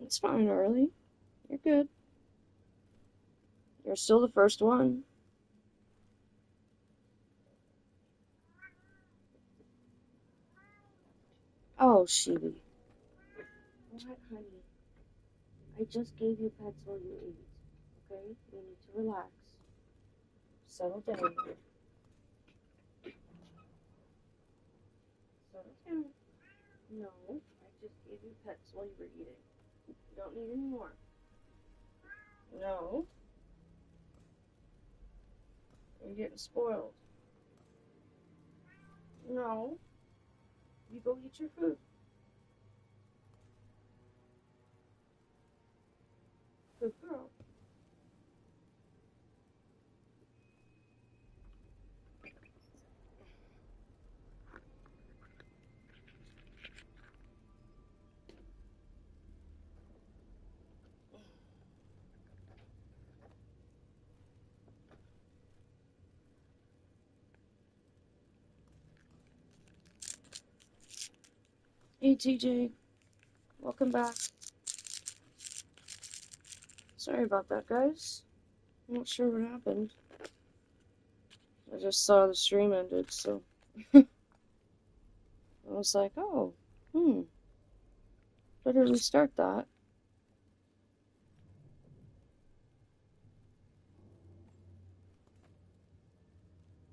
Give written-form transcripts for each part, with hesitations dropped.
It's fine, Early. You're good. You're still the first one. Oh, Sheeby. What, honey? I just gave you pets while you ate. Okay? You need to relax. Settle down. Settle down. No, I just gave you pets while you were eating. You don't need any more. No. You're getting spoiled. No. You go eat your food. Good girl. Hey, TJ. Welcome back. Sorry about that, guys. I'm not sure what happened. I just saw the stream ended, so I was like, oh, better restart that.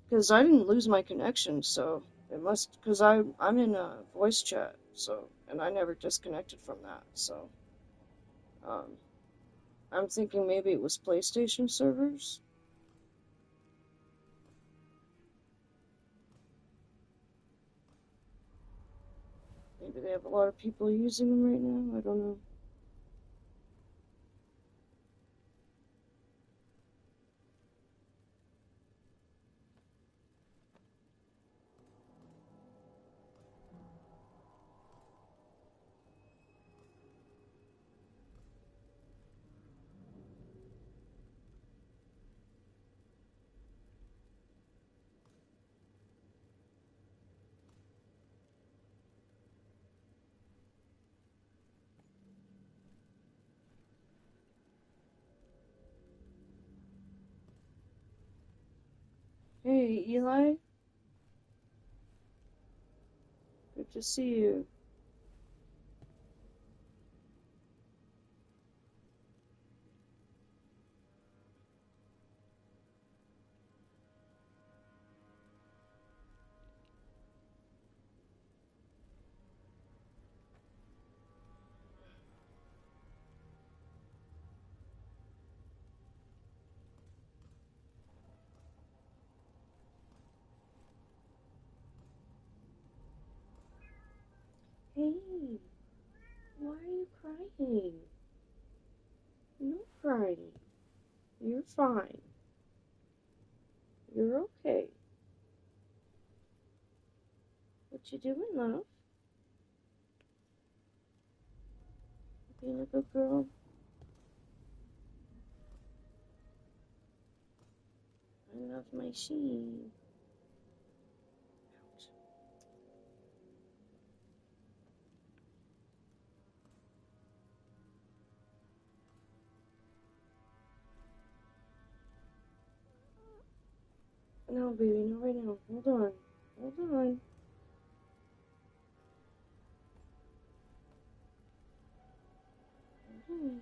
Because I didn't lose my connection, so it must, because I'm in a voice chat, so, and I never disconnected from that, so, I'm thinking maybe it was PlayStation servers. Maybe they have a lot of people using them right now, I don't know. Hey, Eli? Good to see you. Hey, why are you crying? No crying. You're fine. You're okay. What you doing, love? Being a good girl? I love my sheep. No, baby, not right now. Hold on. Hold on. Hold on.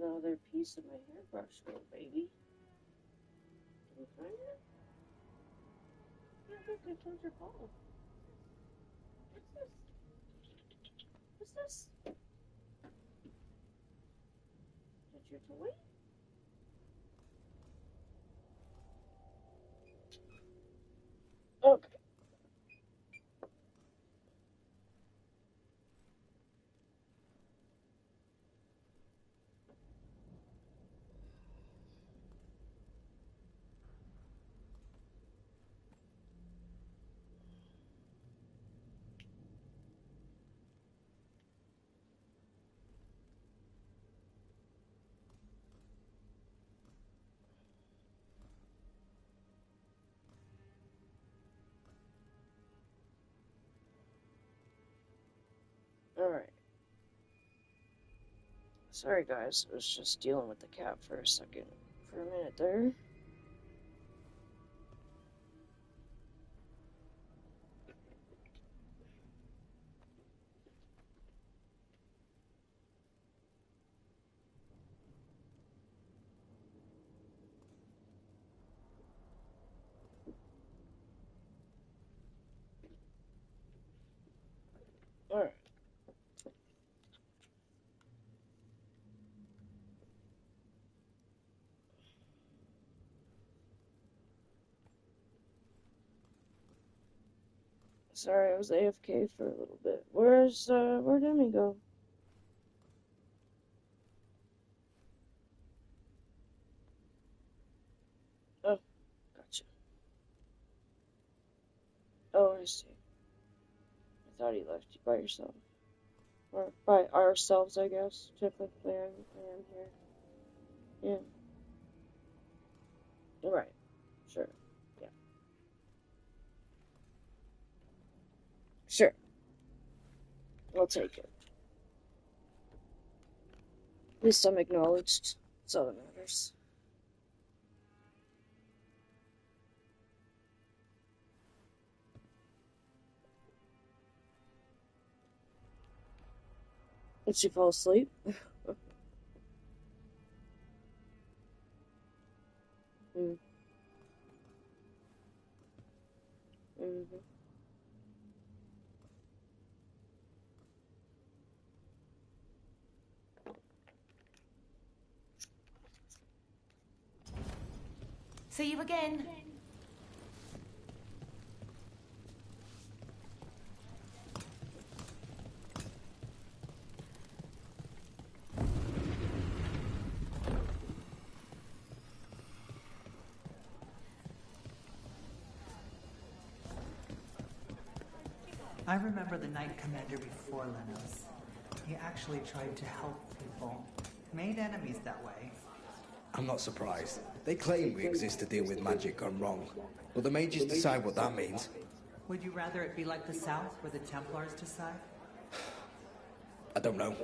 another piece of my hairbrush, little baby. Can you find it? Yeah, look, I killed your ball. What's this? What's this? Is that your toy? Okay. Alright. Sorry guys, I was just dealing with the cat for a second. For a minute there. Alright. Sorry, I was AFK for a little bit. Where'd Emmy go? Oh, gotcha. Oh, I see. I thought he left you by yourself. Or by ourselves, I guess. Technically, I am here. Yeah. Right. Sure. Yeah. Sure. I'll take it. At least I'm acknowledged. That's all that matters. Did she fall asleep? Mm. Mm-hmm. See you again. I remember the Knight Commander before Lenos. He actually tried to help people. Made enemies that way. I'm not surprised. They claim we exist to deal with magic gone wrong. But the mages decide what that means. Would you rather it be like the South, where the Templars decide? I don't know.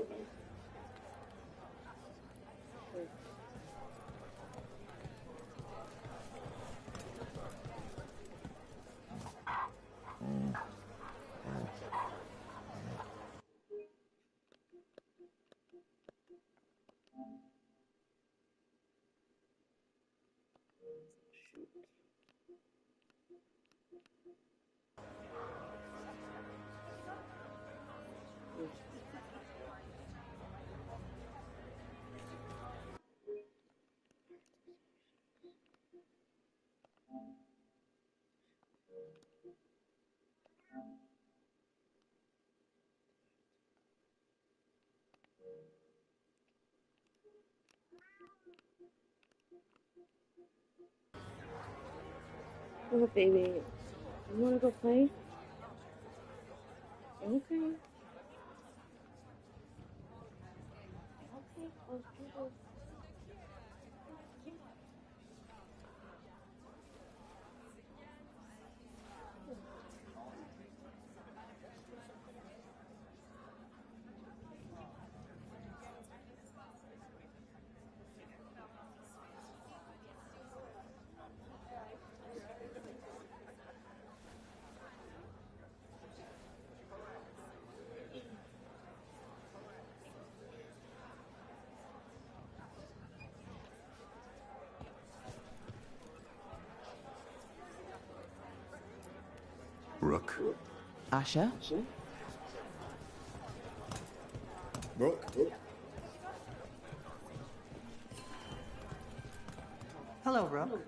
Oh, baby. You wanna go play? Okay. Okay, let's do this. Brooke. Asher? Brooke? Hello, Rook.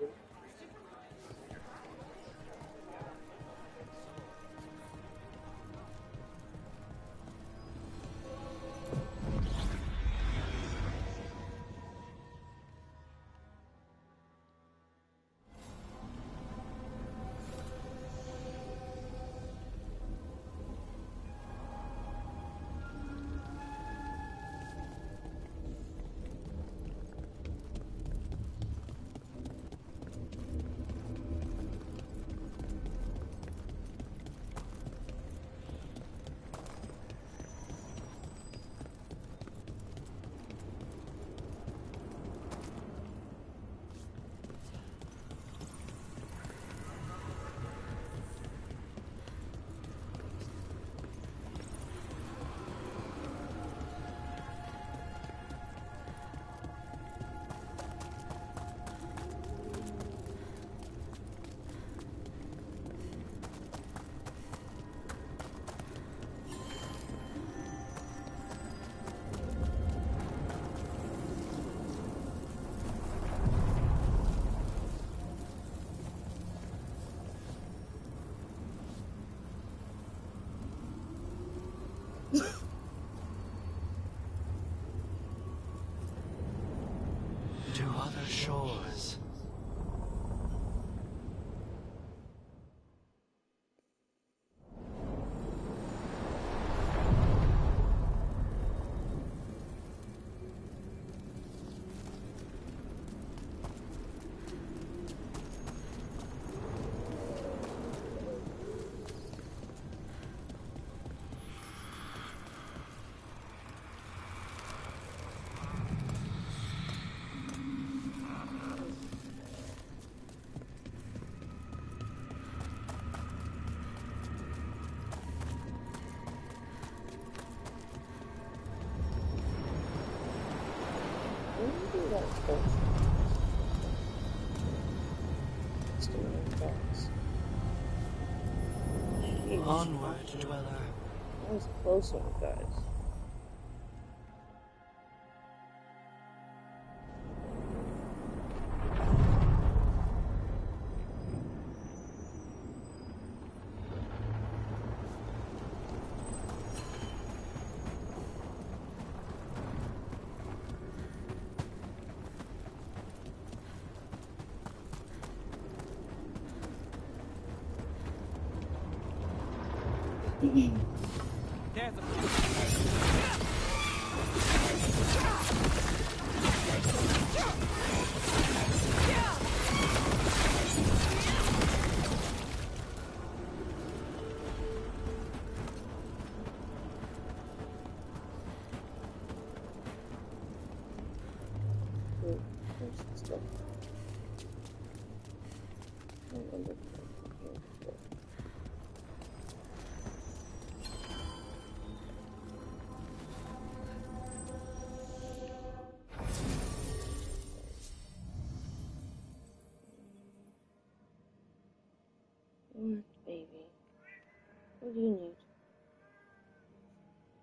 To other shores. Onward, dweller. That was a close one, guys. There's a... Baby, what do you need?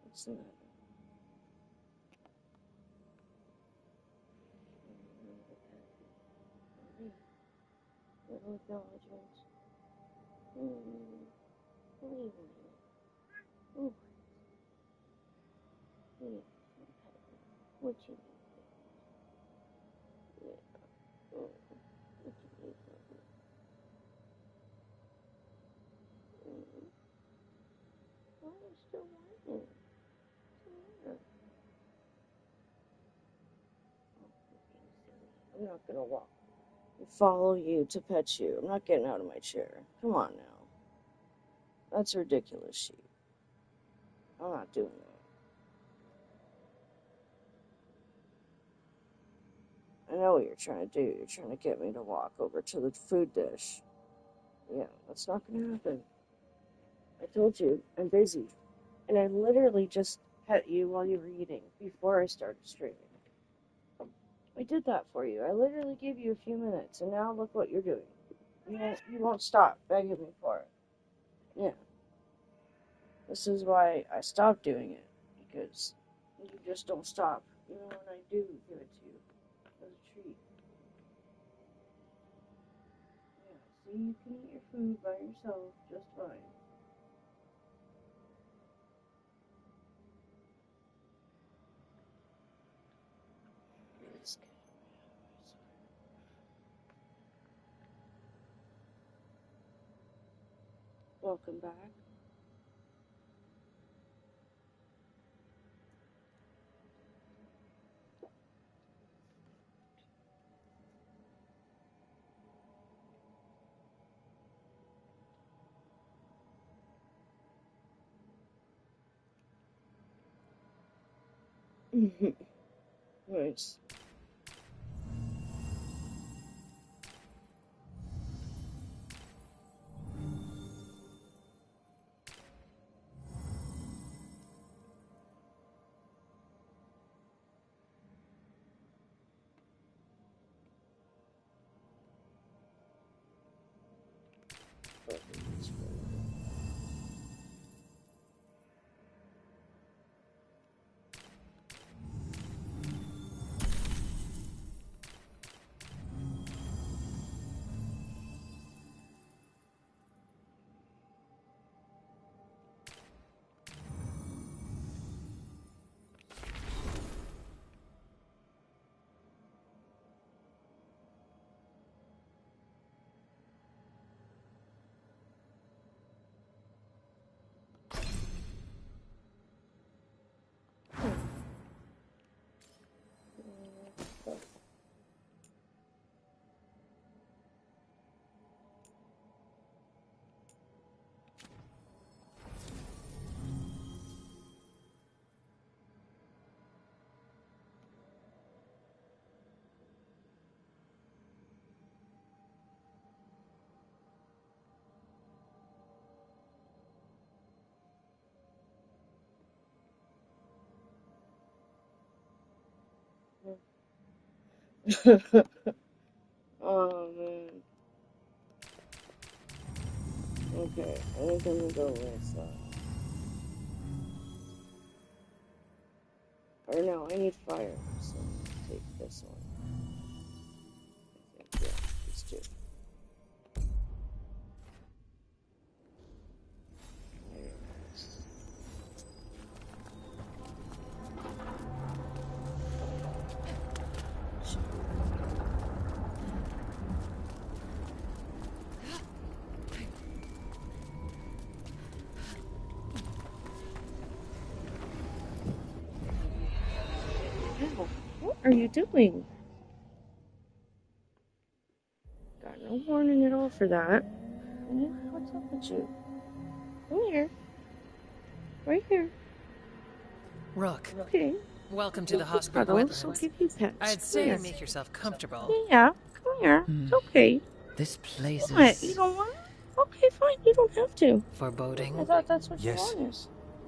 What's the matter? Little acknowledgements. What do you want? Ooh. Yeah. What you need? Yeah. What you need? Why are you still whining? What's the matter? I'm not gonna walk. Follow you to pet you. I'm not getting out of my chair. Come on now. That's ridiculous, sheep. I'm not doing that. I know what you're trying to do. You're trying to get me to walk over to the food dish. Yeah, that's not gonna happen. I told you, I'm busy. And I literally just pet you while you were eating before I started streaming. I did that for you. I literally gave you a few minutes, and now look what you're doing. You won't stop begging me for it. Yeah. This is why I stopped doing it, because you just don't stop, even when I do give it to you as a treat. Yeah, see, you can eat your food by yourself just fine. Welcome back. Nice. Oh man. Okay, I think I'm gonna go with or no, I need fire, so I'm gonna take this one. I think, yeah, these two. Very nice. What are you doing? Got no warning at all for that. What's up with you? Come here. Right here. Rook, Okay. welcome to the Hospital Cuddles, I'll Wetlands. give you pets. I'd say Here. make yourself comfortable. Yeah, come here. It's okay. This place What? You is don't want it? Okay, fine. You don't have to. I Foreboding. thought that's what Yes. you wanted.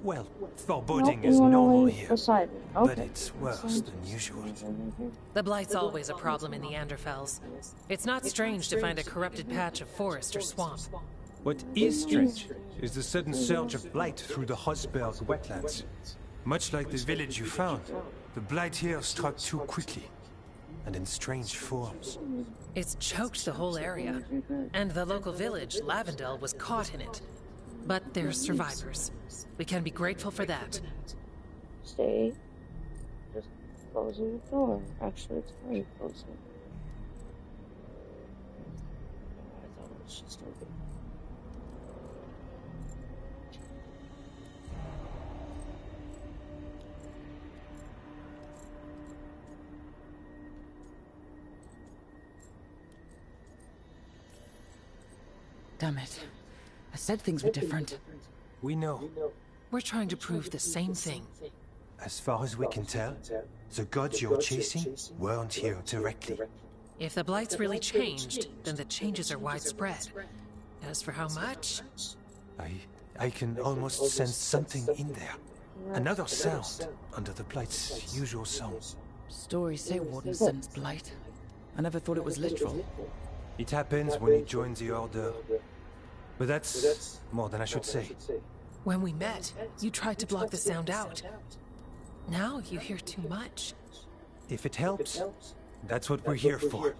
Well, Nope, foreboding you is want to normal lay here, beside me. but Okay. it's worse than usual. The Blight's always a problem in the Anderfels. It's not strange to find a corrupted patch of forest or swamp. What is strange is the sudden surge of blight through the Hosberg wetlands. Much like the village you found, the blight here struck too quickly, and in strange forms. It's choked the whole area, and the local village, Lavendel, was caught in it. But they're survivors. We can be grateful for that. Stay. Just closing the door. Actually, it's very closing. I thought it was just open. Damn it. I said things were different. We know. We're trying to prove the same thing. As far as we can tell, the gods you're chasing weren't here directly. If the Blight's really changed, then the changes are widespread. As for how much? I can almost sense something in there. Another sound under the blight's usual song. Stories say wardens sense blight. I never thought it was literal. It happens when you join the Order. But that's more than I should say. When we met, you tried to block the sound out. Now you hear too much. If it helps, that's what we're here for.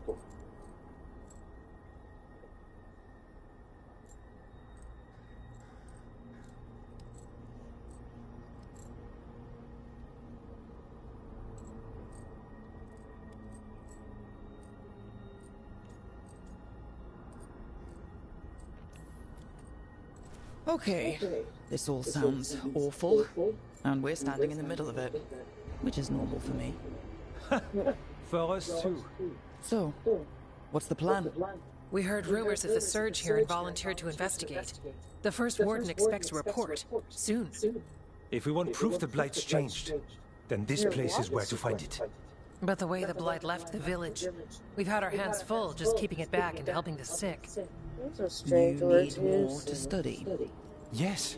Okay, this all sounds awful, and we're standing in the middle of it, which is normal for me. For us too. So, what's the plan? We heard rumors of the surge here and volunteered to investigate. The first warden expects a report. Soon. If we want proof the Blight's changed, then this place is where to find it. But the way the Blight left the village, we've had our hands full just keeping it back and helping the sick. Those are strange You words need more used. to study. Yes.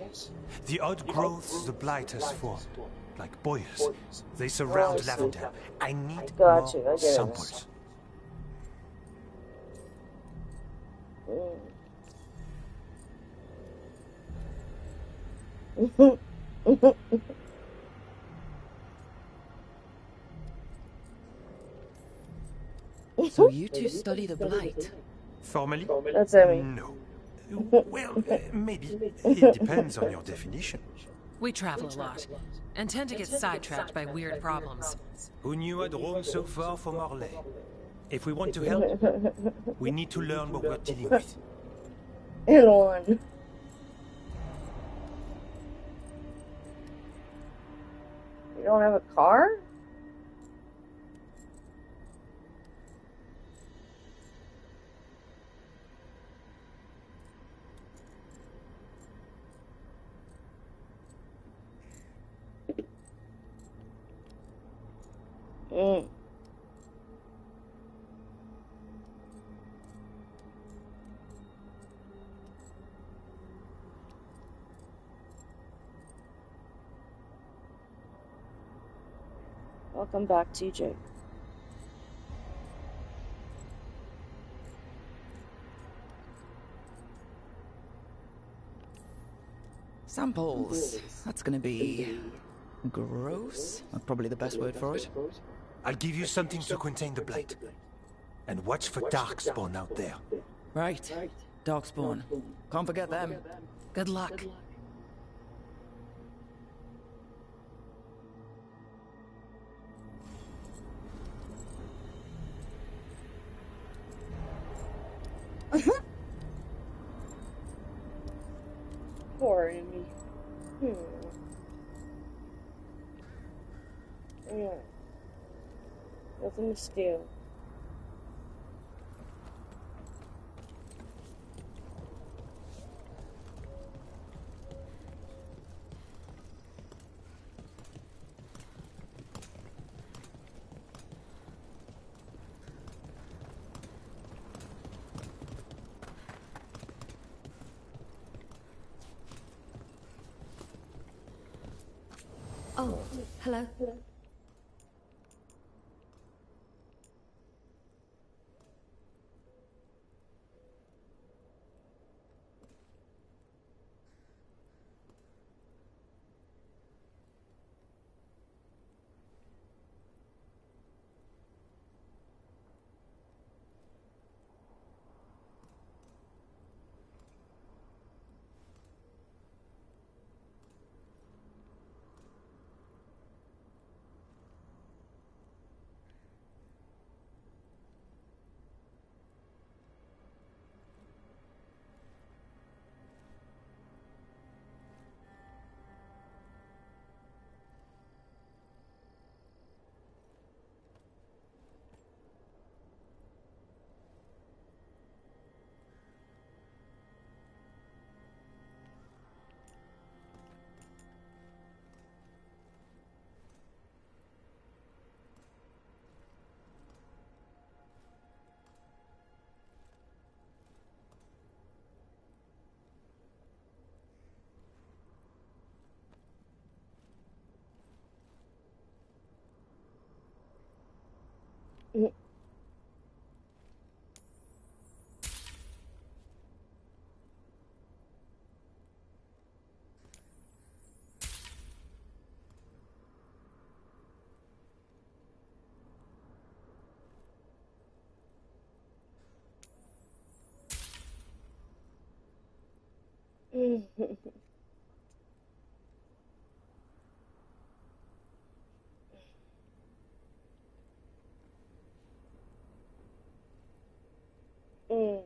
The odd growths the Blight has formed, like boils, they surround Lavendel. I need Got you, I more get it. samples. So you two study the Blight? Formally? That's Emmy. No. Well, maybe. It depends on your definition. We travel a lot, and tend to get sidetracked by weird problems. Who knew I'd roam so far from Orlais? If we want to help, we need to learn what we're dealing with. Elon. You don't have a car? Mm. Welcome back, TJ. Samples. That's gonna be gross. That's probably the best word for it. I'll give you something to contain the Blight. And watch for Darkspawn out there. Right. Darkspawn. Can't forget them. Good luck. Poor Amy. Yeah. Nothing to steal. Oh, hello. Mm.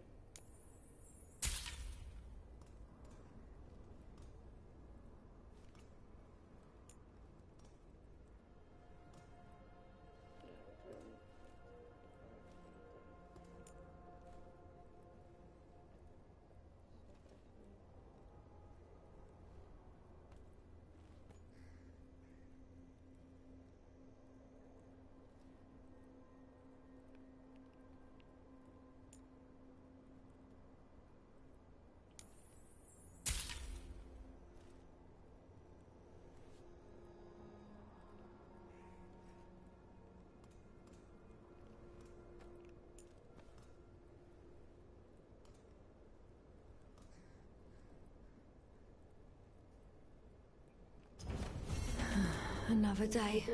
Another day.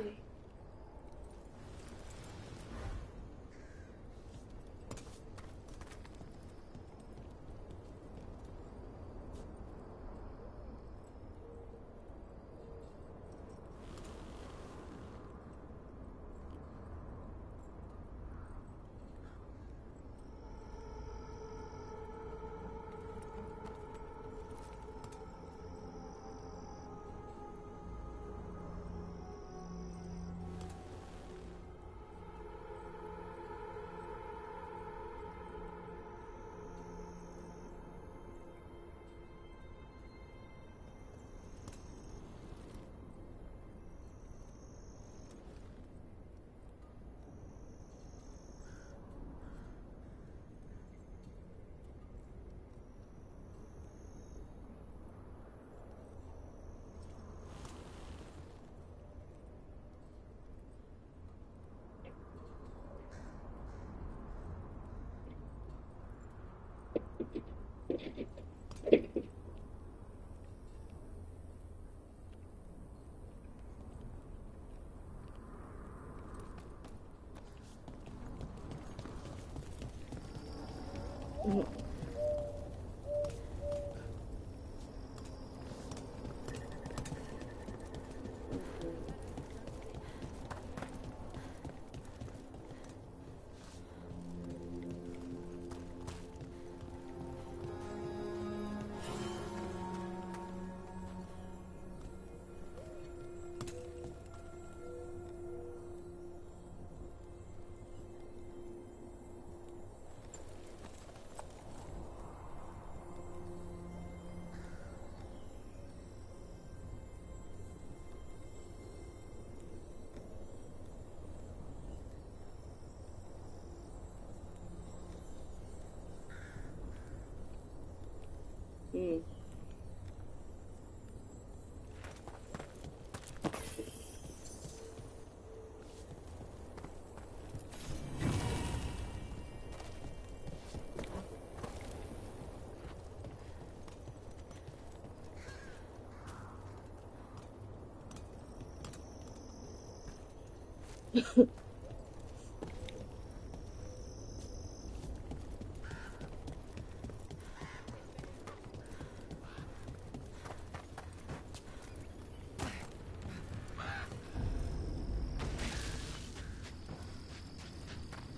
Mm.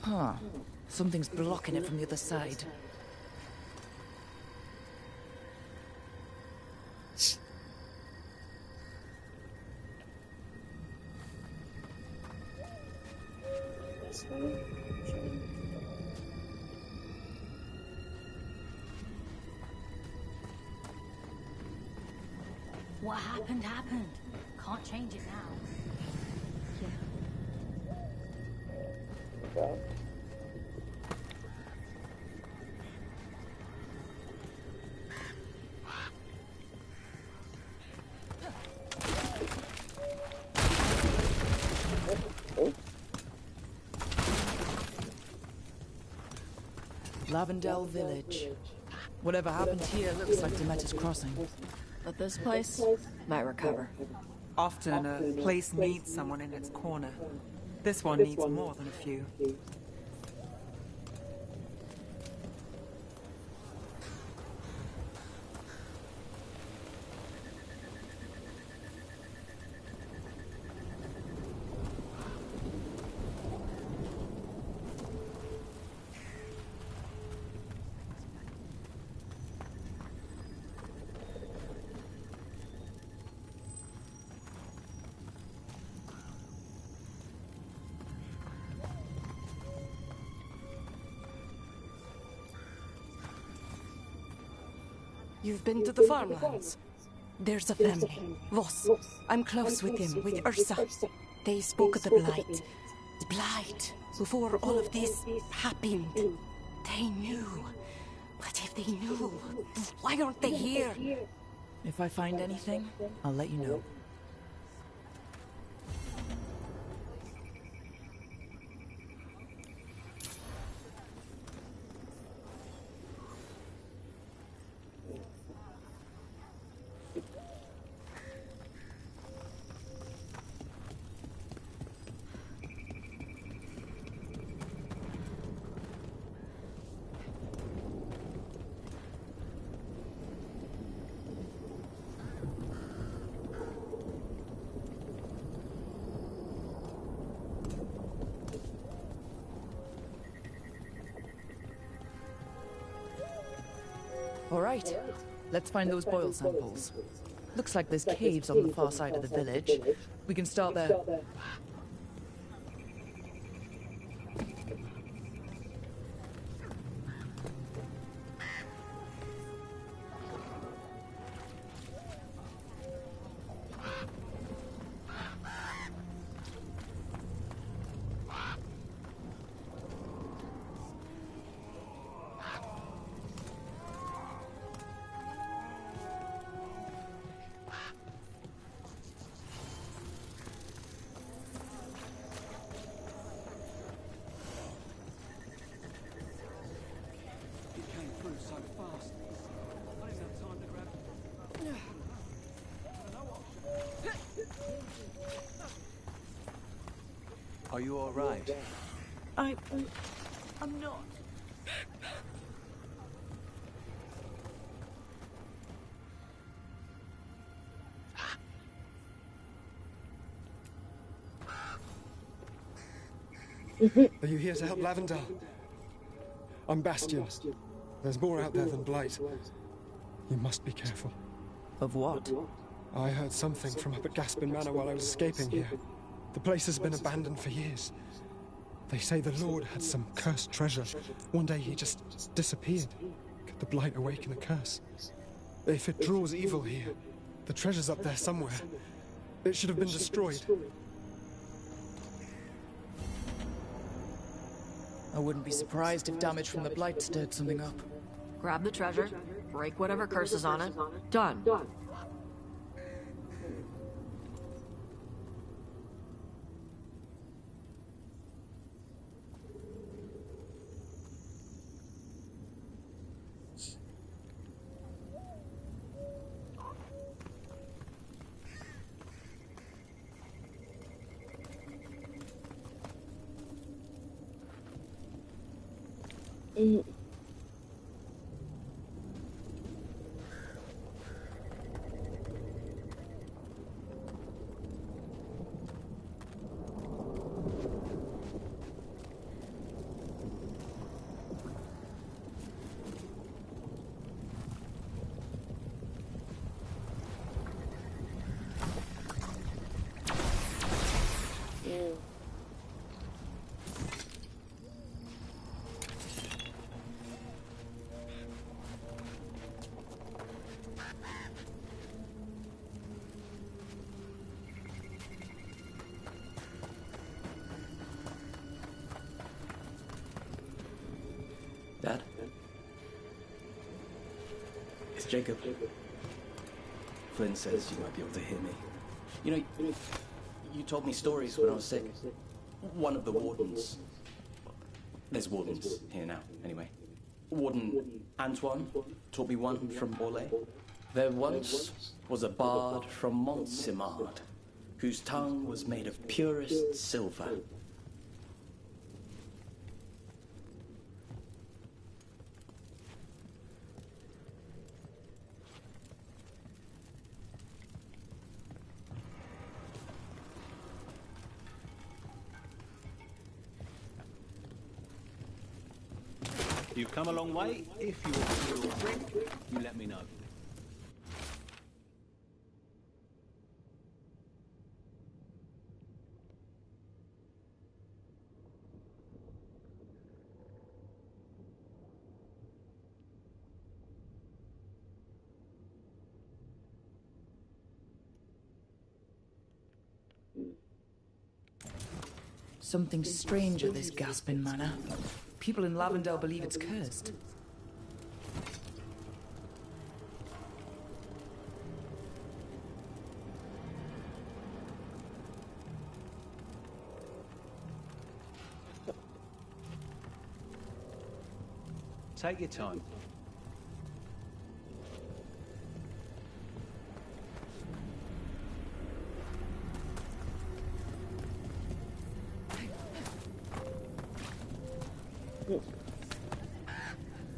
Huh. Something's blocking it from the other side. This one. What happened, happened. Can't change it now. Go. Lavendel Village. Whatever happened here looks like Demeter's Crossing. But this place might recover. Often a place needs someone in its corner. This one needs more than a few. You've been to the farmlands? There's a family, Voss. I'm close with him, with Ursa. They spoke of the Blight. The Blight. Before all of this happened. They knew. But if they knew, why aren't they here? If I find anything, I'll let you know. All right, let's find those boil samples. Looks like there's caves on the far side of the village. We can start there. Are you all right? I'm not. Are you here to help Lavendale? I'm Bastion. There's more out there than Blight. You must be careful. Of what? I heard something from up at Gaspin Manor while I was escaping here. The place has been abandoned for years. They say the Lord had some cursed treasure. One day he just disappeared. Could the Blight awaken a curse? If it draws evil here, the treasure's up there somewhere. It should have been destroyed. I wouldn't be surprised if damage from the Blight stirred something up. Grab the treasure, break whatever curse is on it. Done. Dad? It's Jacob. Flynn says you might be able to hear me. You know, you told me stories when I was sick. One of the wardens... There's wardens here now, anyway. Warden Antoine taught me one from Orlais. There once was a bard from Montsimard, whose tongue was made of purest silver. You've come a long way. If you want a little drink, you let me know. Something strange at this Gaspin Manor. People in Lavendale believe it's cursed. Take your time.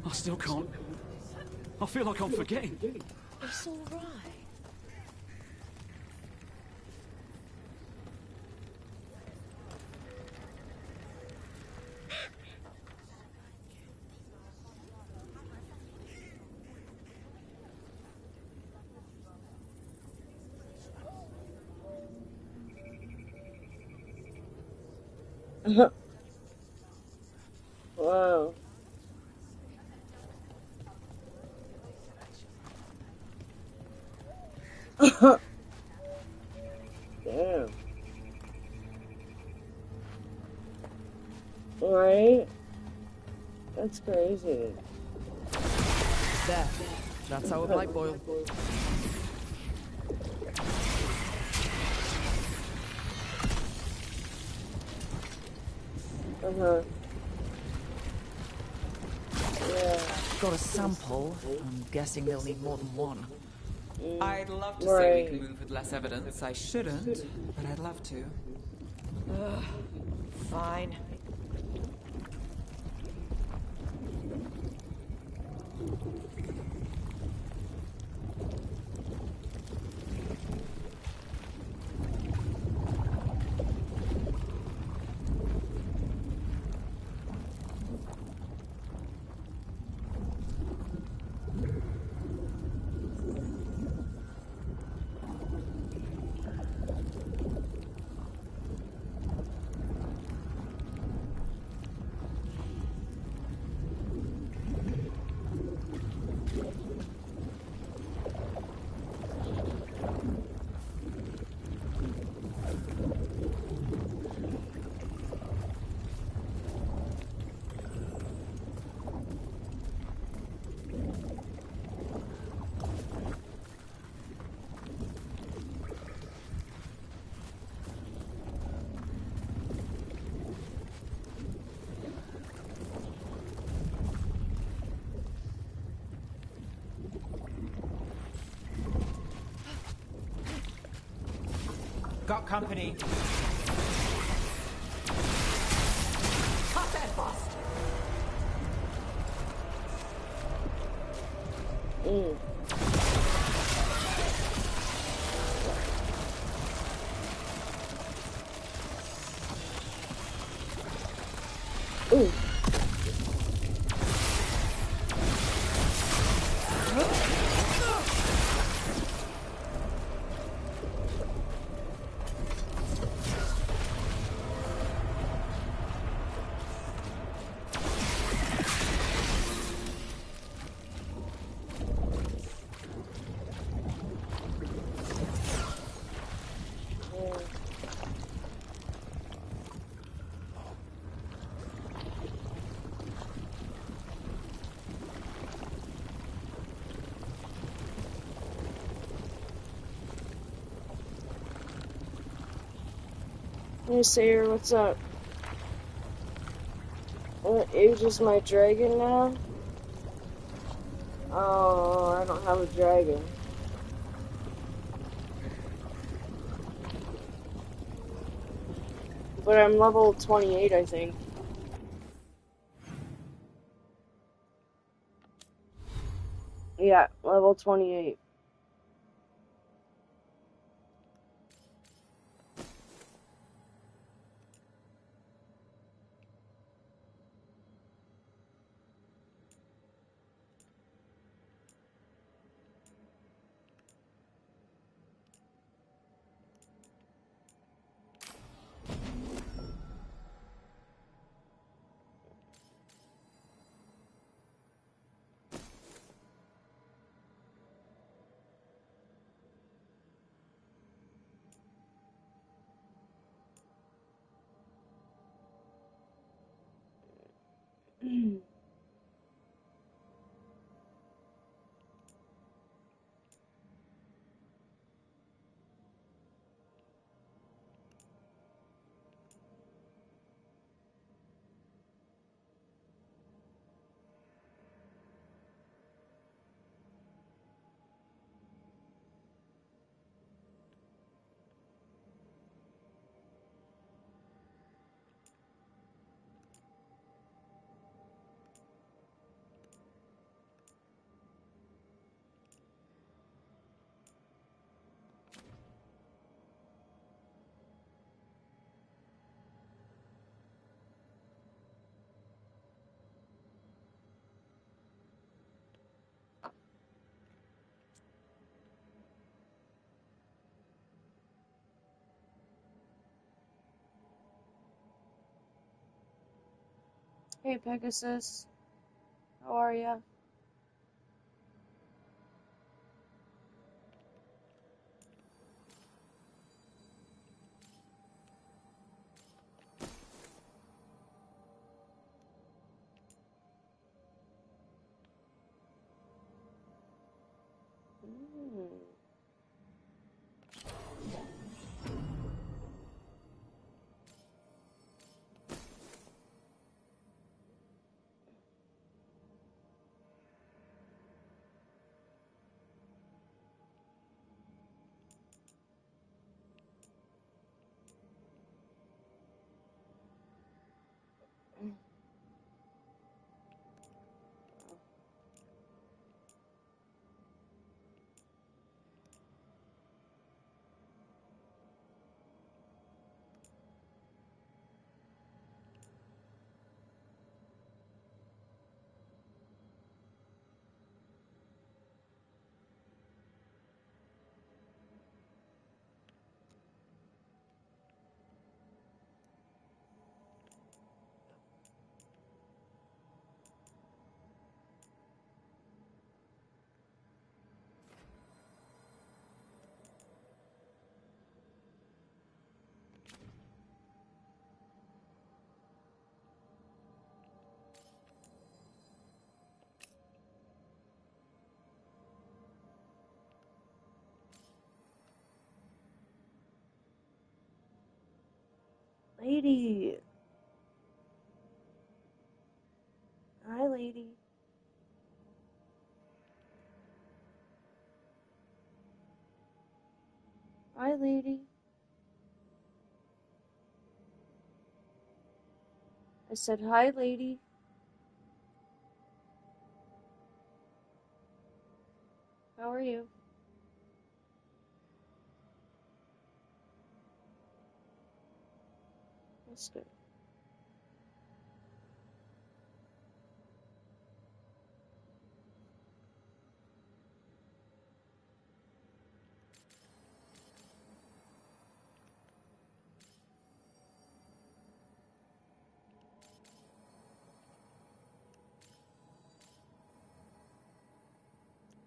I still can't. I feel like I'm forgetting. It's all right. Wow. Damn. Right? That's crazy. There. That's our blight boil. Uh-huh. Yeah. Got a sample. I'm guessing they'll need more than one. I'd love to say we can move with less evidence. I shouldn't, but I'd love to. Ugh. Fine. Got company. Cut that bust. Ooh. Hey, Sayer, what's up? What age is my dragon now? Oh, I don't have a dragon. But I'm level 28, I think. Yeah, level 28. Hey, Pegasus. How are ya? Lady. Hi, lady. Hi, lady. I said, hi, lady. How are you? That's good.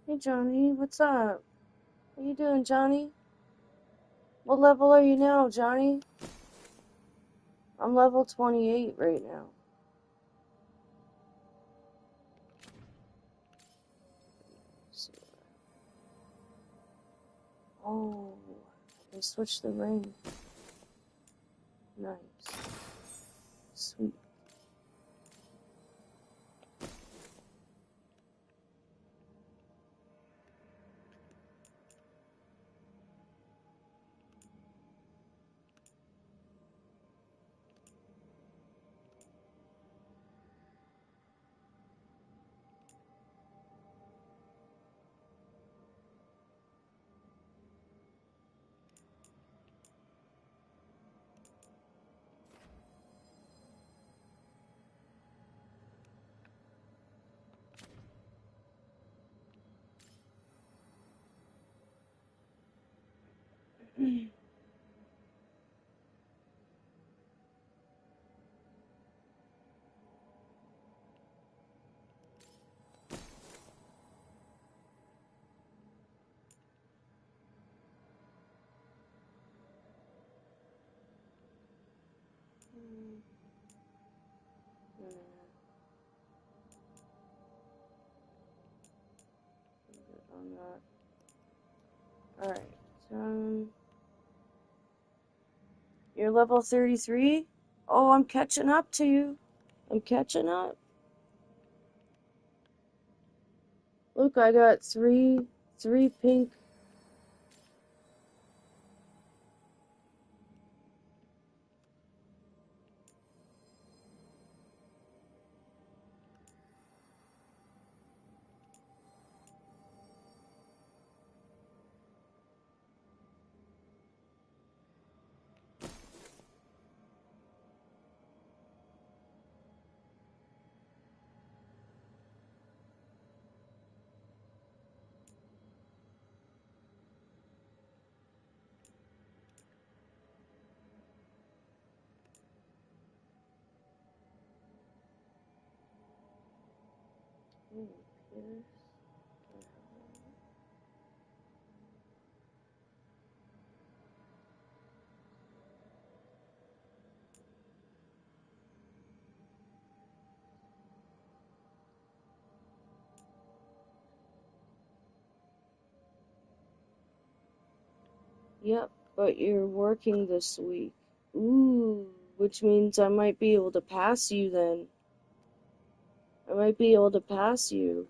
Hey, Johnny. What's up? What you doing, Johnny? What level are you now, Johnny? I'm level 28 right now. Oh, I can switch the ring. Nice. Sweet. Alright, you're level 33? Oh, I'm catching up to you. I'm catching up. Look, I got three pink. Yes. Yep, but you're working this week. Ooh, which means I might be able to pass you then. I might be able to pass you.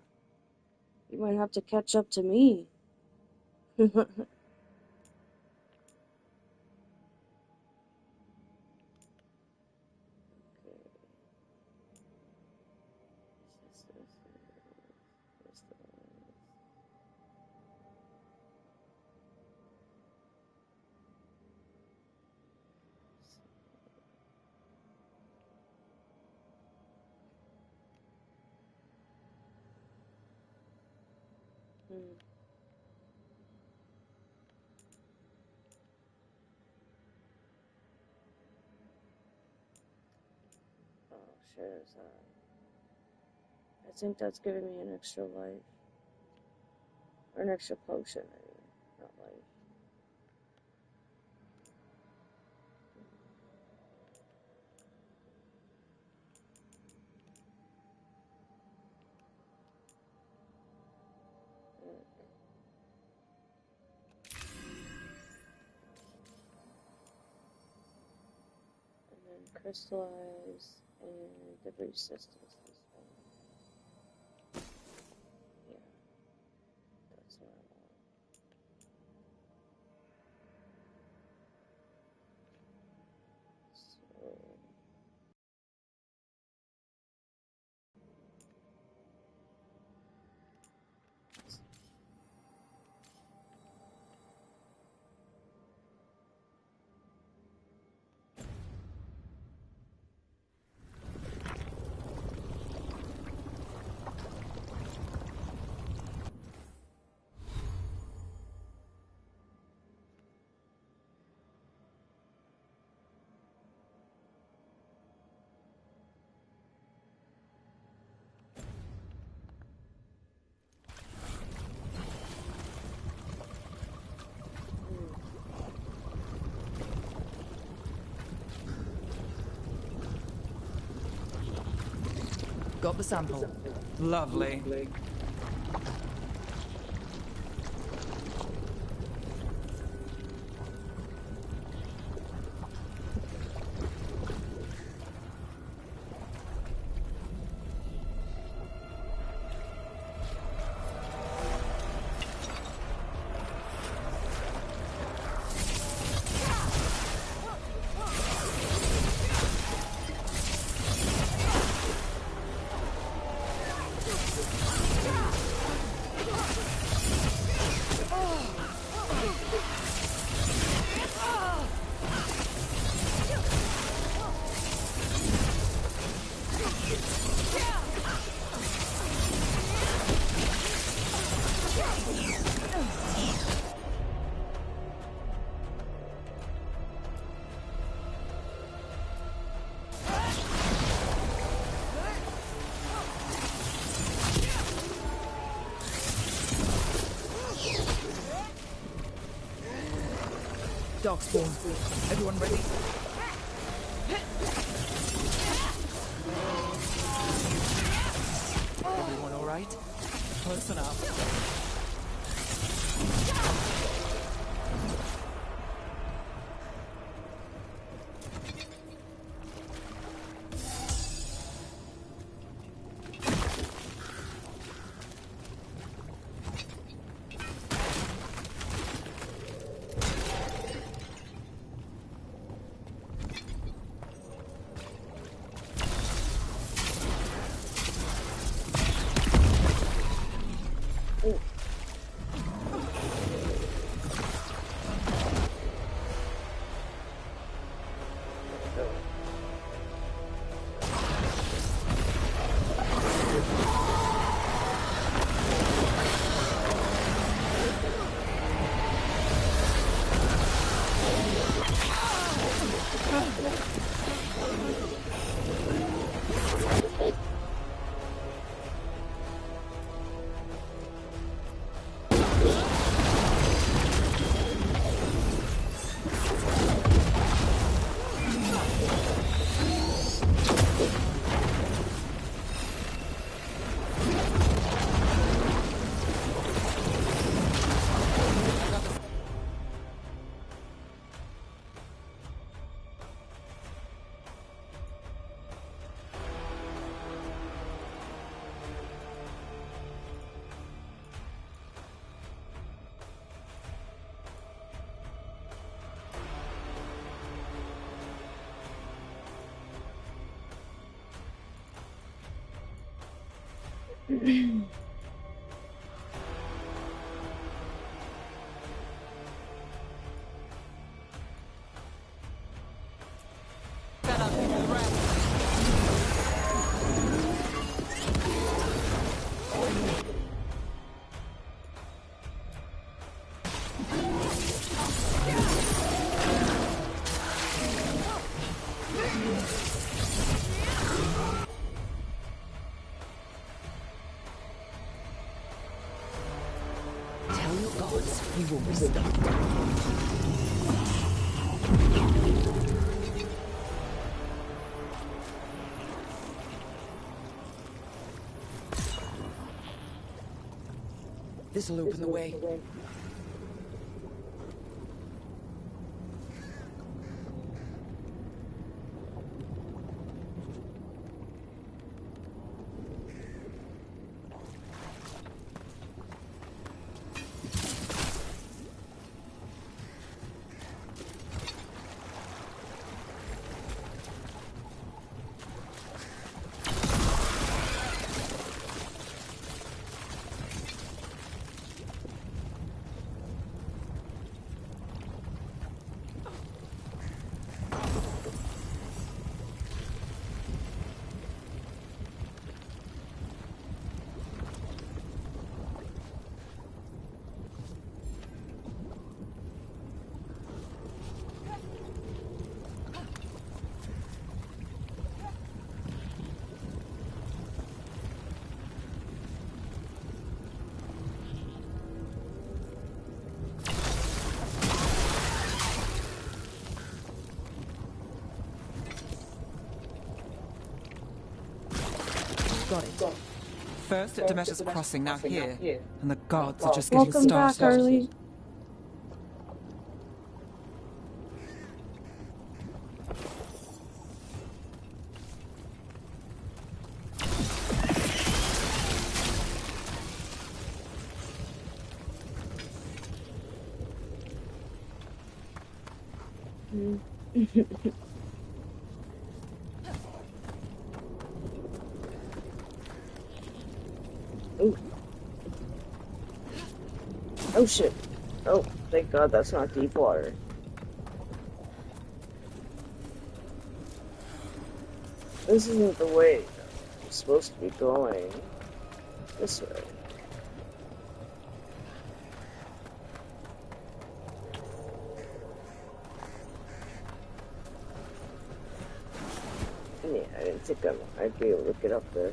You might have to catch up to me. Oh, sure is that. I think that's giving me an extra life. Or an extra potion, I mean, not life. And then crystallize and debris systems. Yeah, that's what I want. So, Got the sample. Lovely. Darkspawn. Everyone ready? Everyone all right? Close enough. Tell your gods we will restart. This'll open the way. Got it. First at Demeter's Crossing, now here. And the gods are just getting Welcome back, started. Arlie. Ooh. Oh shit. Oh, thank God that's not deep water. This isn't the way I'm supposed to be going. This way. Yeah, I didn't think I'd be able to get up there.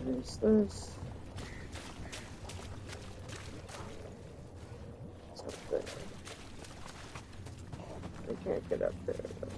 Where's this? It's up there. I can't get up there though.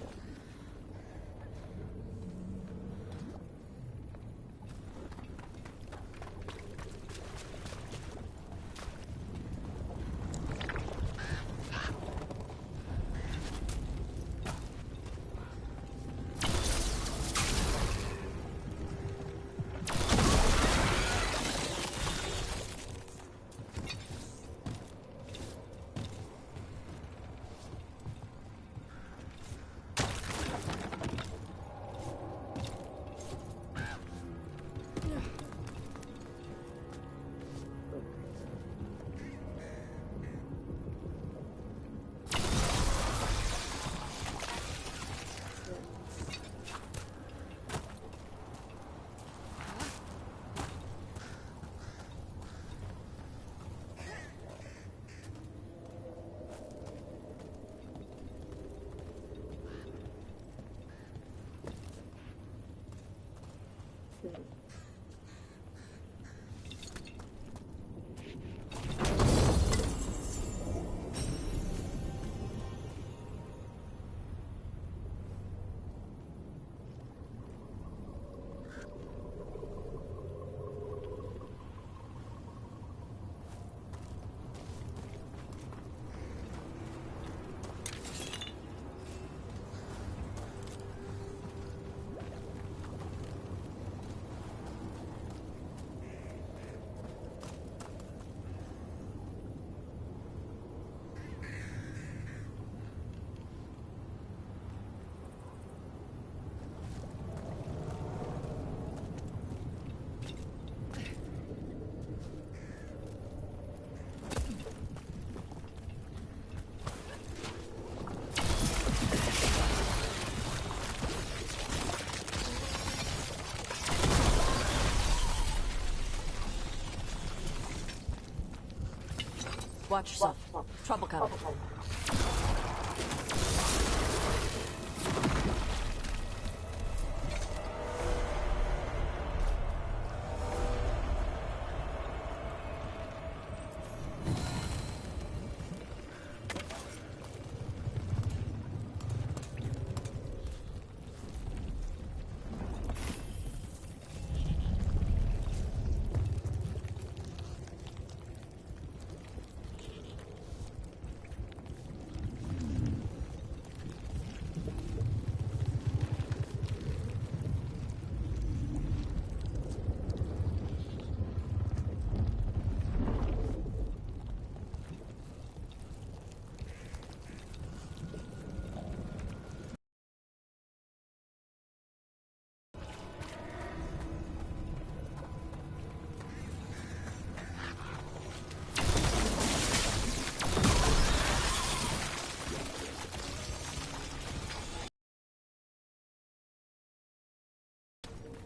Watch yourself. Trouble coming.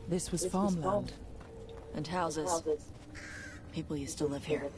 This was farmland. And houses. People used to live here.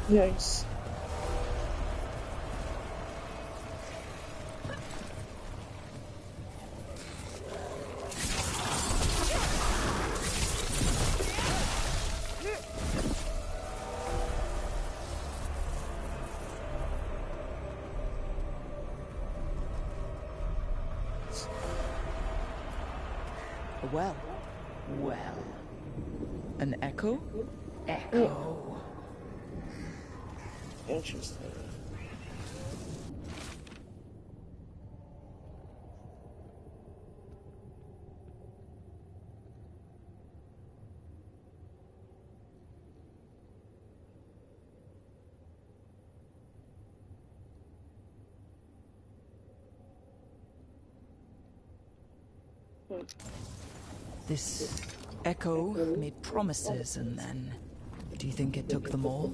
Nice. Well. An echo? Echo. Interesting. This echo made promises and then... Do you think it took them all?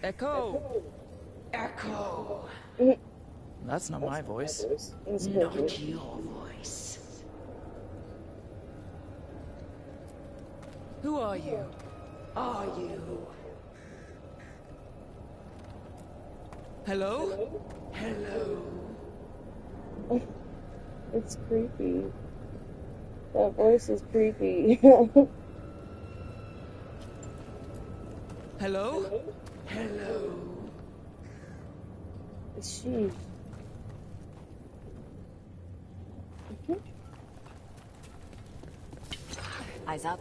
Echo! Echo! That's not my voice. Not your voice. Who are you? Are you? Hello? Hello? It's creepy. That voice is creepy. Hello? Hello? Is she? Eyes up.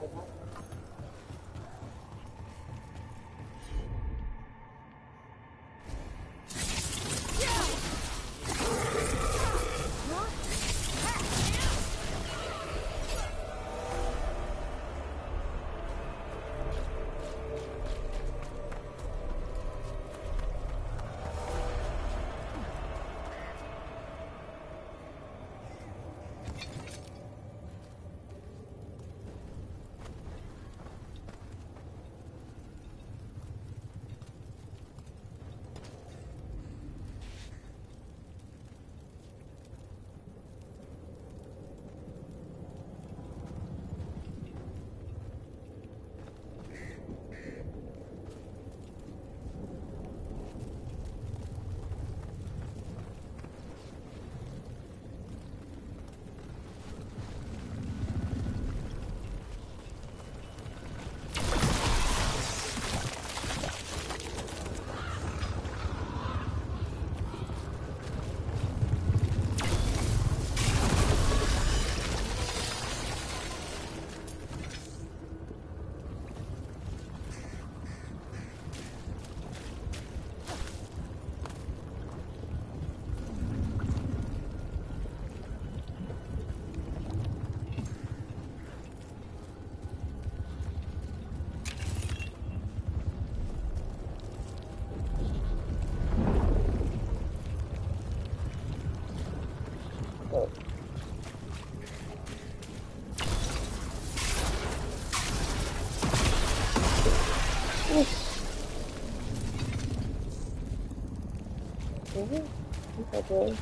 Okay.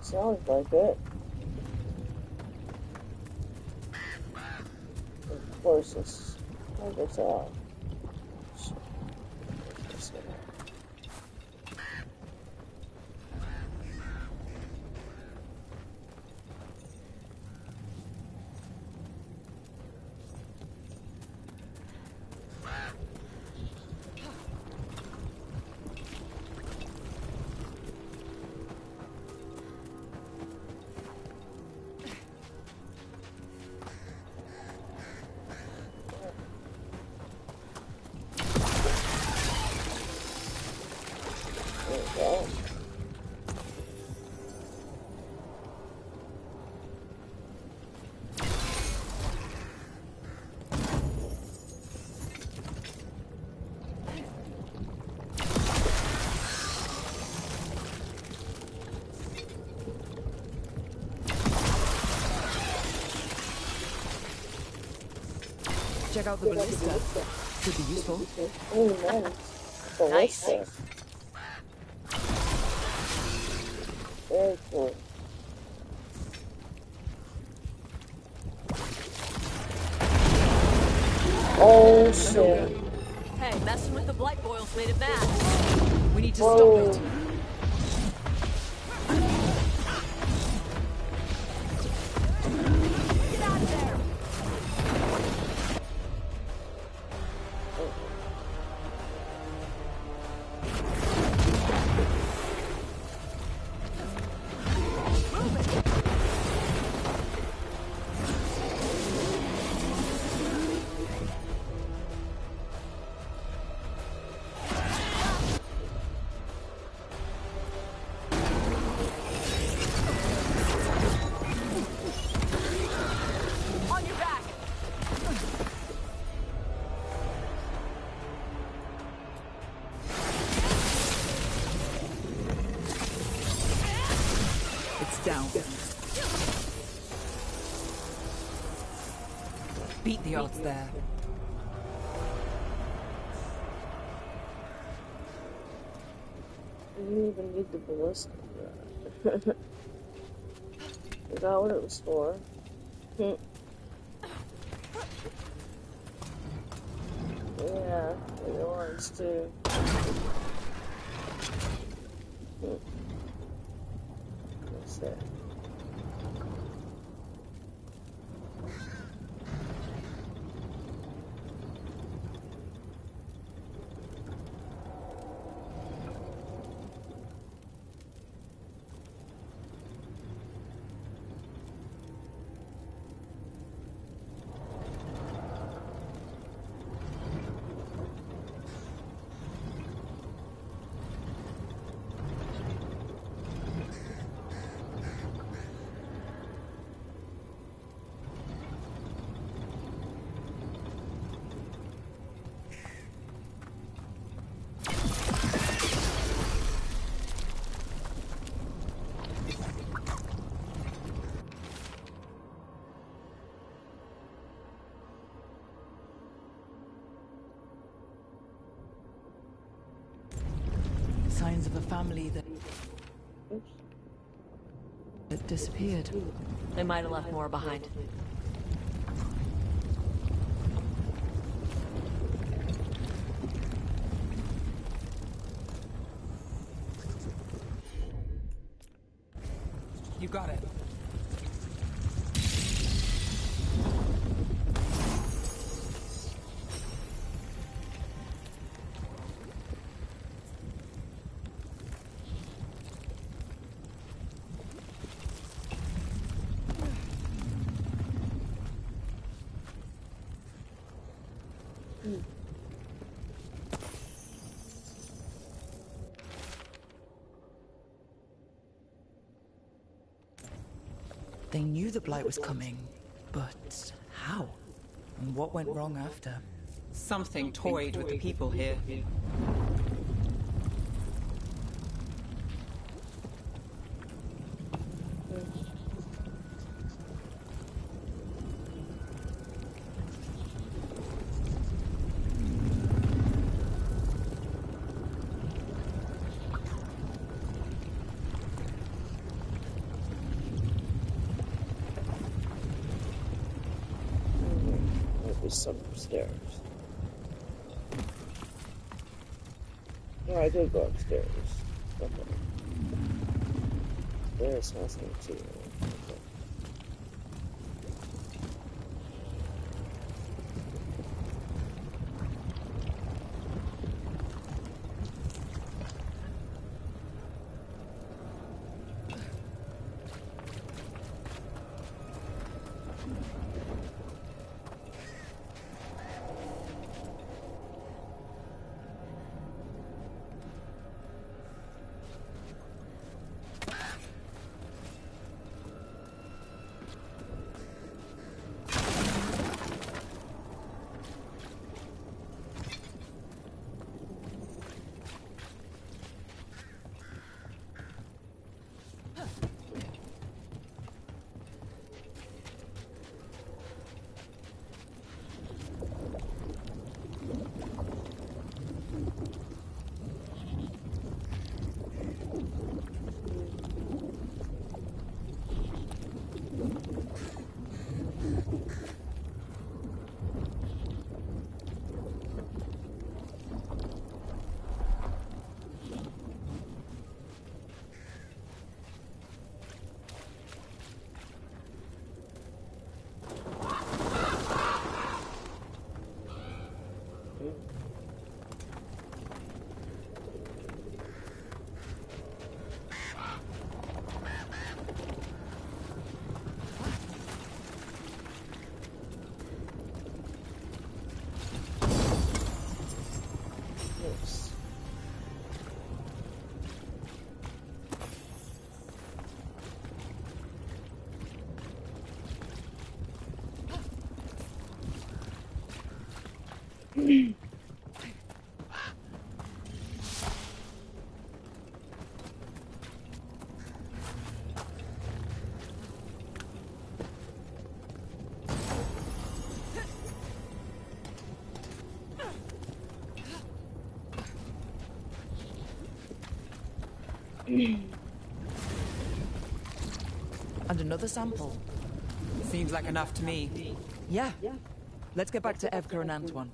Sounds like it. Of course, it's like it's out. Check out the ballista. Could be useful. Oh, nice. Very cool. Oh shit. Hey, messing with the blight boils made it mad. We need to stop it. Get out of there! Down. Beat the odds there. I didn't even need the ballista for that. Forgot what it was for. Yeah, it was too. What's that? signs of a family that disappeared. They might have left more behind. You got it. They knew the Blight was coming, but how? And what went wrong after? Something toyed with the people here. Some stairs. Oh, I did go upstairs. Okay. There's nothing to it. Okay. And another sample. Seems like enough to me. Yeah. Let's get back to Evka and Antoine.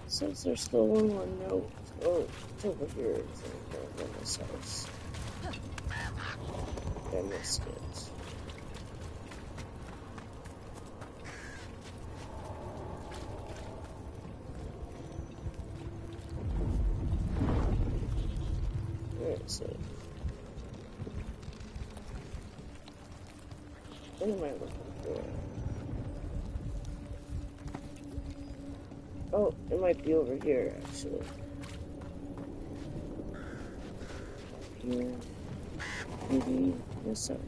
Since there's still one more note. Oh, it's over here. It's in this house. I missed it. Where is it? What am I looking for? Oh, it might be over here, actually. Here. Maybe this house.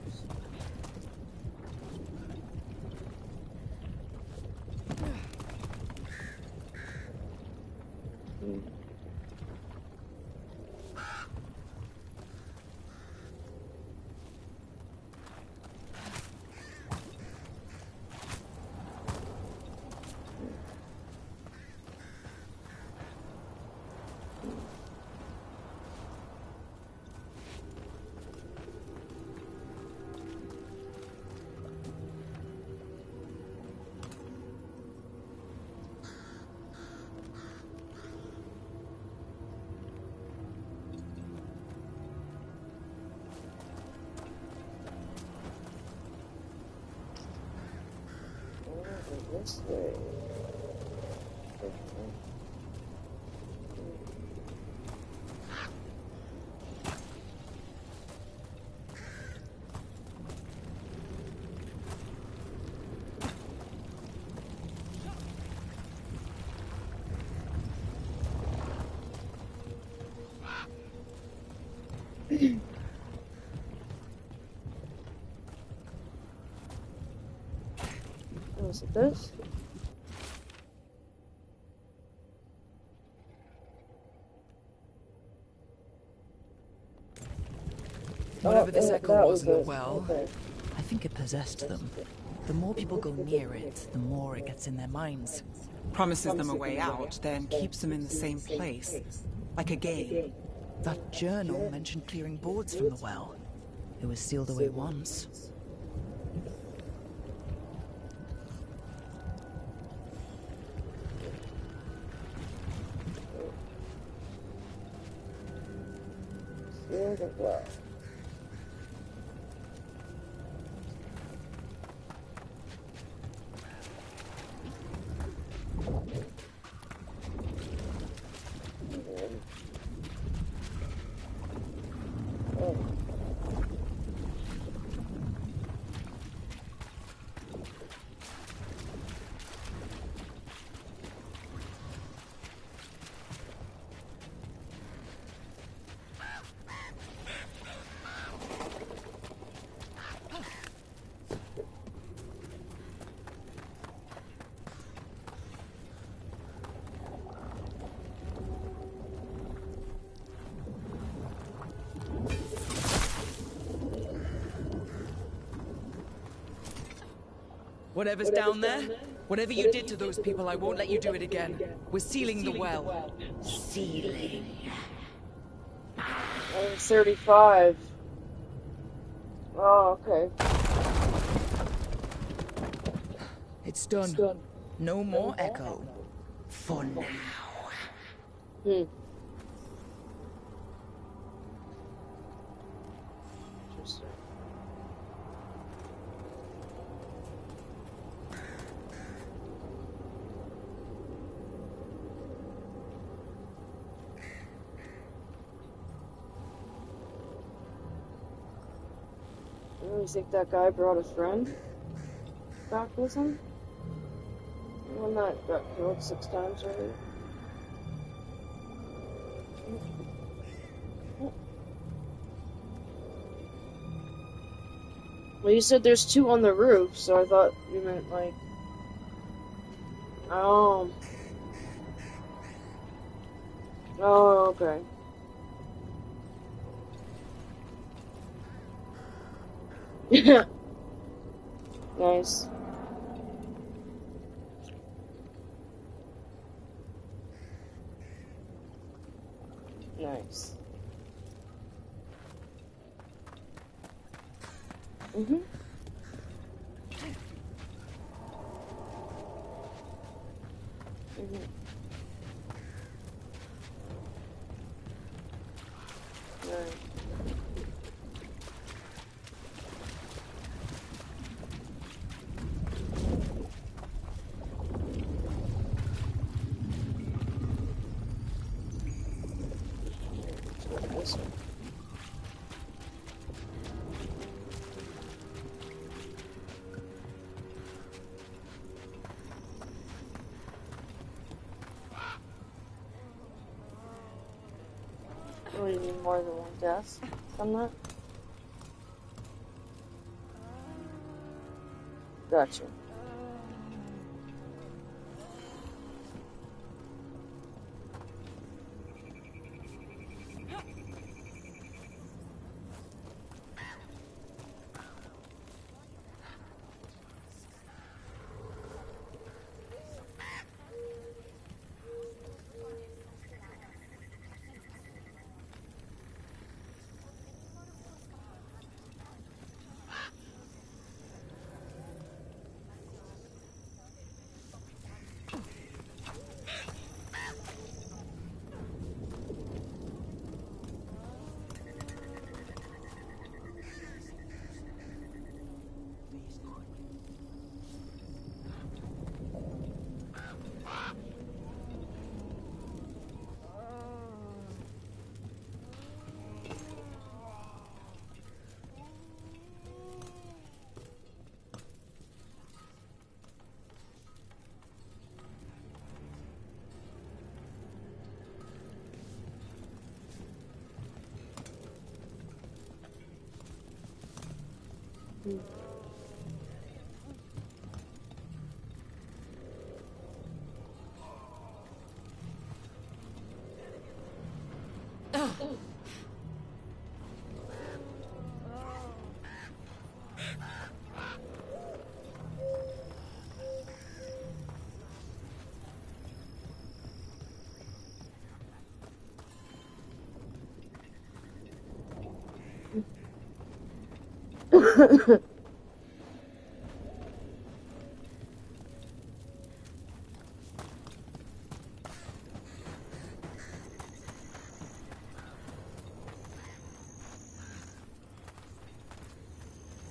This way. Was it this? Whatever this echo was in the it. well, Okay. I think it possessed them. The more people go near it, the more it gets in their minds. Promises them a way out, then keeps them in the same place. Like a game. That journal mentioned clearing boards from the well. It was sealed away once. Sealed as well. Whatever's down there, whatever you did to those people, I won't let you do it again. We're sealing the well. Sealing. I'm 35. Oh, okay. It's done. No more echo. For now. Interesting. You think that guy brought a friend back with him? The one that got killed 6 times already? Well, you said there's 2 on the roof, so I thought you meant like... Oh, okay. Nice. Nice. Mm-hmm. Mm-hmm. Right. This one. Oh, you need more than one desk from that? Gotcha.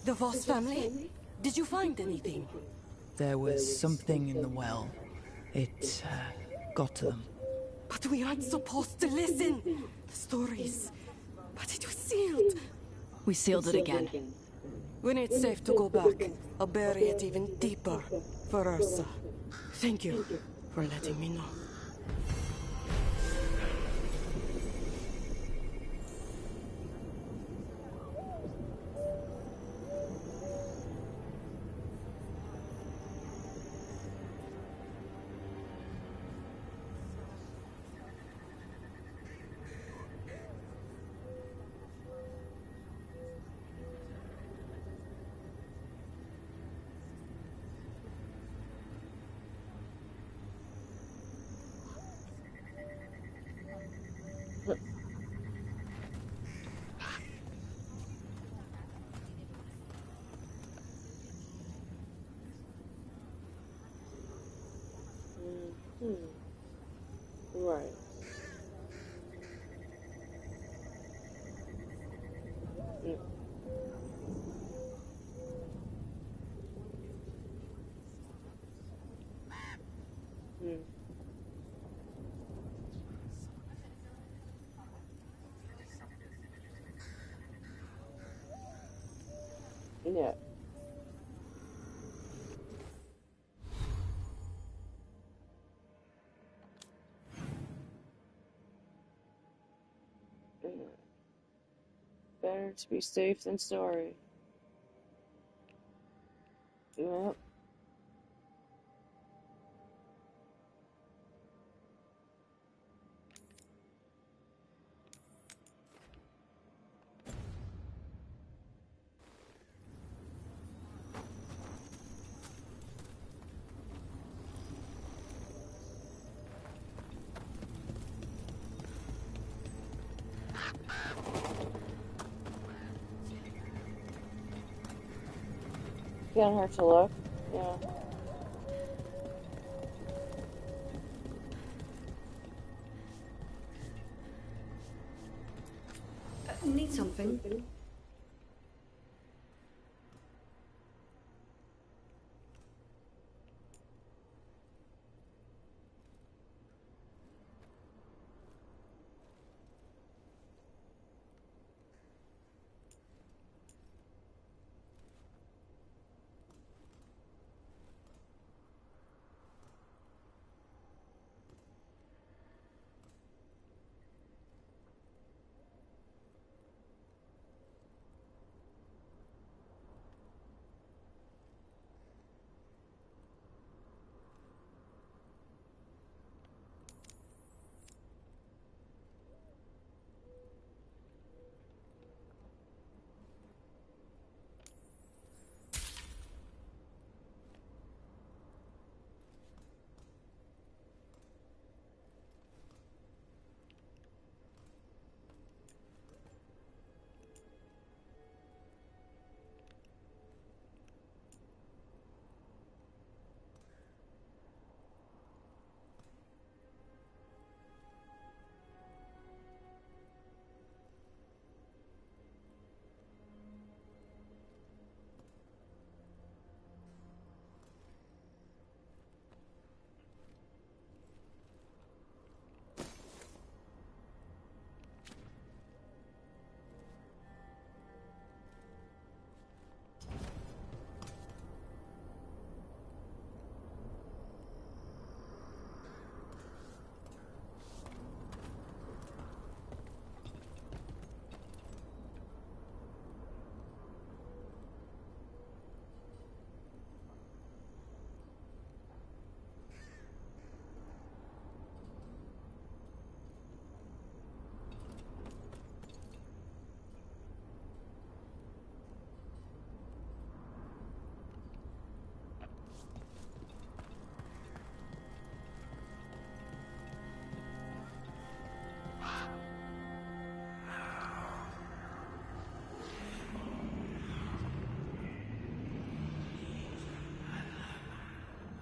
The Voss family? Did you find anything? There was something in the well. It got to them. But we aren't supposed to listen. The stories. But it was sealed. We sealed it again. When it's safe to go back, I'll bury it even deeper for Ursa. Thank you for letting me know. Right. Yeah. Better to be safe than sorry. Yep. Can't hurt to look. Yeah. Need something?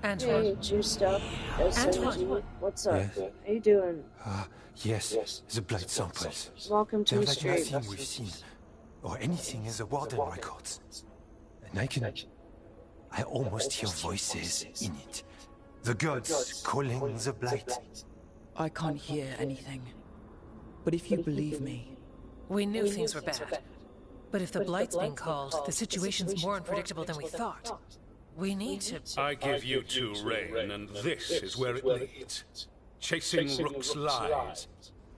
Antoine. Hey, juiced up. Antoine. What's up? Yes. How you doing? Yes, the blood samples. Welcome to They're the like street. nothing we've seen, or anything in the Warden records. And I almost hear voices in it. The gods calling the blight. I can't hear anything. But if you believe me... We knew things were bad. But if the blight's being called, the situation's more unpredictable than we thought. We need to... I give you two Rain, and this is where it leads. Chasing Rook's lies.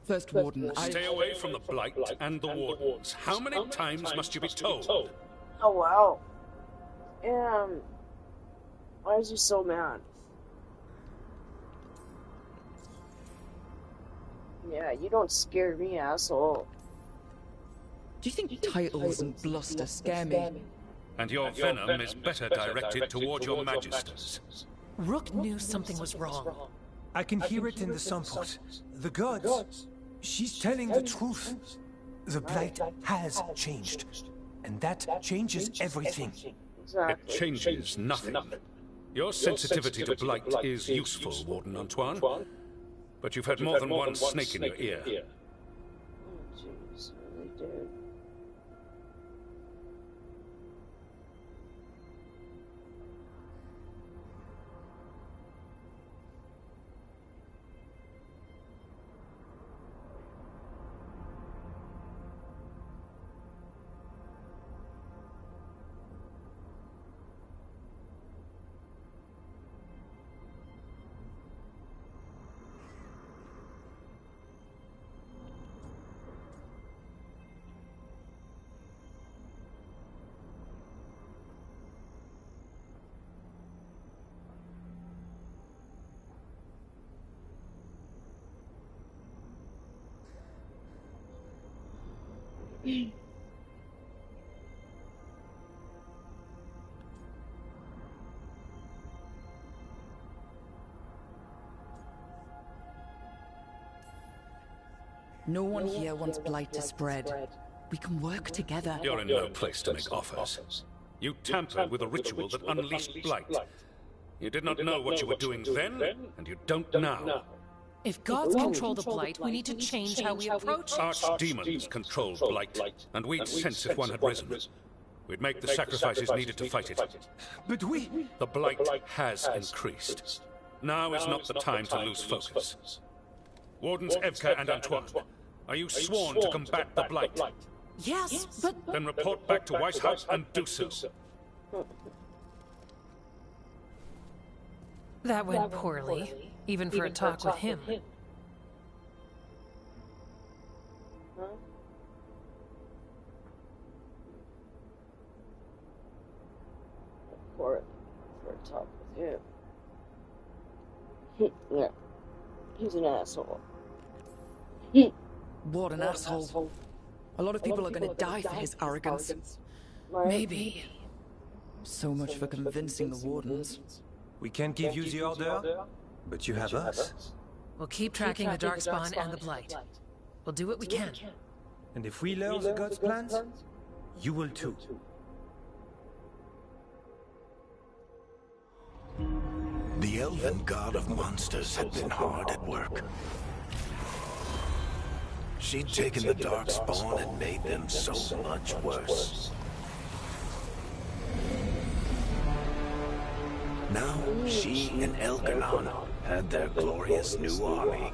First Warden, Stay away from the Blight and the Wardens. How many times must you be told? Oh, wow. Why is he so mad? Yeah, you don't scare me, asshole. Do you think titles and bluster scare me? And your venom is better directed toward your magisters. Rook knew something was wrong. I can hear it in the samples. The gods. She's telling the truth. The blight has changed. And that changes everything. It changes nothing. Your sensitivity to blight is useful, Warden Antoine. But you've had more than one snake in your ear. Oh, jeez, really, dude. No one here wants blight to spread. We can work together. You're in no place to make offers. You tampered with a ritual that unleashed blight. You did not know what you were doing then, and you don't now. If gods control the blight, we need to change how we approach it. Archdemons control blight, and we'd sense if one had risen. We'd make the sacrifices needed to fight it. But the blight has increased. Now is not the time to lose focus. Wardens Evka and Antoine, are you sworn to combat the blight? Yes, but... Then report back to Weishaupt and do so. That went poorly, even for a talk with him. Huh? For a talk with him. Yeah. He's an asshole. What an asshole. A lot of people are gonna die for his arrogance. Maybe. So much for convincing the Wardens. We can't give you the order, but you have us. We'll keep tracking the Darkspawn and the Blight. We'll do what we can. And if we learn the gods' plans, you will too. The elven god of monsters had been hard at work. She'd taken the Darkspawn and made them so much worse. Now, she and Elkanon had their glorious new army.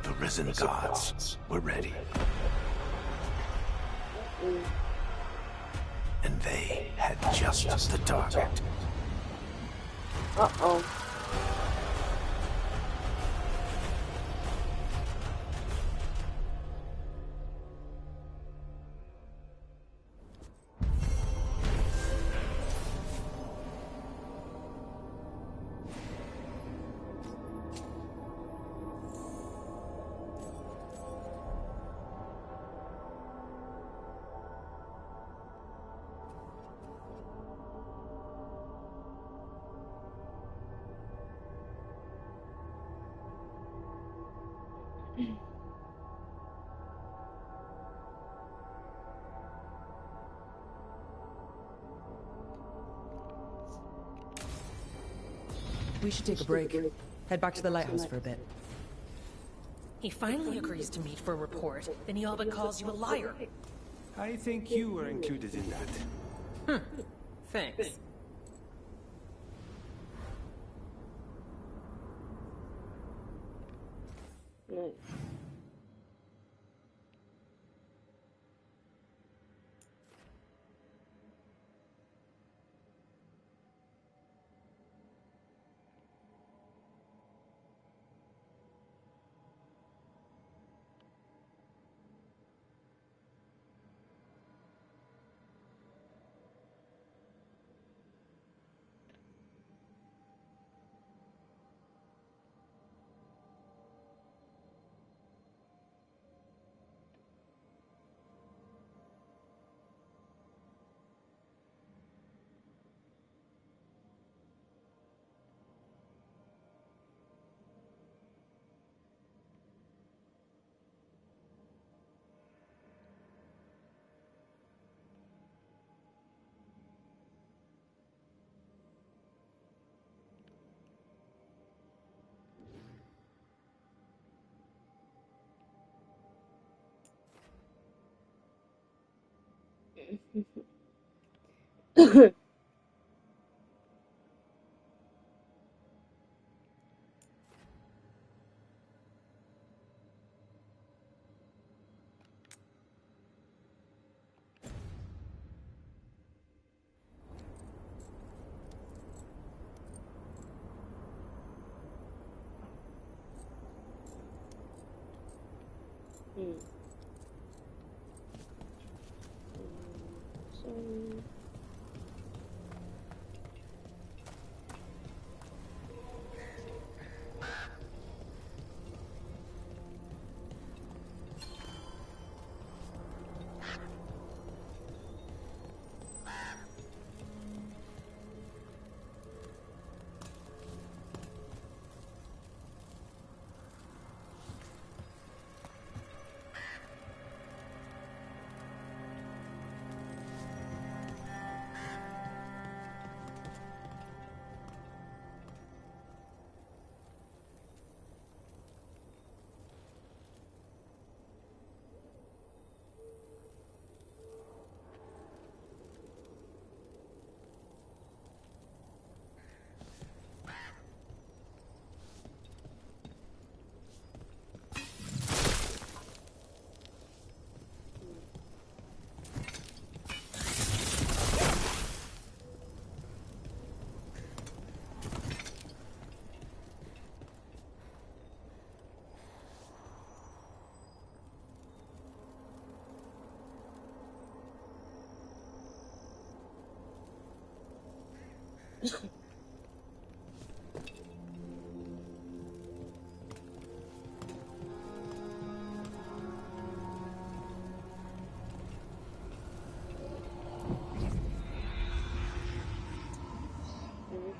The risen gods were ready. And they had just the target. Uh-oh. We should take a break. Head back to the lighthouse for a bit. He finally agrees to meet for a report, then he all but calls you a liar. I think you were included in that. Thanks. Nice.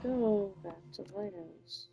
Go back to the lighthouse.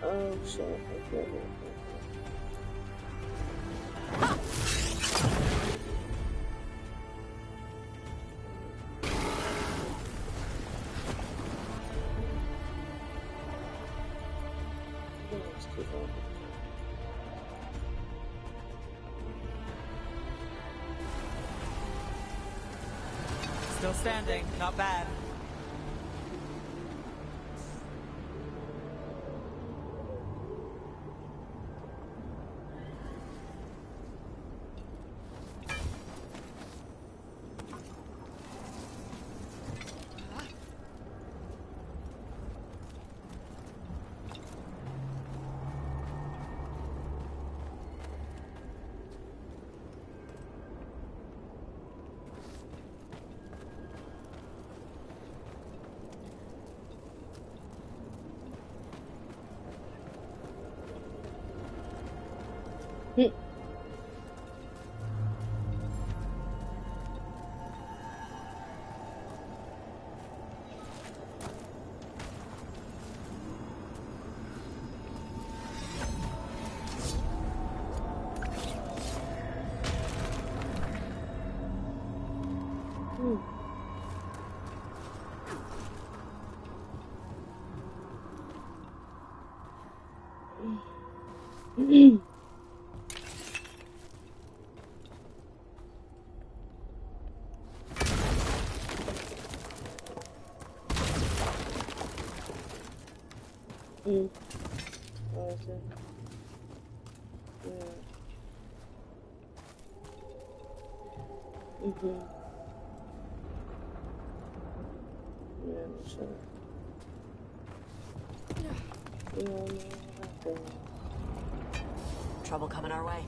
Oh shit, okay. Still standing, not bad. Trouble coming our way.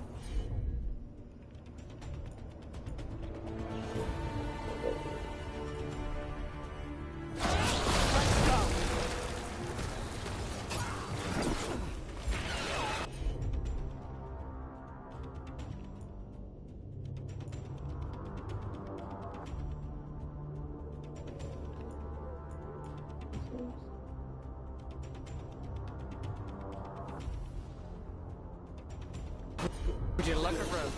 Would you luck or broke?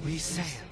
We sail.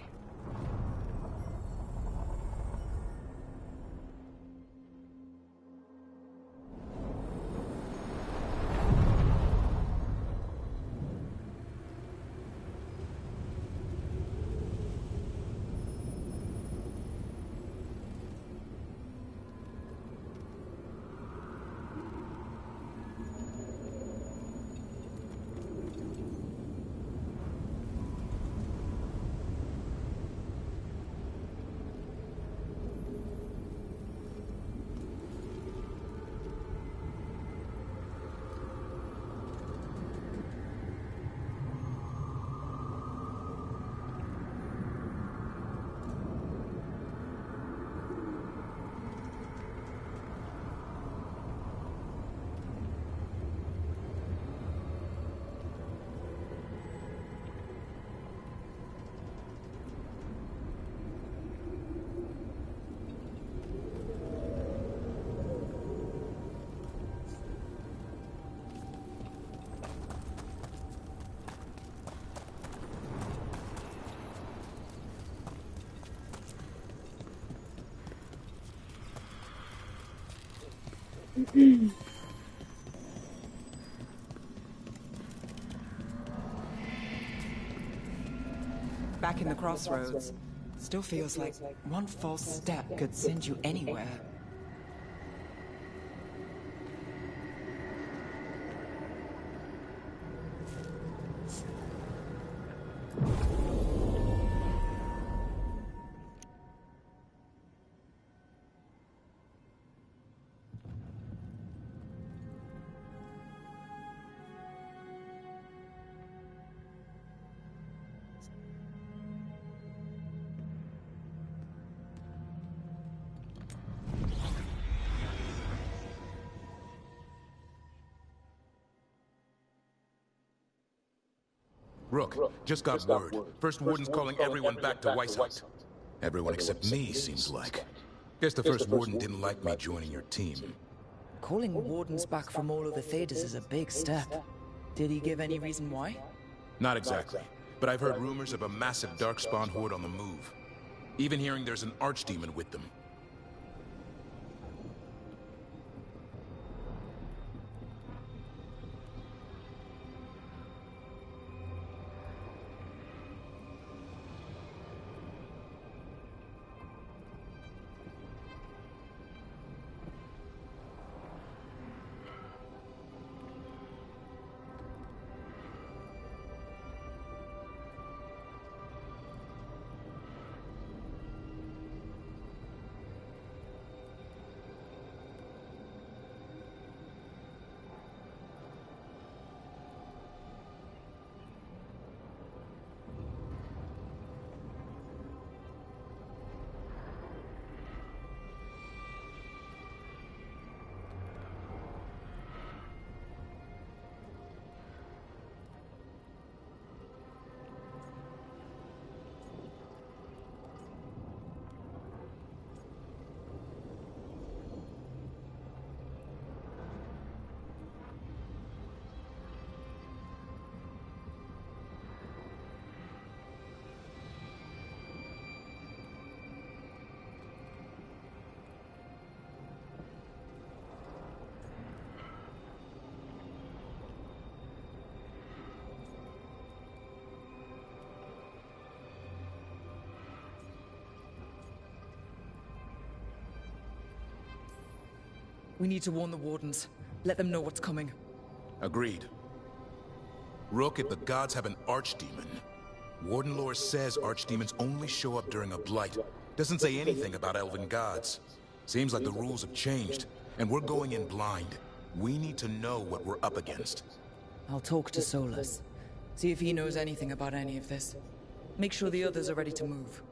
Back in the crossroads, still feels like one false step could send you anywhere. Rook, just got word. First Warden's calling everyone back to Weishaupt. Everyone except me, seems like. Guess the First Warden didn't like me joining your team. Calling wardens back from all over Thedas is a big step. Did he give any reason why? Not exactly, but I've heard rumors of a massive Darkspawn horde on the move. Even hearing there's an archdemon with them. We need to warn the wardens. Let them know what's coming. Agreed. Rook, if the gods have an archdemon, Warden lore says archdemons only show up during a blight. Doesn't say anything about elven gods. Seems like the rules have changed, and we're going in blind. We need to know what we're up against. I'll talk to Solus. See if he knows anything about any of this. Make sure the others are ready to move.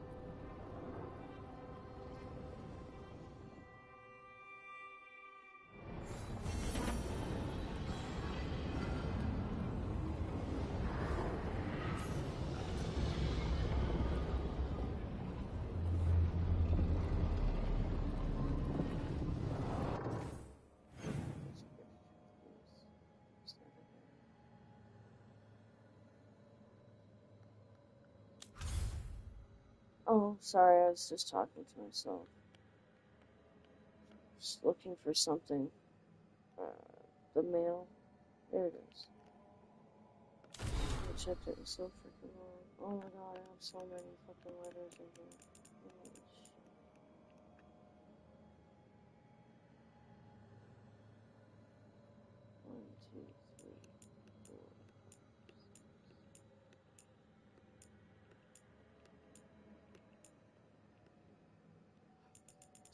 Oh, sorry, I was just talking to myself. Just looking for something. The mail. There it is. I checked it so freaking long. Oh my god, I have so many fucking letters in here. Holy shit. One, two, three, four.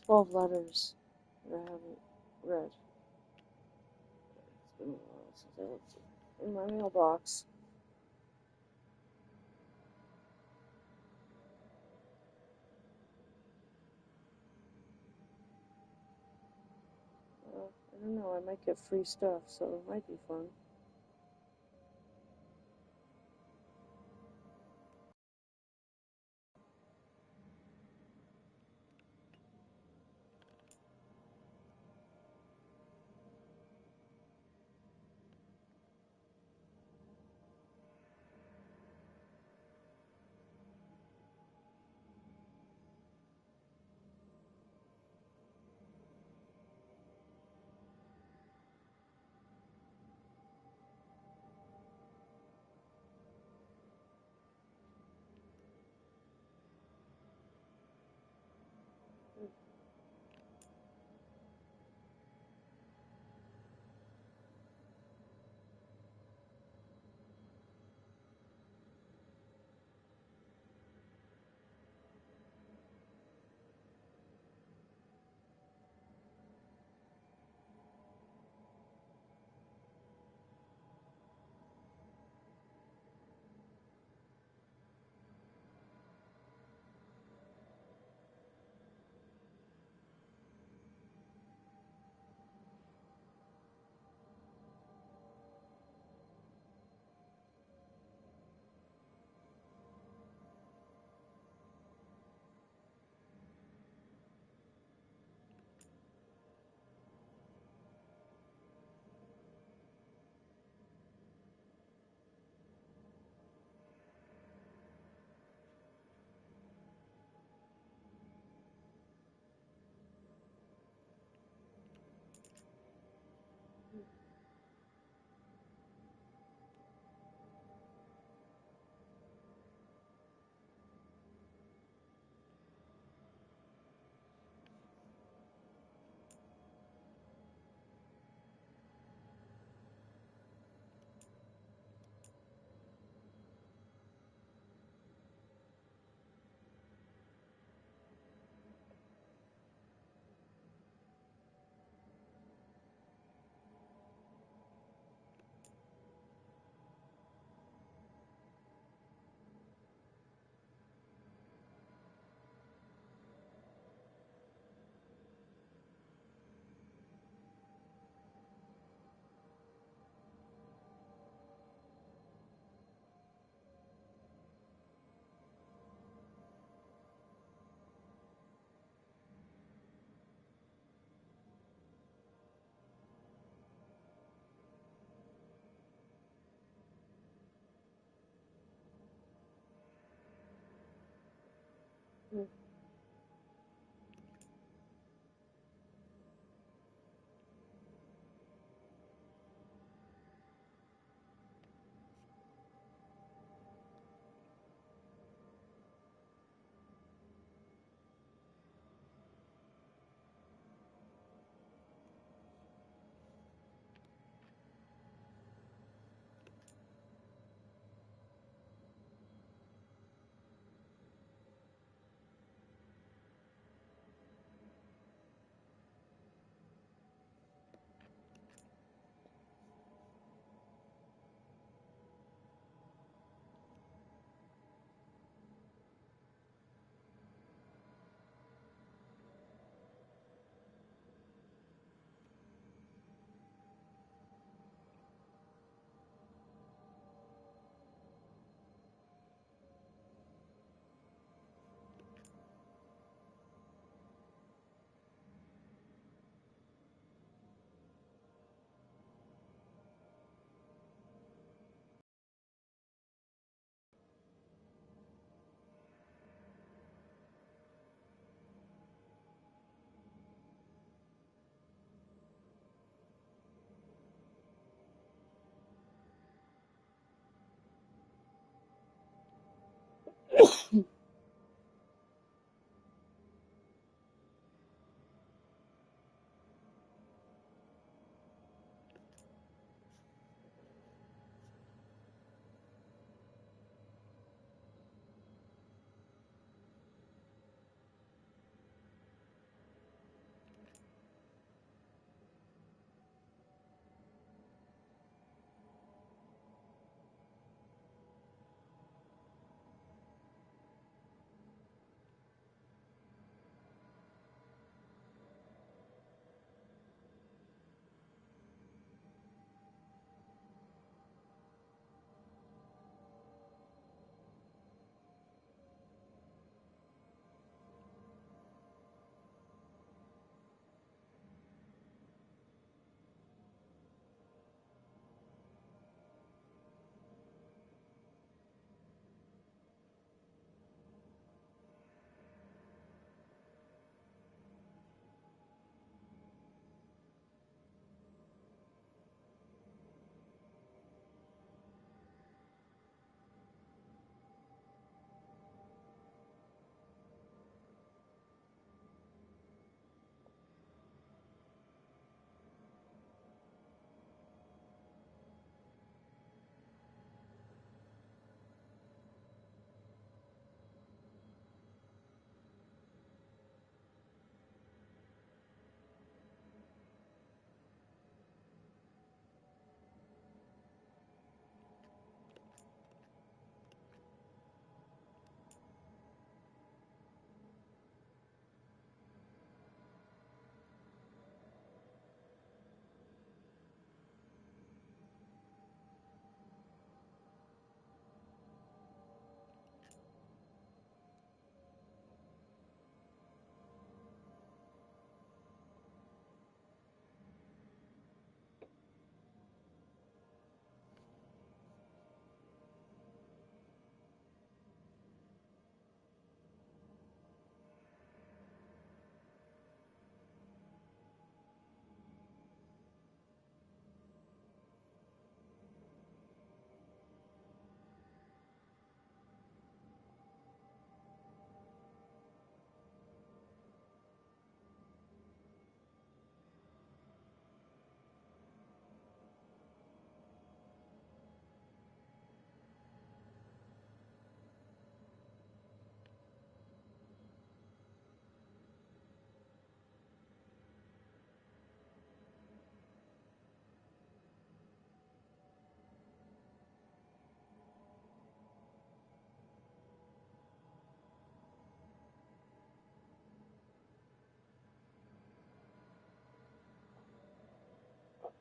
12 letters that I haven't read. It's been a while since I looked in my mailbox. I don't know, I might get free stuff, so it might be fun.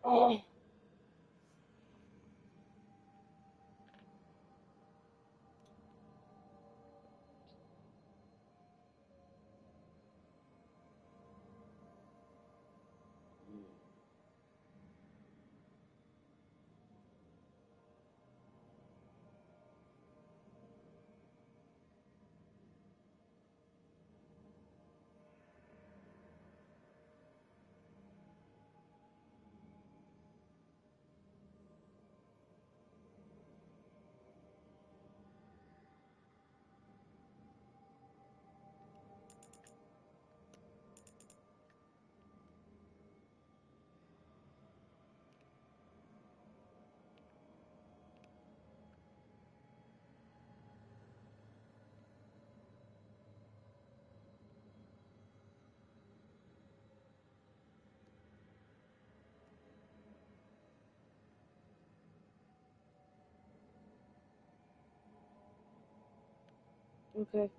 Oh. Okay.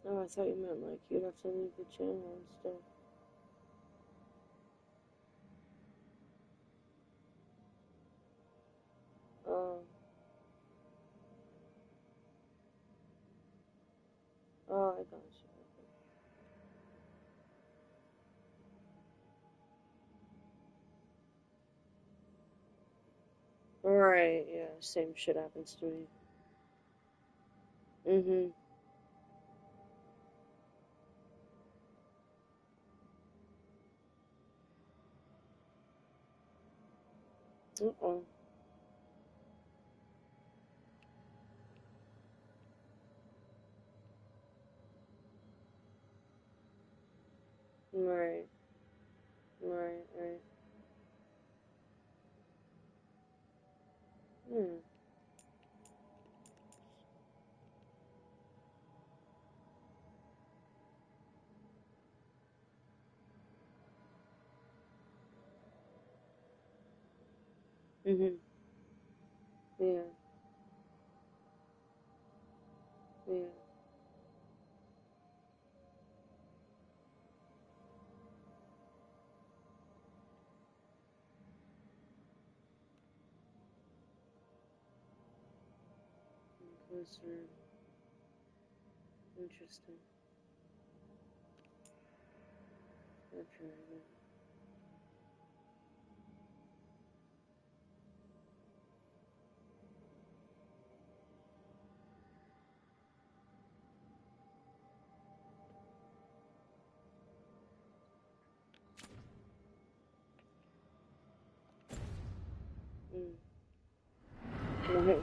Oh, I thought you meant like you'd have to leave the channel and stuff. Oh. Oh, I got you. Right, yeah, same shit happens to me. Mm-hmm. Uh-oh. Right. Right, right. Hmm. Mm-hmm. Yeah. Yeah. Closer. Interesting. That's really good. Right.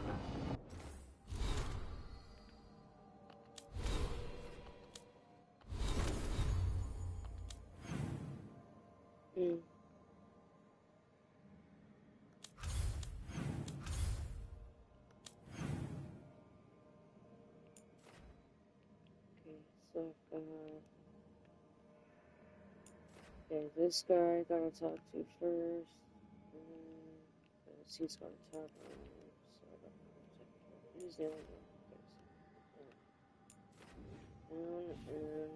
Mm. Okay, so okay, this guy I gotta talk to first. Because he's got a tab on him, so I gotta check it out. He's the only one. Okay, so down and 1,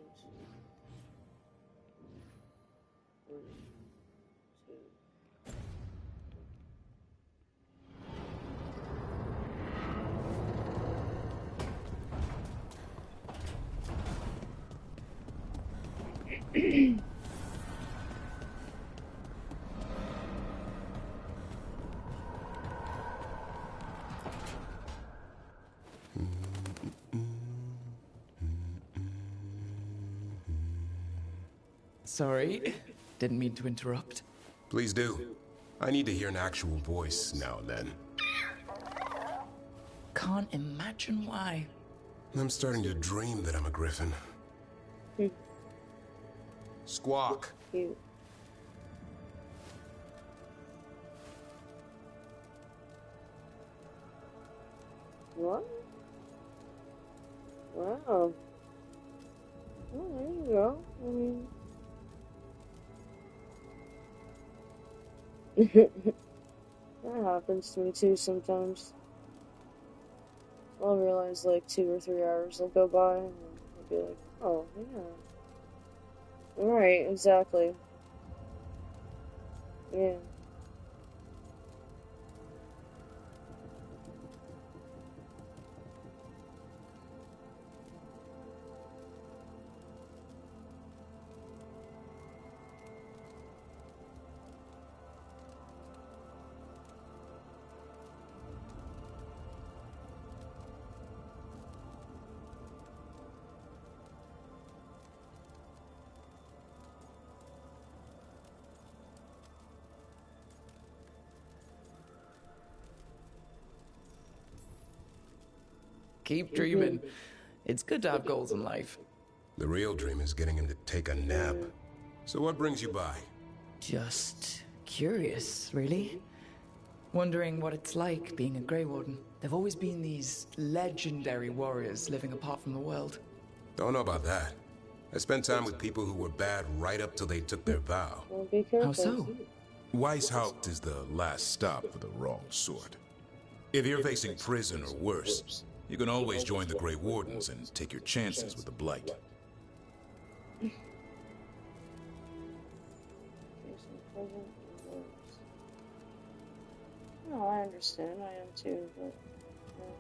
2. Sorry, didn't mean to interrupt. Please do. I need to hear an actual voice now and then. Can't imagine why. I'm starting to dream that I'm a griffin. Squawk. Cute. What? Wow. Oh, there you go. I mean... that happens to me too sometimes. I'll realize like 2 or 3 hours will go by and I'll be like, oh, yeah. Right, exactly. Yeah. Keep dreaming. It's good to have goals in life. The real dream is getting him to take a nap. So what brings you by? Just curious, really. Wondering what it's like being a Grey Warden. There've always been these legendary warriors living apart from the world. Don't know about that. I spent time with people who were bad right up till they took their vow. Well, be careful. How so? Weishaupt is the last stop for the wrong sort. If you're facing prison or worse, you can always join the Grey Wardens and take your chances with the Blight. No, I understand. I am too, but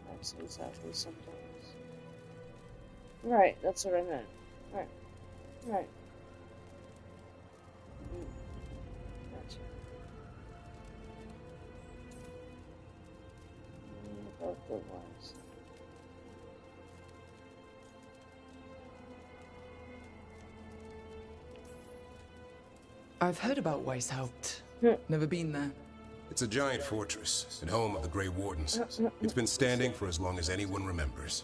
that's exactly sometimes. Right, that's what I meant. Right. Right. Gotcha. About the ones. I've heard about Weishaupt. Never been there. It's a giant fortress and home of the Grey Wardens. It's been standing for as long as anyone remembers.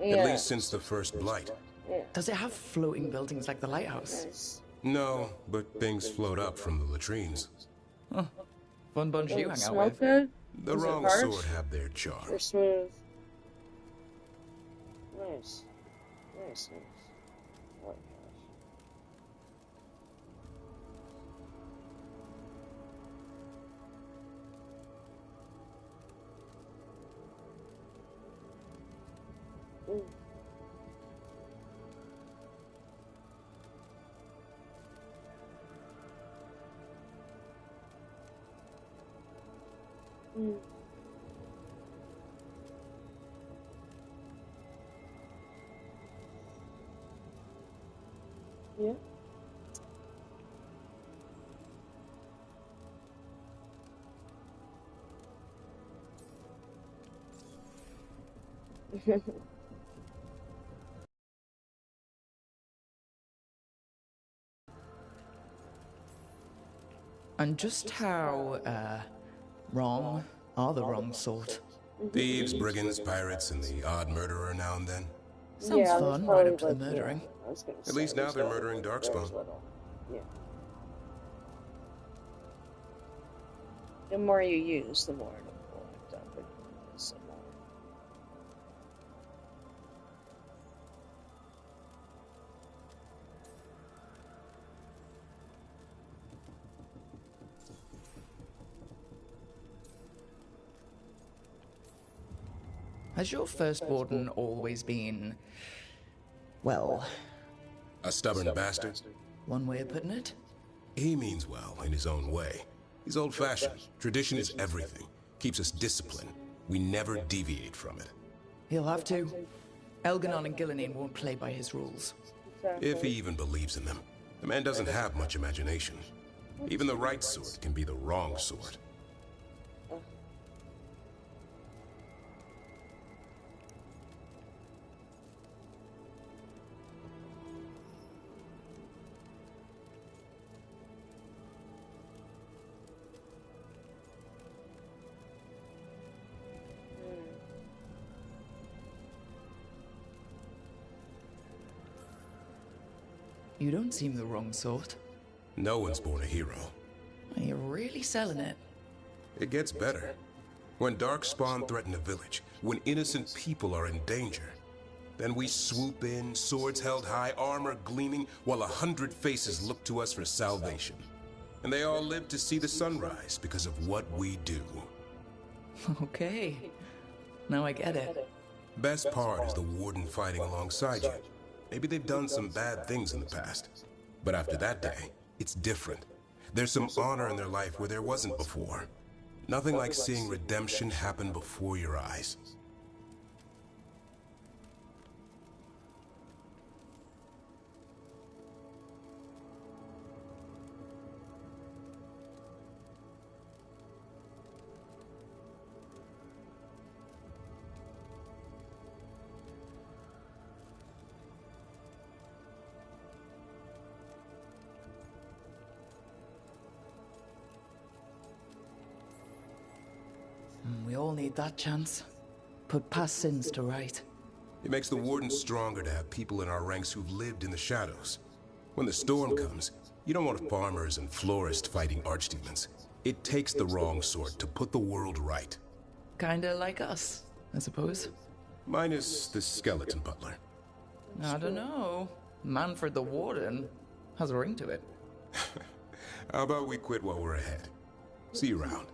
Yeah. At least since the first Blight. Yeah. Does it have floating buildings like the lighthouse? No, but things float up from the latrines. Huh. Fun bunch you hang out with. Good? The wrong sort have their charm. Or smooth. Nice. Nice, nice. Oh, gosh. Ooh. Mm. Yeah. And just how, wrong are the wrong sort? Thieves, brigands, pirates, and the odd murderer now and then. Sounds fun, right up to the murdering. At least now they're murdering Darkspawn. Yeah. The more you use, the more it'll collect up and some more. Has your first warden always been, well... A stubborn bastard? One way of putting it? He means well in his own way. He's old-fashioned. Tradition is everything. Keeps us disciplined. We never deviate from it. He'll have to. Elganon and Gillenine won't play by his rules. If he even believes in them. The man doesn't have much imagination. Even the right sort can be the wrong sort. You don't seem the wrong sort. No one's born a hero. You're really selling it. It gets better. When Darkspawn threaten a village, when innocent people are in danger, then we swoop in, swords held high, armor gleaming, while 100 faces look to us for salvation. And they all live to see the sunrise because of what we do. Okay. Now I get it. Best part is the warden fighting alongside you. Maybe they've done some bad things in the past. But after that day, it's different. There's some honor in their life where there wasn't before. Nothing like seeing redemption happen before your eyes. We all need that chance. Put past sins to right. It makes the warden stronger to have people in our ranks who've lived in the shadows. When the storm comes, you don't want farmers and florists fighting archdemons. It takes the wrong sort to put the world right. Kinda like us, I suppose. Minus the skeleton butler. I don't know. Manfred the Warden has a ring to it. How about we quit while we're ahead? See you around.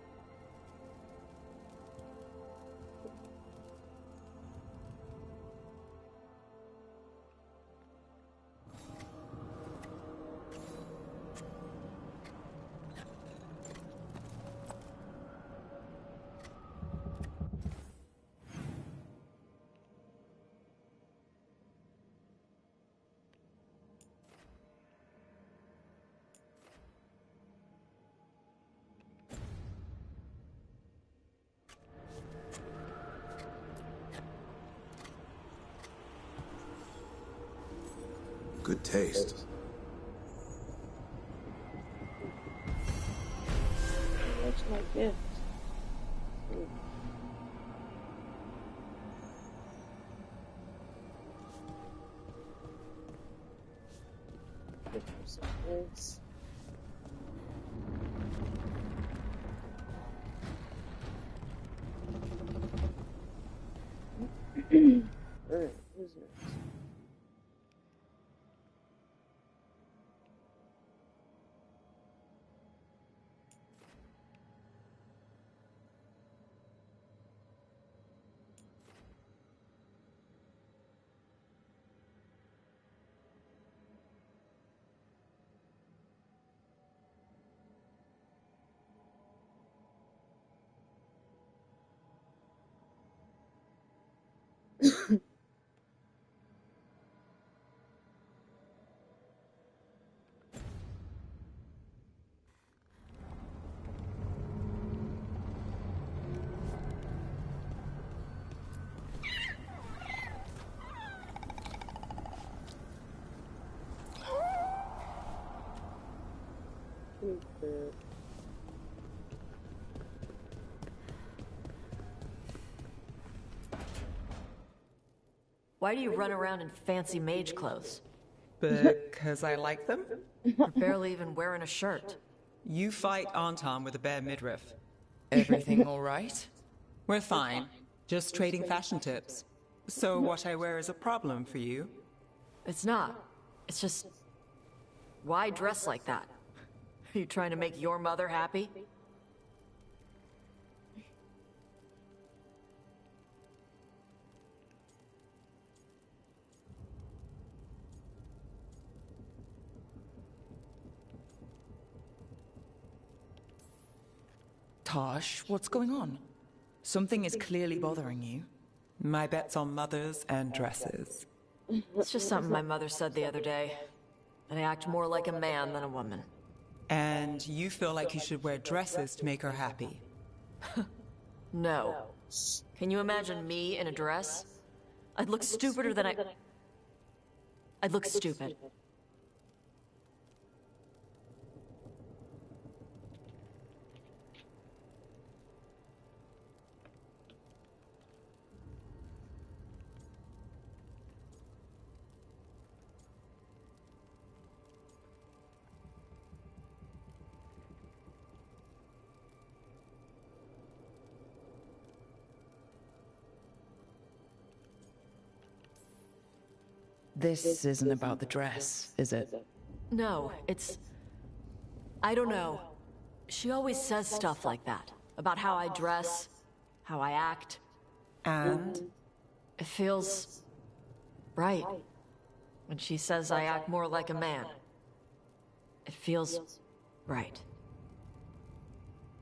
Good taste. That's my gift. Alright, who's next? Why do you run around in fancy mage clothes? Because I like them? You're barely even wearing a shirt. You fight Anton with a bare midriff. Everything all right? We're fine. Just trading fashion tips. So what I wear is a problem for you? It's not. It's just... Why dress like that? Are you trying to make your mother happy? Tosh, what's going on? Something is clearly bothering you. My bet's on mothers and dresses. It's just something my mother said the other day. That I act more like a man than a woman. And you feel like you should wear dresses to make her happy? No. Can you imagine me in a dress? I'd look stupider than I'd look stupid. This isn't about the dress, is it? No, it's... I don't know. She always says stuff like that. About how I dress, how I act. And? It feels... right. When she says I act more like a man. It feels... right.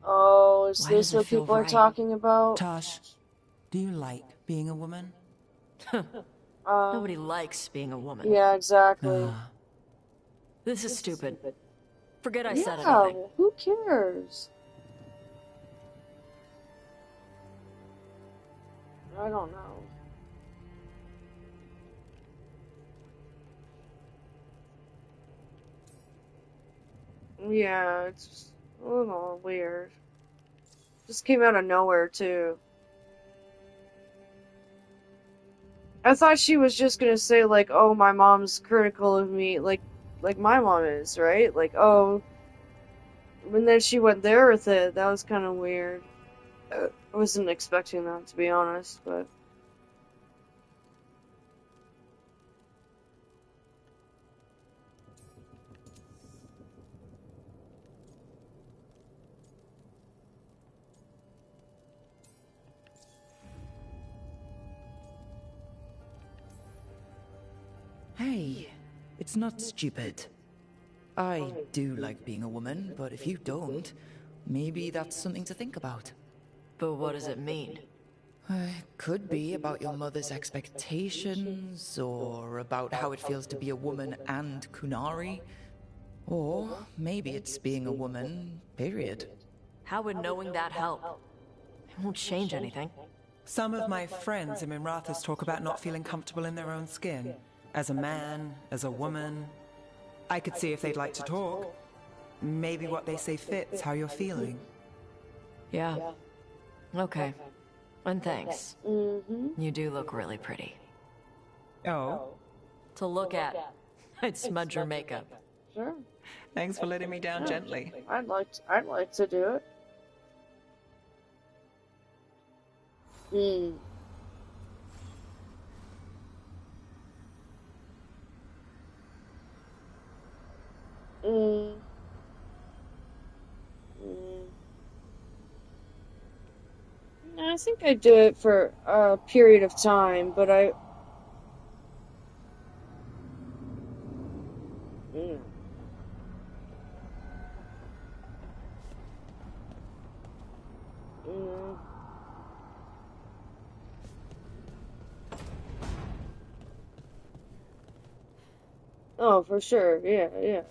Oh, is Why this does it what feel people are right? talking about? Tosh, do you like being a woman? Nobody likes being a woman. Yeah, exactly. This is stupid. Forget I said Yeah, anything. who cares? I don't know. Yeah, it's just a little weird. Just came out of nowhere, too. I thought she was just gonna say, like, oh, my mom's critical of me, like my mom is, right? Like, oh, And then she went there with it. That was kind of weird. I wasn't expecting that, to be honest, but... Hey, it's not stupid. I do like being a woman, but if you don't, maybe that's something to think about. But what does it mean? It could be about your mother's expectations, or about how it feels to be a woman and Kunari. Or maybe it's being a woman, period. How would knowing that help? It won't change anything. Some of my friends in Minrathous talk about not feeling comfortable in their own skin. As a man, as a woman. I could see if they'd like to talk. Maybe what they say fits how you're feeling. Yeah. Okay. And thanks. You do look really pretty. Oh? To look at. I'd smudge your makeup. Sure. Thanks for letting me down gently. I'd like to do it. I think I'd do it for a period of time, but Oh, for sure. Yeah.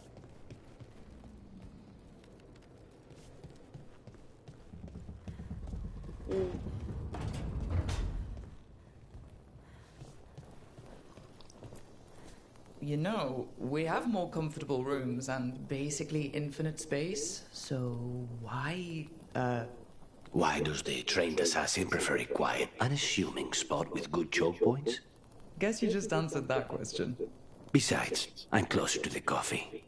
You know, we have more comfortable rooms and basically infinite space, so why, Why does the trained assassin prefer a quiet, unassuming spot with good choke points? Guess you just answered that question. Besides, I'm closer to the coffee.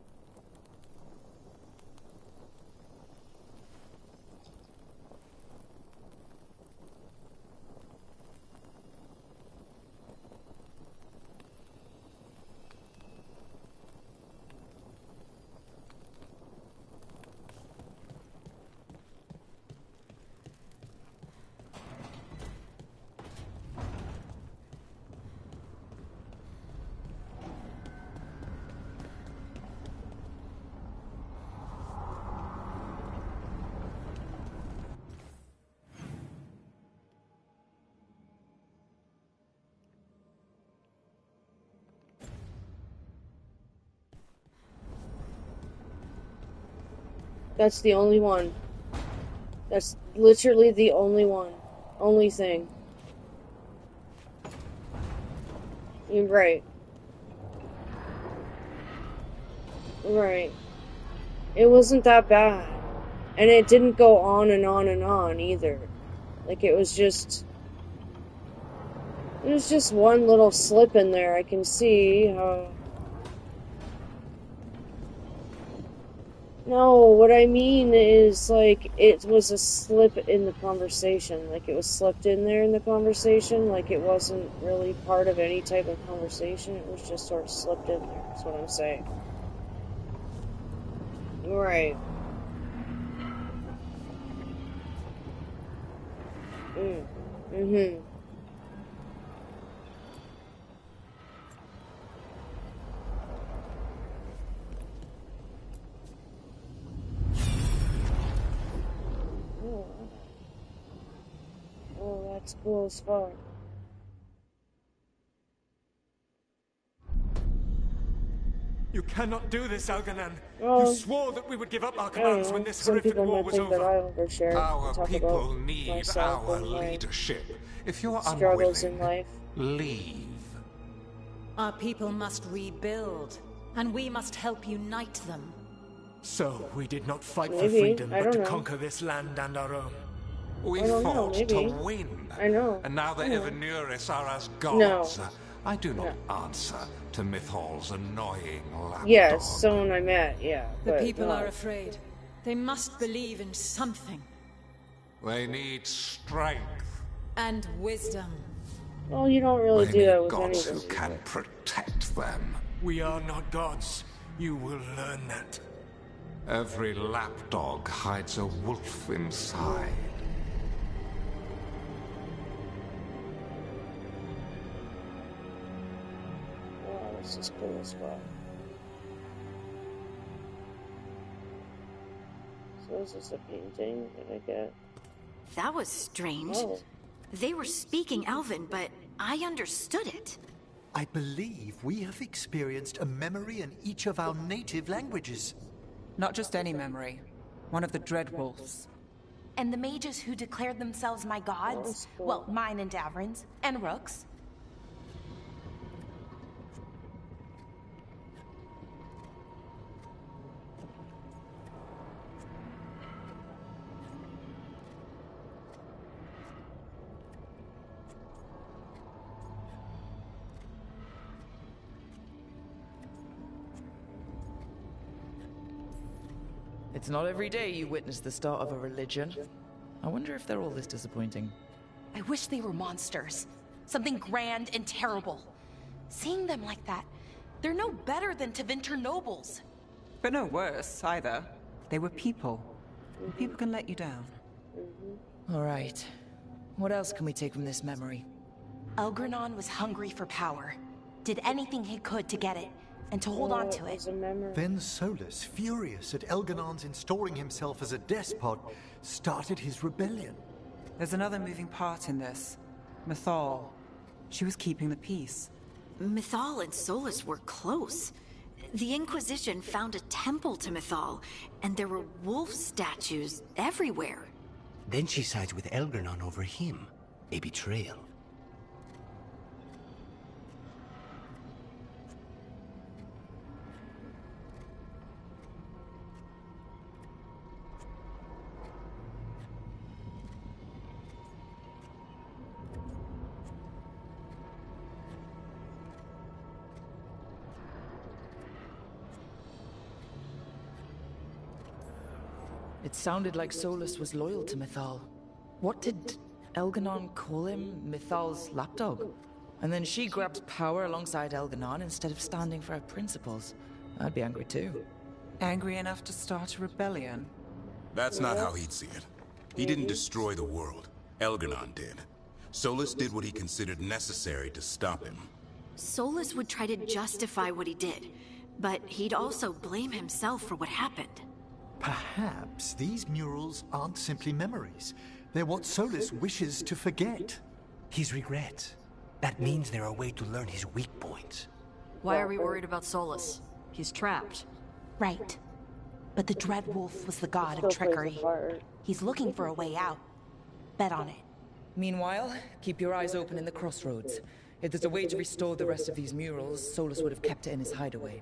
That's the only one. That's literally the only one. Only thing. You're right. Right. It wasn't that bad. And it didn't go on and on and on either. Like, it was just one little slip in there. I can see how... No, what I mean is, like, it was a slip in the conversation. Like, it was slipped in there in the conversation. Like, it wasn't really part of any type of conversation. It was just sort of slipped in there. That's what I'm saying. Right. Mm-hmm. Oh, that's cool as fuck. You cannot do this, Alganan. Well, You swore that we would give up our commands when this some horrific people war might was think that over. I overshare. Our Talk people about need myself our and my leadership. If you're struggles in unwilling, life. leave. Our people must rebuild, and we must help unite them. So, we did not fight for Maybe. freedom, I but to don't know. conquer this land and our own. We I don't know, fought to maybe. win. I know. And now the I know. Evanuris are as No. gods. I do not answer to Mythal's annoying lapdog. Yes, someone I met, yeah. The but people no. are afraid. They must believe in something. They need strength. And wisdom. Well, you don't really They do need that with gods any who can protect them. We are not gods. You will learn that. Every lapdog hides a wolf inside. Wow, this is cool as well. So is this a painting that I get? That was strange. Oh. They were speaking Elven, but I understood it. I believe we have experienced a memory in each of our native languages. Not just any memory. One of the Dreadwolves. And the mages who declared themselves my gods? Well, mine and Davrin's, and Rook's. It's not every day you witness the start of a religion. I wonder if they're all this disappointing. I wish they were monsters. Something grand and terrible. Seeing them like that, they're no better than Tevinter nobles. But no worse, either. They were people. People can let you down. All right. What else can we take from this memory? Elgranon was hungry for power. Did anything he could to get it, and to hold on to it. Then Solus, furious at Elganon's installing himself as a despot, started his rebellion. There's another moving part in this. Mythal. She was keeping the peace. Mythal and Solus were close. The Inquisition found a temple to Mythal, and there were wolf statues everywhere. Then she sides with Elgranon over him. A betrayal. It sounded like Solus was loyal to Mythal. What did Elganon call him? Mythal's lapdog? And then she grabs power alongside Elganon instead of standing for her principles. I'd be angry too. Angry enough to start a rebellion? That's not how he'd see it. He didn't destroy the world. Elganon did. Solus did what he considered necessary to stop him. Solus would try to justify what he did, but he'd also blame himself for what happened. Perhaps these murals aren't simply memories. They're what Solus wishes to forget. His regrets. That means they're a way to learn his weak points. Why are we worried about Solus? He's trapped. Right. But the Dreadwolf was the god of trickery. He's looking for a way out. Bet on it. Meanwhile, keep your eyes open in the crossroads. If there's a way to restore the rest of these murals, Solus would have kept it in his hideaway.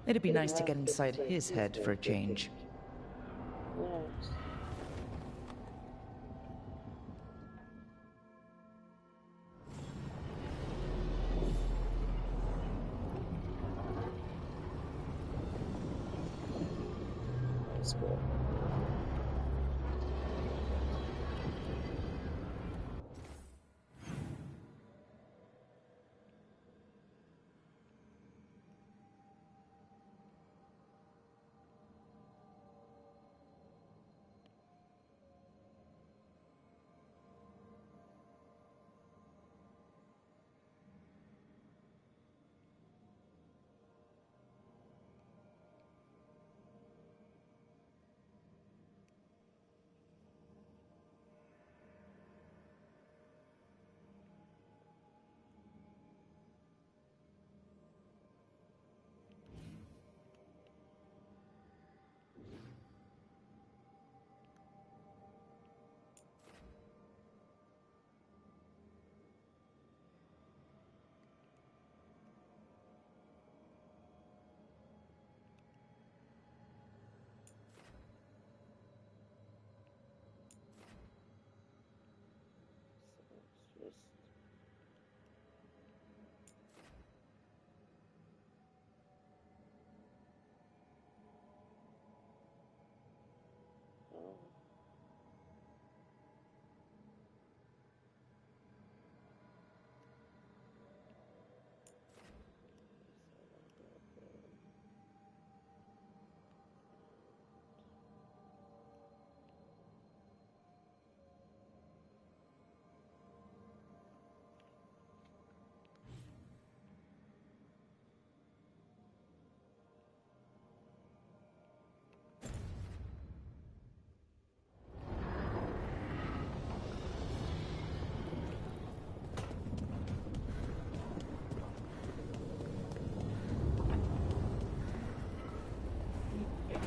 It'd be nice to get inside his head for a change. That's cool.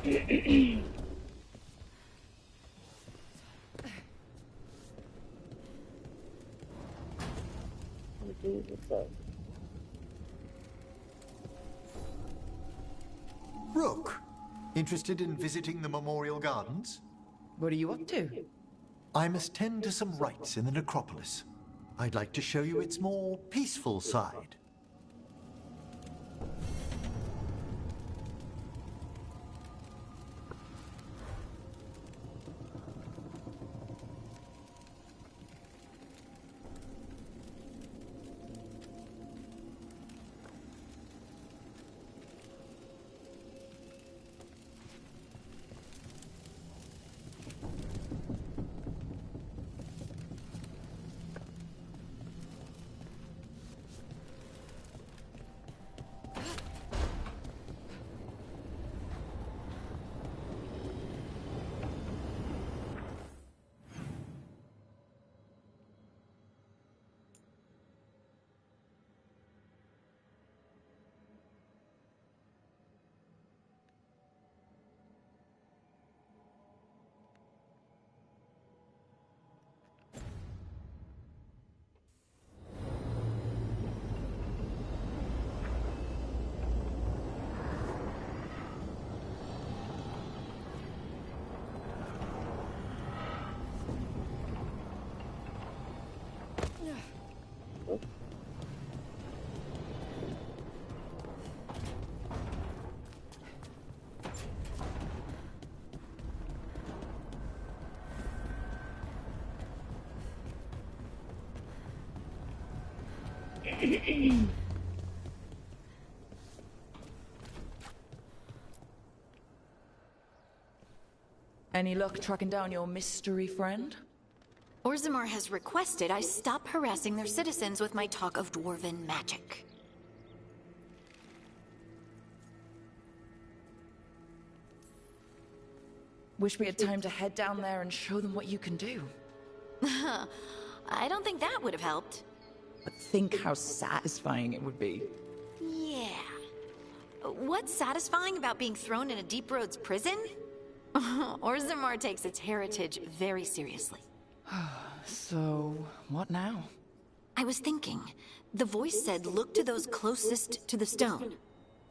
What's up? Rook, interested in visiting the Memorial Gardens? What are you up to? I must tend to some rites in the necropolis. I'd like to show you its more peaceful side. Any luck tracking down your mystery friend? Orzammar has requested I stop harassing their citizens with my talk of dwarven magic. Wish we had time to head down there and show them what you can do. I don't think that would have helped. But think how satisfying it would be. Yeah. What's satisfying about being thrown in a Deep Roads prison? Orzammar takes its heritage very seriously. So, what now? I was thinking, the voice said look to those closest to the stone.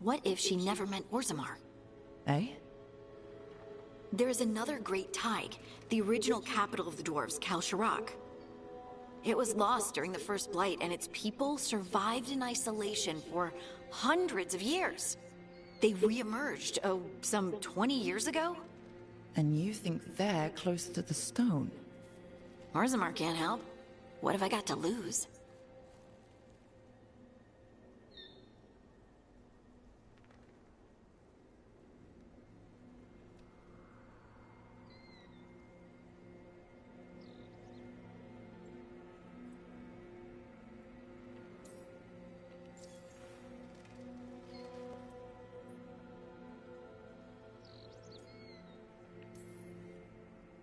What if she never meant Orzammar? Eh? There is another great tide, the original capital of the dwarves, Kalsharak. It was lost during the First Blight, and its people survived in isolation for hundreds of years. They re-emerged, some 20 years ago? And you think they're close to the stone? Orzammar can't help. What have I got to lose?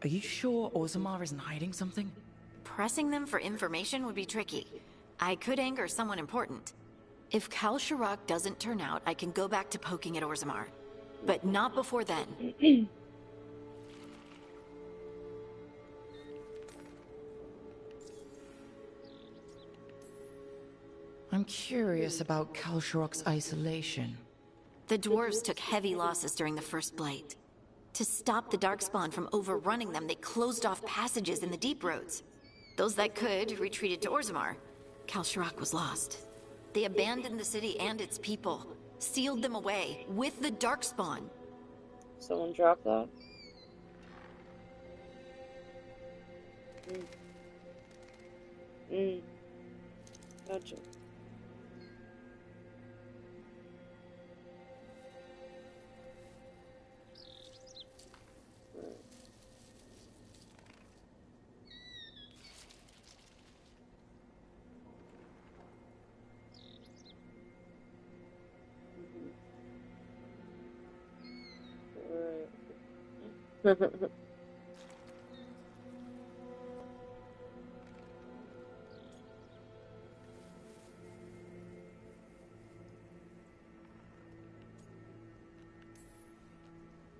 Are you sure Orzammar isn't hiding something? Pressing them for information would be tricky. I could anger someone important. If Kalsharak doesn't turn out, I can go back to poking at Orzammar. But not before then. I'm curious about Kalsharak's isolation. The dwarves took heavy losses during the First Blight. To stop the Darkspawn from overrunning them, they closed off passages in the Deep Roads. Those that could retreated to Orzammar. Kalsharak was lost. They abandoned the city and its people, sealed them away with the Darkspawn. Someone dropped that? Gotcha.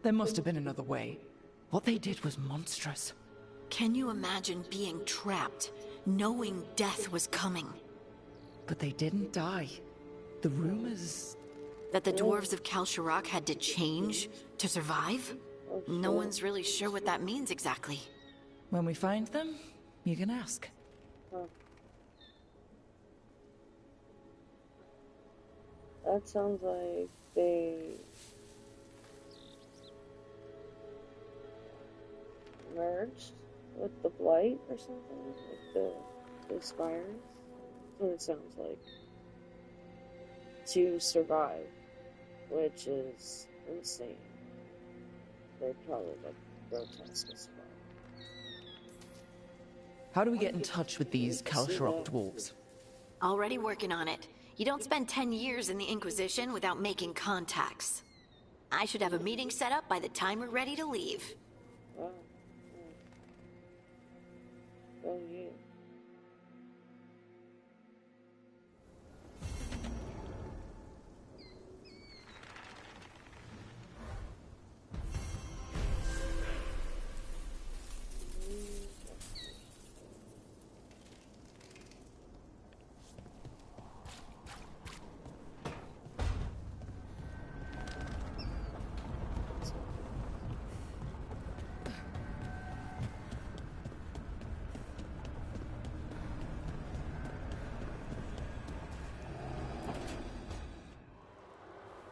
There must have been another way. What they did was monstrous. Can you imagine being trapped, knowing death was coming? But they didn't die. The rumors... That the dwarves of Kalsharak had to change to survive? No one's really sure what that means exactly. When we find them, you can ask. That sounds like they merged with the Blight or something, like the Spires. That's what it sounds like. To survive, which is insane. They're probably like grotesque as fuck. How do we get in touch with these Kalsharak dwarves? Already working on it. You don't spend 10 years in the Inquisition without making contacts. I should have a meeting set up by the time we're ready to leave. Wow. Oh, yeah.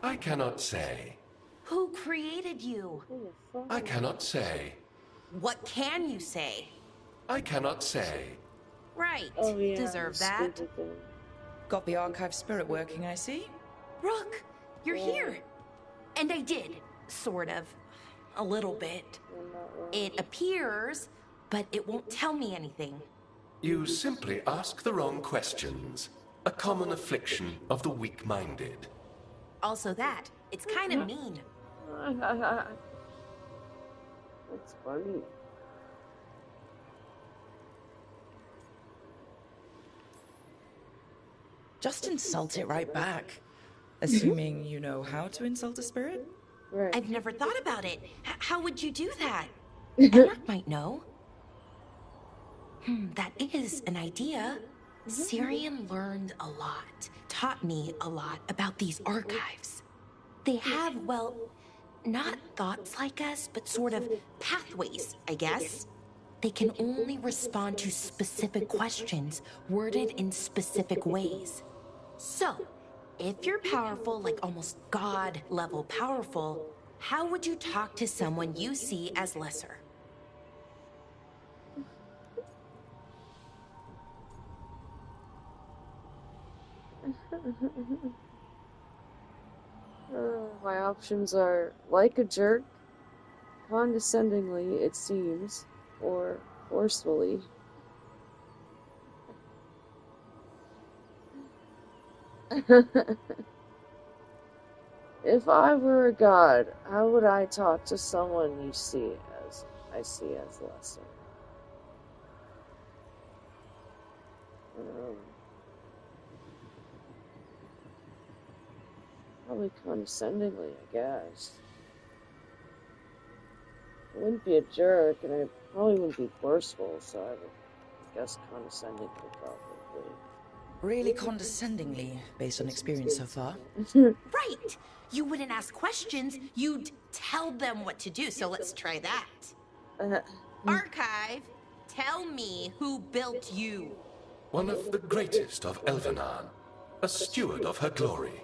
I cannot say. Who created you? I cannot say. What can you say? I cannot say. Right. Oh, yeah, Deserve that. Got the archive spirit working, I see. Rook, you're here. And I did, sort of. A little bit. It appears, but it won't tell me anything. You simply ask the wrong questions. A common affliction of the weak-minded. Also that, it's kind of mean. That's funny. Just insult it right back. Assuming you know how to insult a spirit? Right. I've never thought about it. How would you do that? Emmerich might know. That is an idea. Syrian learned a lot, taught me a lot about these archives. They have, well, not thoughts like us, but sort of pathways, I guess. They can only respond to specific questions worded in specific ways. So, if you're powerful, like almost God-level powerful, how would you talk to someone you see as lesser? My options are like a jerk, condescendingly, it seems, or forcefully. If I were a god, how would I talk to someone I see as lesser? Probably condescendingly, I guess. I wouldn't be a jerk, and I probably wouldn't be forceful, so I would guess condescendingly, probably. Really condescendingly, based on experience so far. Right! You wouldn't ask questions, you'd tell them what to do, so let's try that. Archive, tell me who built you. One of the greatest of Elvenar, a steward of her glory.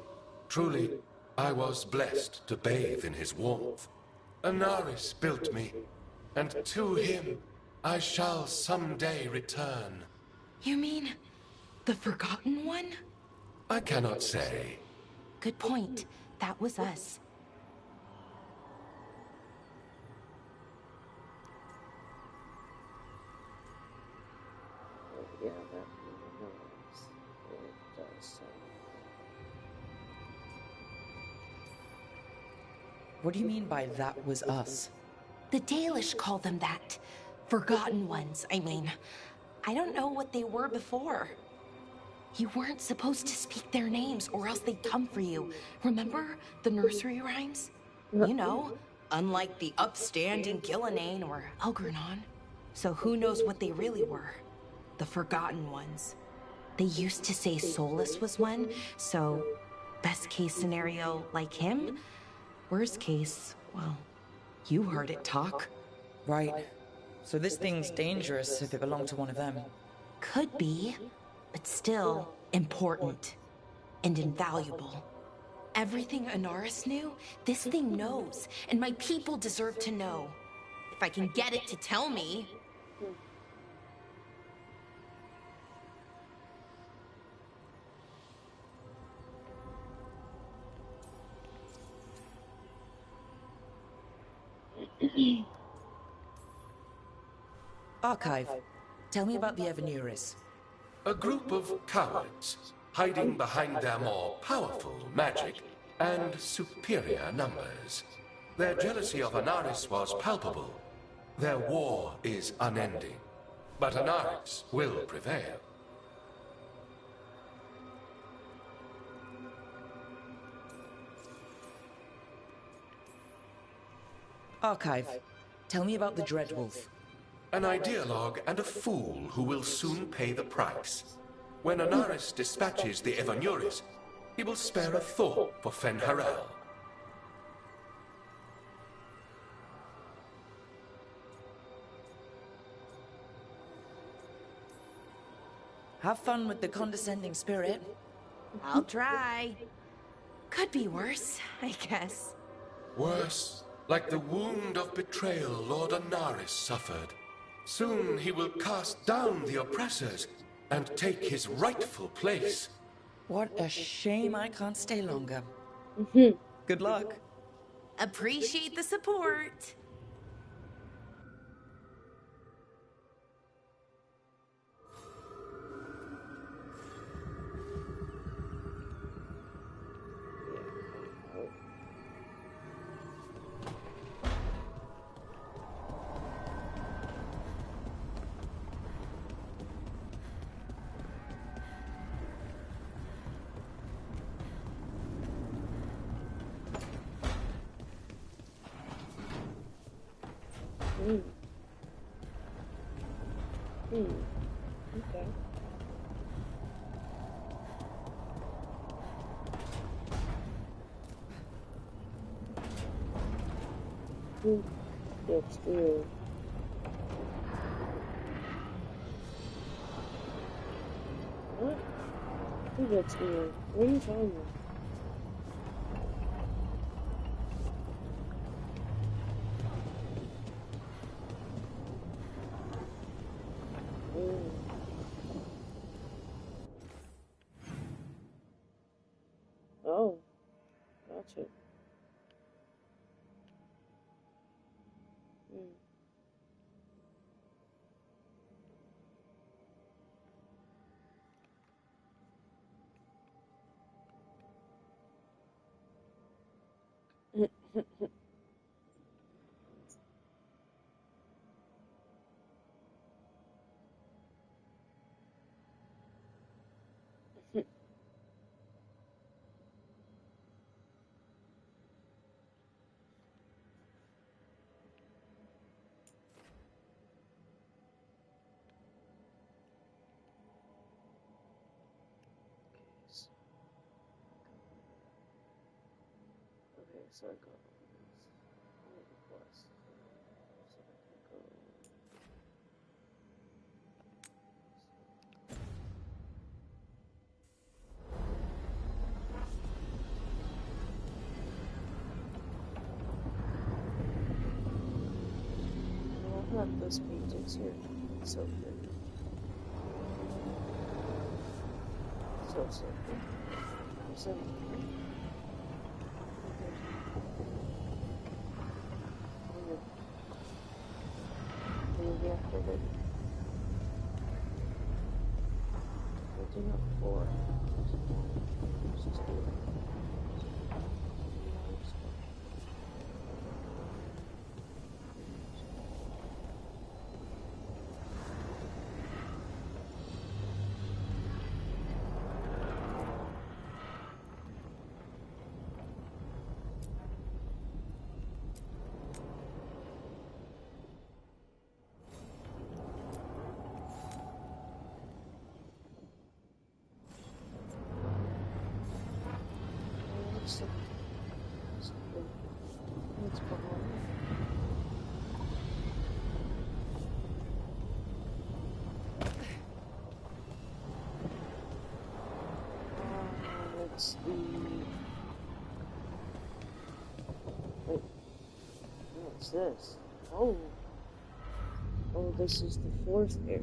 Truly, I was blessed to bathe in his warmth. Anaris built me, and to him I shall someday return. You mean the Forgotten One? I cannot say. Good point. That was us. Yeah, that knows. It does. What do you mean by that was us? The Dalish call them that. Forgotten Ones, I mean. I don't know what they were before. You weren't supposed to speak their names or else they'd come for you. Remember the nursery rhymes? You know, unlike the upstanding Gillinane or Algernon. So who knows what they really were? The Forgotten Ones. They used to say Solus was one, so best case scenario, like him. Worst case, well, you heard it talk. Right. So this thing's dangerous if it belonged to one of them. Could be, but still important and invaluable. Everything Anaris knew, this thing knows, and my people deserve to know. If I can get it to tell me. Archive, tell me about the Evanuris. A group of cowards, hiding behind their more powerful magic and superior numbers. Their jealousy of Anaris was palpable. Their war is unending. But Anaris will prevail. Archive, tell me about the Dreadwolf. An ideologue and a fool who will soon pay the price. When Anaris dispatches the Evanuris, he will spare a thought for Fen'Harel. Have fun with the condescending spirit. I'll try. Could be worse, I guess. Worse, like the wound of betrayal Lord Anaris suffered. Soon he will cast down the oppressors and take his rightful place. What a shame I can't stay longer. Good luck. Appreciate the support. Okay. That's weird. What? Who that's weird? What are you talking about? Oh, gotcha. Okay, so I got all the quests. So I can go. I'll have those paintings here. It's so pretty. So pretty. So reactivate. I do not for. What's behind me? It's the... Wait. What's this? Oh. Oh, this is the fourth area.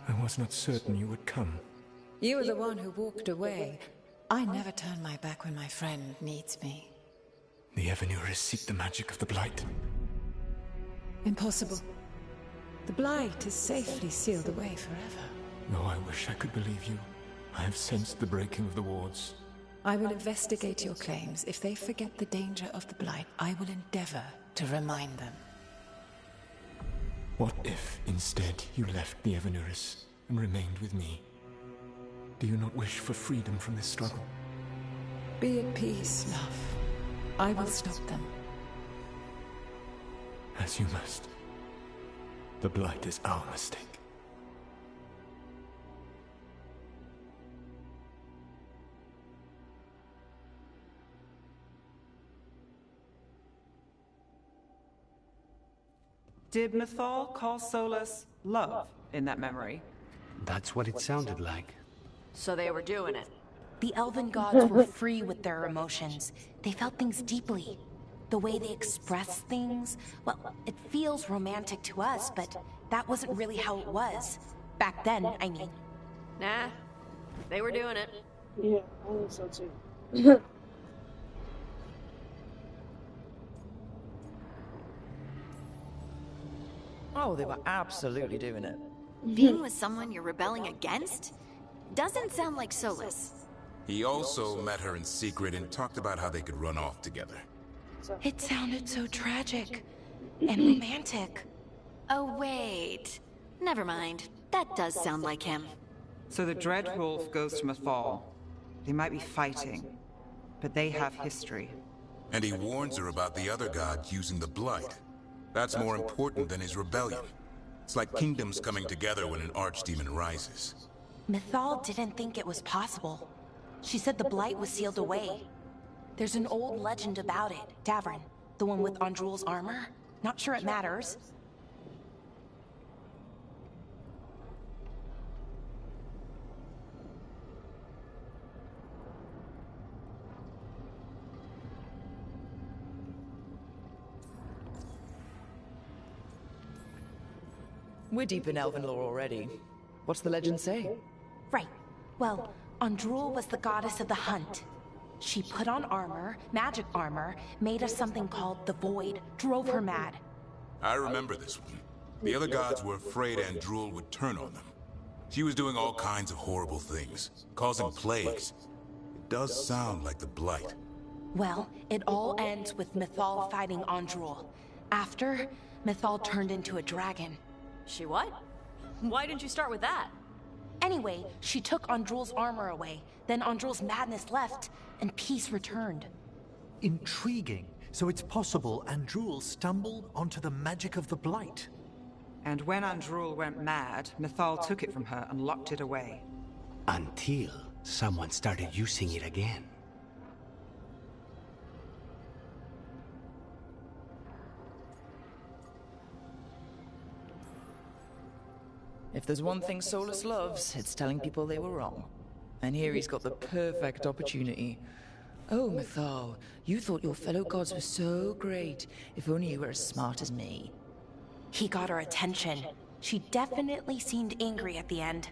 I was not certain you would come. You were the one who walked away. I never turn my back when my friend needs me. The Evanuris seek the magic of the Blight. Impossible. The Blight is safely sealed away forever. Though I wish I could believe you. I have sensed the breaking of the wards. I will investigate your claims. If they forget the danger of the Blight, I will endeavor to remind them. What if, instead, you left the Evanuris and remained with me? Do you not wish for freedom from this struggle? Be at peace, love. I will stop them. As you must. The Blight is our mistake. Did Mythal call Solus love in that memory? That's what it sounded like. So they were doing it. The elven gods were free with their emotions. They felt things deeply. The way they express things, well, it feels romantic to us, but that wasn't really how it was. Back then, I mean. Nah, they were doing it. Yeah, I think so too. Oh, they were absolutely doing it. Being with someone you're rebelling against? Doesn't sound like Solus. He also met her in secret and talked about how they could run off together. It sounded so tragic and romantic. Oh, wait. Never mind. That does sound like him. So the Dreadwolf goes to Mythal. They might be fighting, but they have history. And he warns her about the other god using the Blight. That's more important than his rebellion. It's like kingdoms coming together when an archdemon rises. Mythal didn't think it was possible. She said the Blight was sealed away. There's an old legend about it. Davern, the one with Andrul's armor. Not sure it matters. We're deep in elven lore already. What's the legend say? Right. Well, Andrul was the goddess of the hunt. She put on armor, magic armor, made us something called the Void, drove her mad. I remember this one. The other gods were afraid Andrul would turn on them. She was doing all kinds of horrible things, causing plagues. It does sound like the Blight. Well, it all ends with Mythal fighting Andrul. After, Mythal turned into a dragon. She what? Why didn't you start with that? Anyway, she took Andrul's armor away. Then Andrul's madness left, and peace returned. Intriguing. So it's possible Andrul stumbled onto the magic of the Blight. And when Andrul went mad, Mythal took it from her and locked it away. Until someone started using it again. If there's one thing Solus loves, it's telling people they were wrong. And here he's got the perfect opportunity. Oh, Mythal, you thought your fellow gods were so great. If only you were as smart as me. He got her attention. She definitely seemed angry at the end.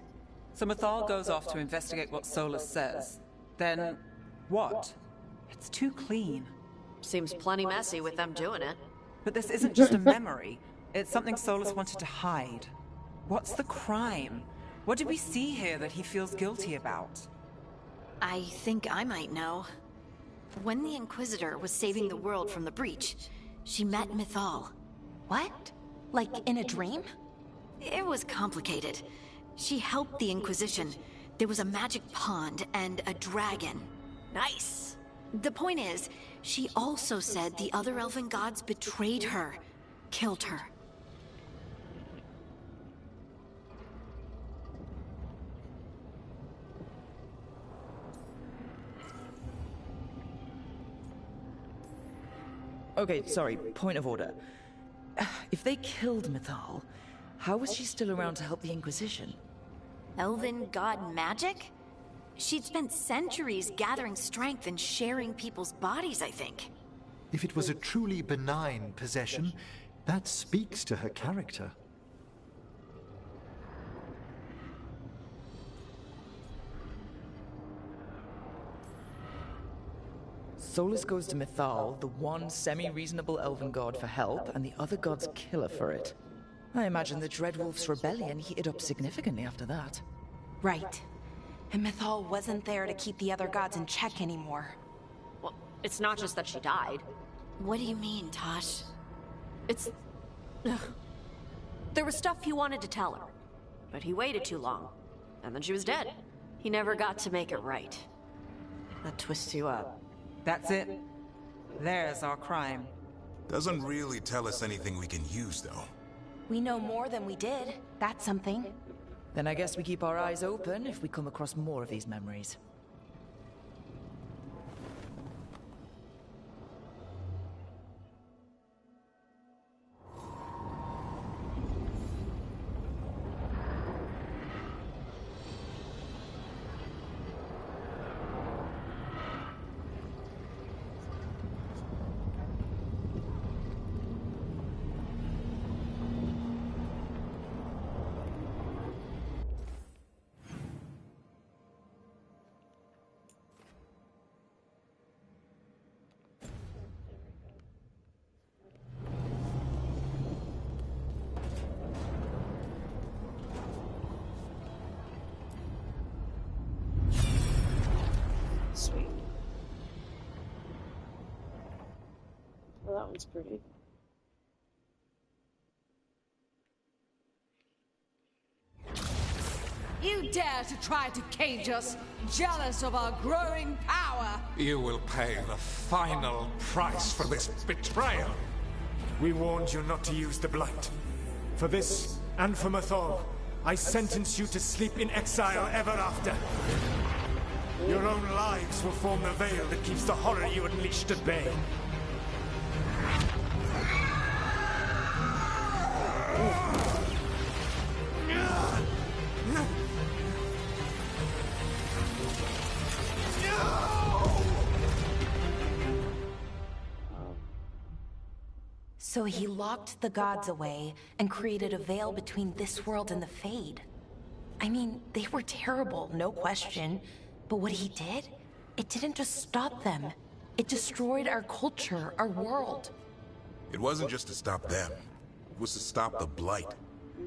So Mythal goes off to investigate what Solus says. Then, what? It's too clean. Seems plenty messy with them doing it. But this isn't just a memory. It's something Solus wanted to hide. What's the crime? What did we see here that he feels guilty about? I think I might know. When the Inquisitor was saving the world from the breach, she met Mythal. What? Like in a dream? It was complicated. She helped the Inquisition. There was a magic pond and a dragon. Nice. The point is, she also said the other elven gods betrayed her, killed her. Okay, sorry, point of order. If they killed Mythal, how was she still around to help the Inquisition? Elven god magic? She'd spent centuries gathering strength and sharing people's bodies, I think. If it was a truly benign possession, that speaks to her character. Solus goes to Mythal, the one semi-reasonable elven god, for help, and the other gods kill her for it. I imagine the Dreadwolf's rebellion heated up significantly after that. Right. And Mythal wasn't there to keep the other gods in check anymore. Well, it's not just that she died. What do you mean, Tosh? It's... Ugh. There was stuff he wanted to tell her, but he waited too long, and then she was dead. He never got to make it right. That twists you up. That's it. There's our crime. Doesn't really tell us anything we can use, though. We know more than we did. That's something. Then I guess we keep our eyes open if we come across more of these memories. Sweet. Well, that one's pretty. You dare to try to cage us, jealous of our growing power! You will pay the final price for this betrayal. We warned you not to use the Blight. For this, and for Mythal, I sentence you to sleep in exile ever after. Your own lives will form the veil that keeps the horror you unleashed at bay. So he locked the gods away and created a veil between this world and the Fade. I mean, they were terrible, no question. But what he did, it didn't just stop them. It destroyed our culture, our world. It wasn't just to stop them. It was to stop the Blight.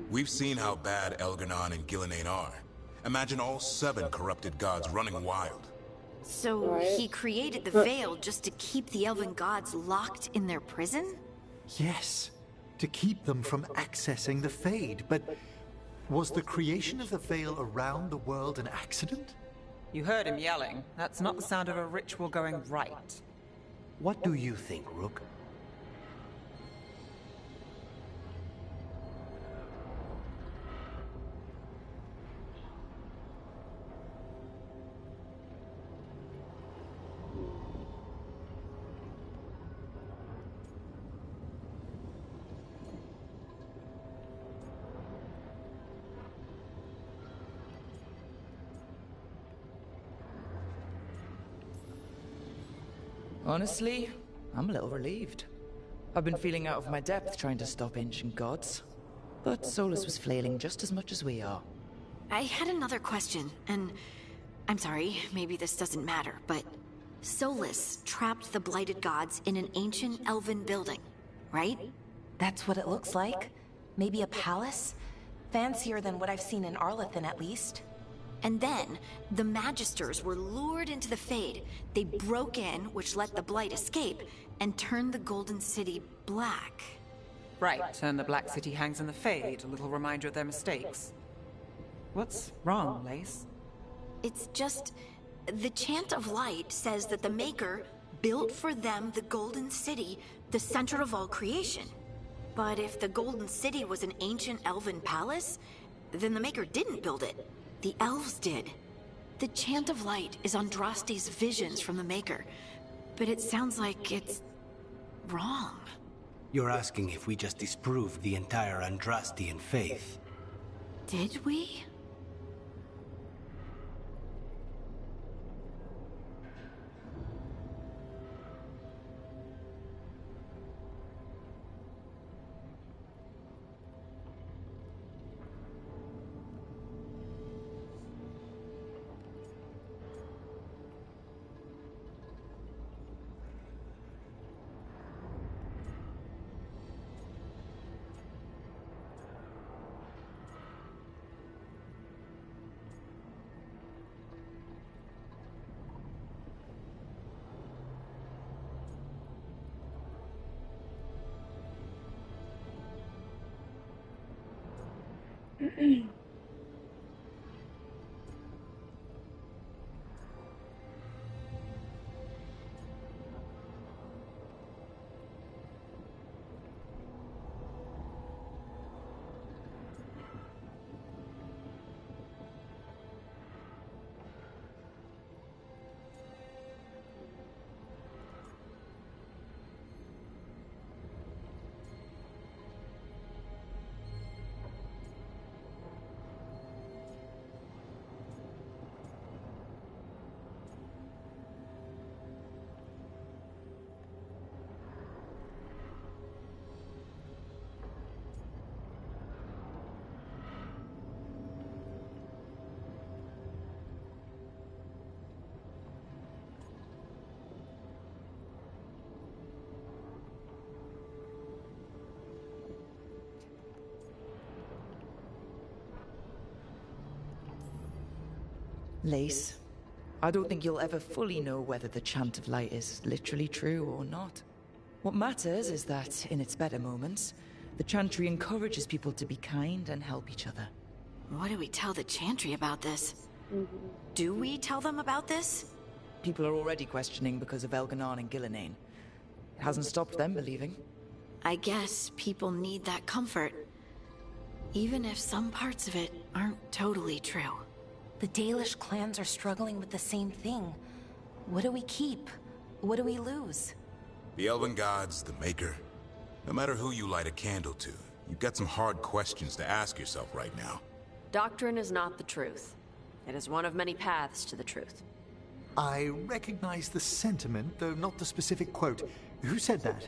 We've seen how bad Elganon and Gillenane are. Imagine all 7 corrupted gods running wild. So he created the veil just to keep the elven gods locked in their prison? Yes, to keep them from accessing the Fade, but was the creation of the veil around the world an accident? You heard him yelling. That's not the sound of a ritual going right. What do you think, Rook? Honestly, I'm a little relieved. I've been feeling out of my depth trying to stop ancient gods. But Solus was flailing just as much as we are. I had another question, and I'm sorry, maybe this doesn't matter, but Solus trapped the blighted gods in an ancient elven building, right? That's what it looks like. Maybe a palace? Fancier than what I've seen in Arlethan, at least. And then, the Magisters were lured into the Fade. They broke in, which let the Blight escape, and turned the Golden City black. Right, and the Black City hangs in the Fade, a little reminder of their mistakes. What's wrong, Lace? It's just... The Chant of Light says that the Maker built for them the Golden City, the center of all creation. But if the Golden City was an ancient elven palace, then the Maker didn't build it. The elves did. The Chant of Light is Andraste's visions from the Maker, but it sounds like it's wrong. You're asking if we just disproved the entire Andrastian faith. Did we? Lace, I don't think you'll ever fully know whether the Chant of Light is literally true or not. What matters is that, in its better moments, the Chantry encourages people to be kind and help each other. What do we tell the Chantry about this? Do we tell them about this? People are already questioning because of Elganon and Gillenane. It hasn't stopped them believing. I guess people need that comfort, even if some parts of it aren't totally true. The Dalish clans are struggling with the same thing. What do we keep? What do we lose? The Elven Gods, the Maker. No matter who you light a candle to, you've got some hard questions to ask yourself right now. Doctrine is not the truth. It is one of many paths to the truth. I recognize the sentiment, though not the specific quote. Who said that?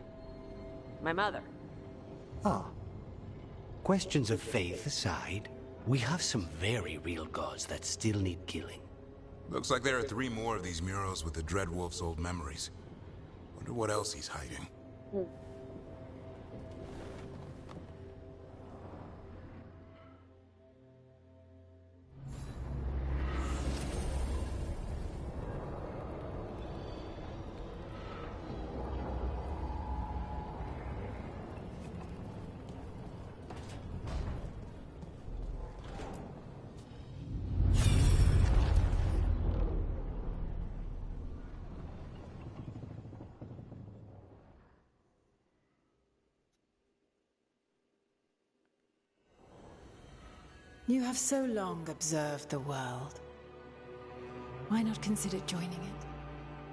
My mother. Ah. Questions of faith aside, we have some very real gods that still need killing. Looks like there are 3 more of these murals with the Dreadwolf's old memories. Wonder what else he's hiding. You have so long observed the world. Why not consider joining it?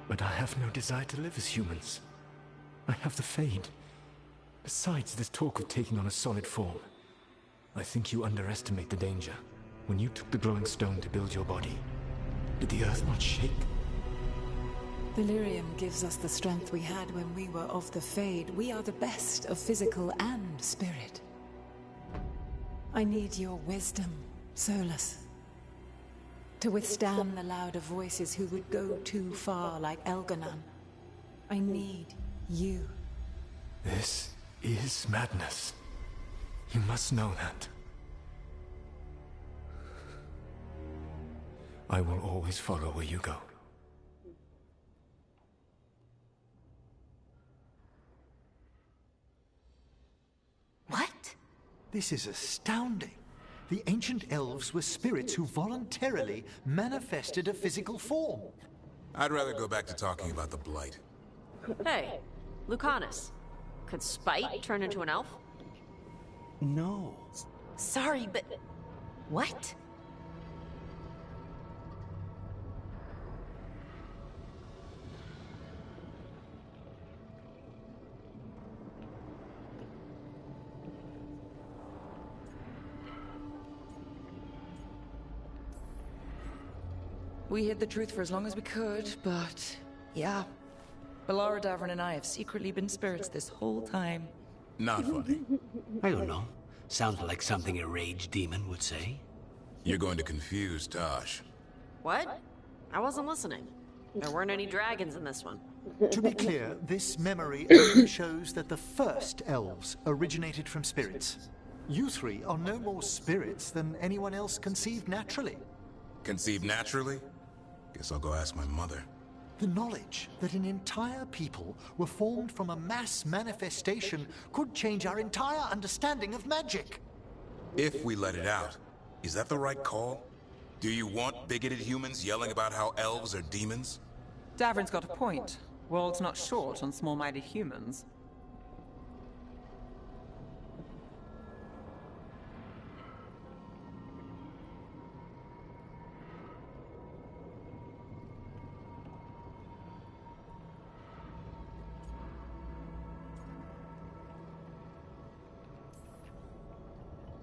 But I have no desire to live as humans. I have the Fade. Besides this talk of taking on a solid form, I think you underestimate the danger. When you took the glowing stone to build your body, did the earth not shake? Delirium gives us the strength we had when we were of the Fade. We are the best of physical and spirit. I need your wisdom, Solus. To withstand the louder voices who would go too far like Elganon. I need you. This is madness. You must know that. I will always follow where you go. What? This is astounding. the ancient elves were spirits who voluntarily manifested a physical form. I'd rather go back to talking about the Blight. Hey, Lucanus. Could Spite turn into an elf? No. Sorry, but... What? We hid the truth for as long as we could, but... yeah. Balara Davrin and I have secretly been spirits this whole time. Not funny. I don't know. Sounds like something a rage demon would say. You're going to confuse Tosh. What? I wasn't listening. There weren't any dragons in this one. To be clear, this memory only shows that the first elves originated from spirits. You three are no more spirits than anyone else conceived naturally. Conceived naturally? Guess I'll go ask my mother. The knowledge that an entire people were formed from a mass manifestation could change our entire understanding of magic. If we let it out, is that the right call? Do you want bigoted humans yelling about how elves are demons? Davrin's got a point. World's not short on small-minded humans.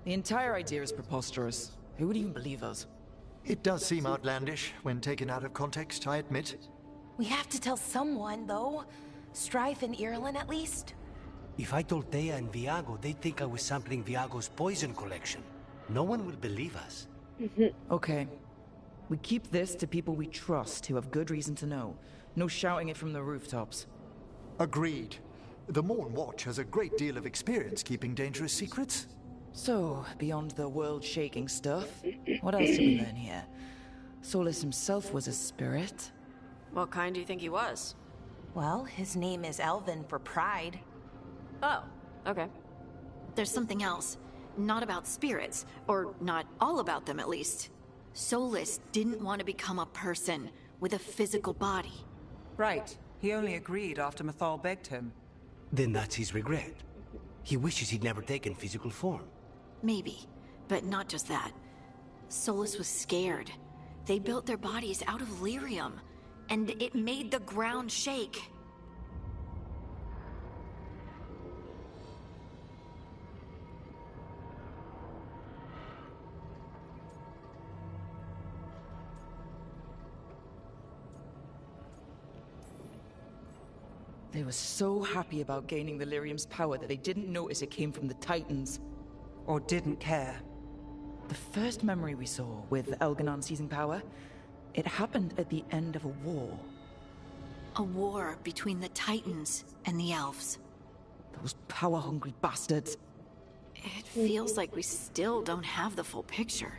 The entire idea is preposterous. Who would even believe us? It does seem outlandish when taken out of context, I admit. We have to tell someone, though. Strife and Irulan, at least. If I told Thea and Viago, they'd think I was sampling Viago's poison collection. No one will believe us. Okay. We keep this to people we trust who have good reason to know. No shouting it from the rooftops. Agreed. The Morn Watch has a great deal of experience keeping dangerous secrets. So, beyond the world-shaking stuff, what else did we learn here? Solus himself was a spirit. What kind do you think he was? Well, his name is Elven for pride. Oh, okay. There's something else. Not about spirits, or not all about them at least. Solus didn't want to become a person with a physical body. Right. He only agreed after Mathal begged him. Then that's his regret. He wishes he'd never taken physical form. Maybe, but not just that. Solus was scared. They built their bodies out of lyrium, and it made the ground shake. They were so happy about gaining the lyrium's power that they didn't notice it came from the Titans. Or didn't care. The first memory we saw, with Elganon seizing power, it happened at the end of a war. A war between the Titans and the Elves. Those power-hungry bastards. It feels like we still don't have the full picture.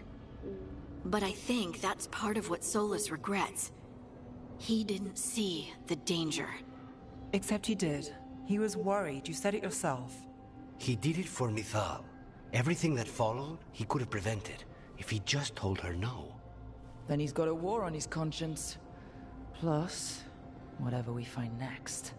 But I think that's part of what Solus regrets. He didn't see the danger. Except he did. He was worried, you said it yourself. He did it for Mithal. Everything that followed, he could have prevented, if he just told her no. Then he's got a war on his conscience. Plus, whatever we find next.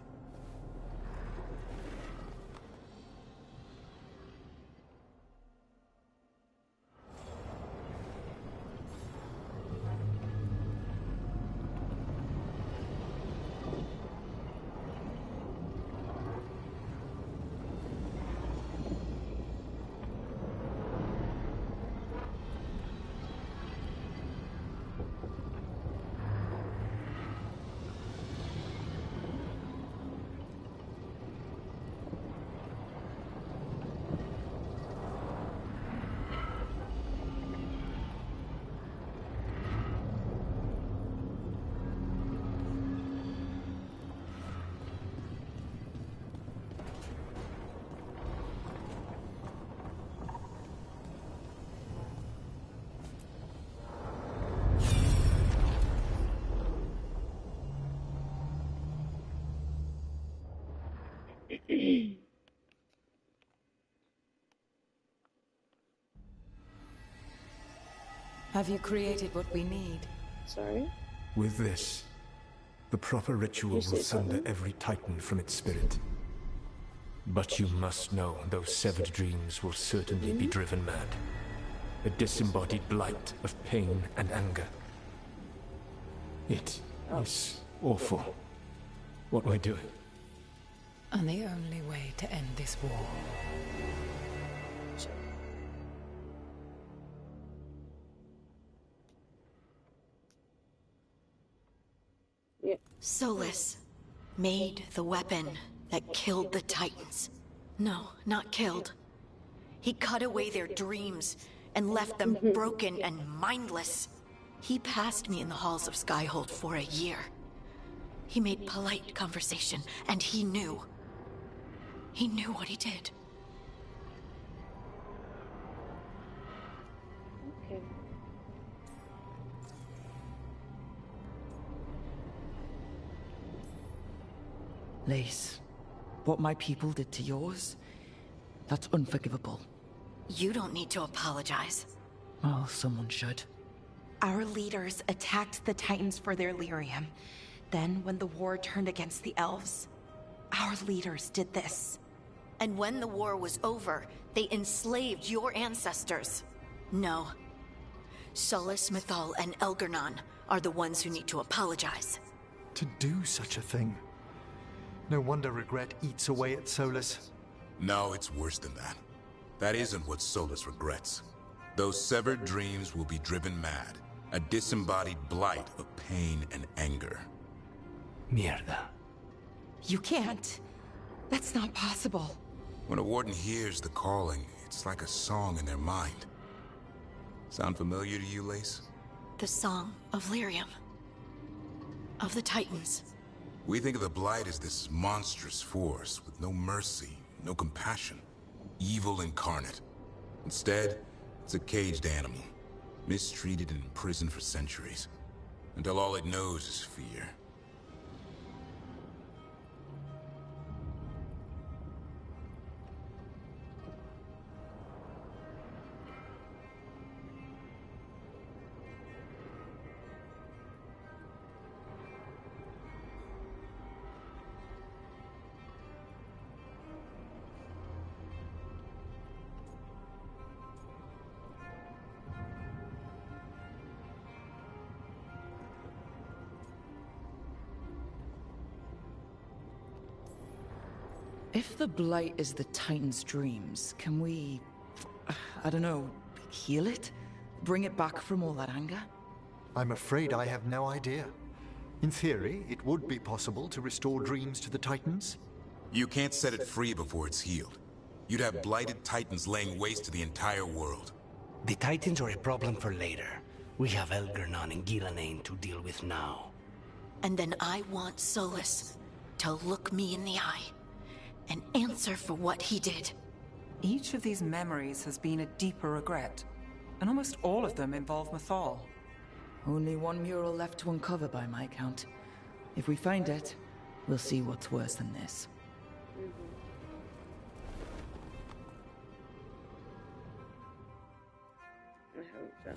Have you created what we need? Sorry? With this, the proper ritual will sunder every titan from its spirit. But you must know those severed dreams will certainly be driven mad. A disembodied blight of pain and anger. It is awful what we're doing. And the only way to end this war. Solus made the weapon that killed the Titans. No, not killed. He cut away their dreams and left them broken and mindless. He passed me in the halls of Skyhold for a year. He made polite conversation, and he knew. He knew what he did. Okay. Lace, what my people did to yours, that's unforgivable. You don't need to apologize. Well, someone should. Our leaders attacked the Titans for their lyrium. Then, when the war turned against the elves, our leaders did this. And when the war was over, they enslaved your ancestors. No. Solus, Mythal, and Elgernon are the ones who need to apologize. To do such a thing. No wonder regret eats away at Solus. No, it's worse than that. That isn't what Solus regrets. Those severed dreams will be driven mad. A disembodied blight of pain and anger. Mierda. You can't. That's not possible. When a warden hears the calling, it's like a song in their mind. Sound familiar to you, Lace? The song of lyrium. Of the Titans. We think of the Blight as this monstrous force with no mercy, no compassion. Evil incarnate. Instead, it's a caged animal. Mistreated and imprisoned for centuries. Until all it knows is fear. If the Blight is the Titan's dreams, can we, I don't know, heal it? Bring it back from all that anger? I'm afraid I have no idea. In theory, it would be possible to restore dreams to the Titans. You can't set it free before it's healed. You'd have blighted Titans laying waste to the entire world. The Titans are a problem for later. We have Elgernon and Gillanane to deal with now. And then I want Solus to look me in the eye and answer for what he did. Each of these memories has been a deeper regret, and almost all of them involve Mythal. Only one mural left to uncover by my count. If we find it, we'll see what's worse than this. I hope so.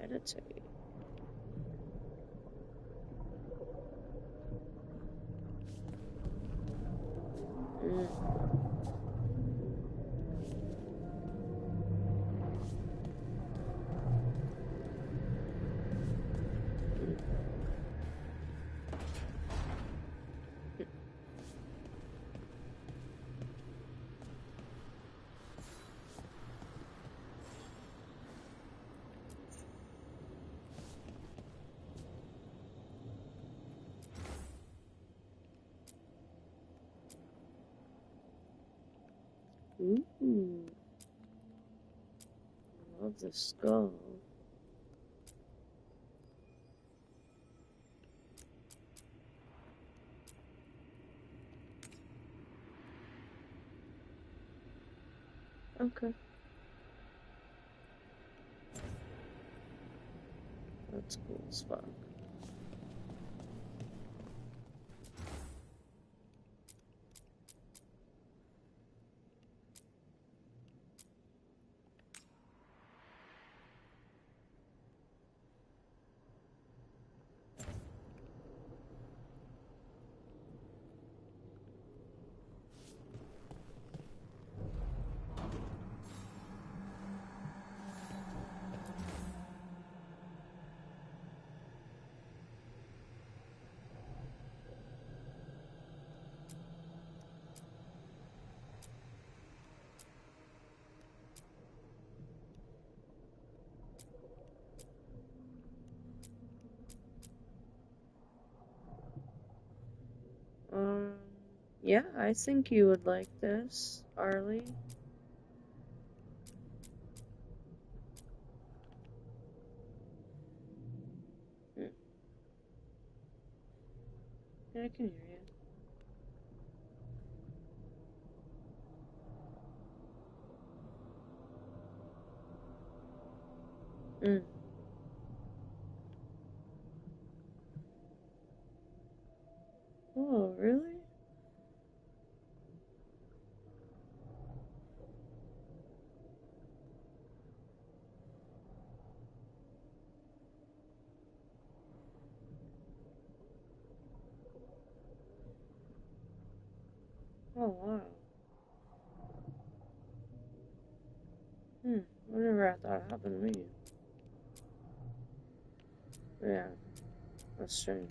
Meditate. Ooh. Love the skull. Okay. That's cool as fuck. Yeah, I think you would like this, Arlie. Yeah, I can hear you. Oh, really? Oh, wow. Whenever I thought it happened to me. Yeah, that's strange.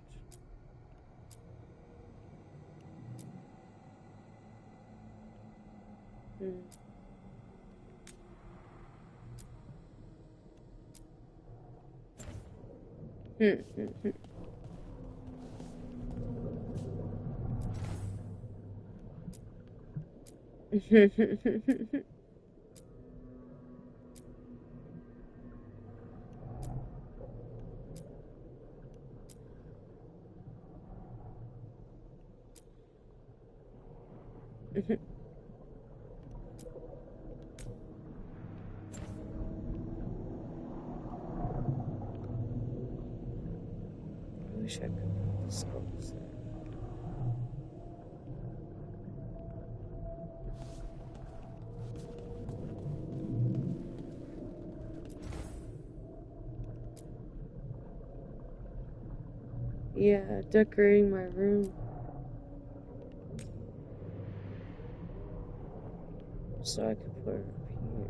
I wish I could put the skulls there. Yeah, decorating my room. So I could put it up here.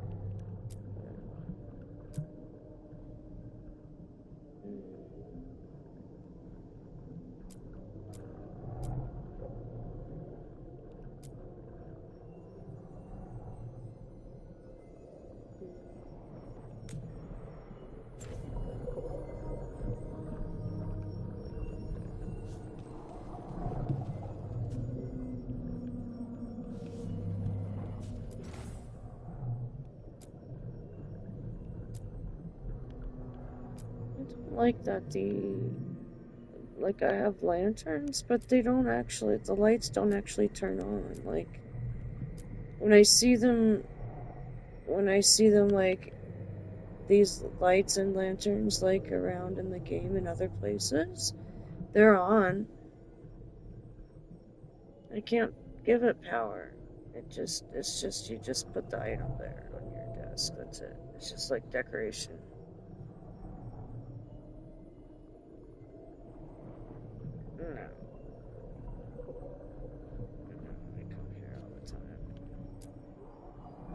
Like that like I have lanterns, but they don't actually, the lights don't actually turn on. Like, when I see them like, these lights and lanterns, like, around in the game and other places, they're on. I can't give it power. It's just, you just put the item there on your desk, that's it. It's just like decoration. No. I come here all the time.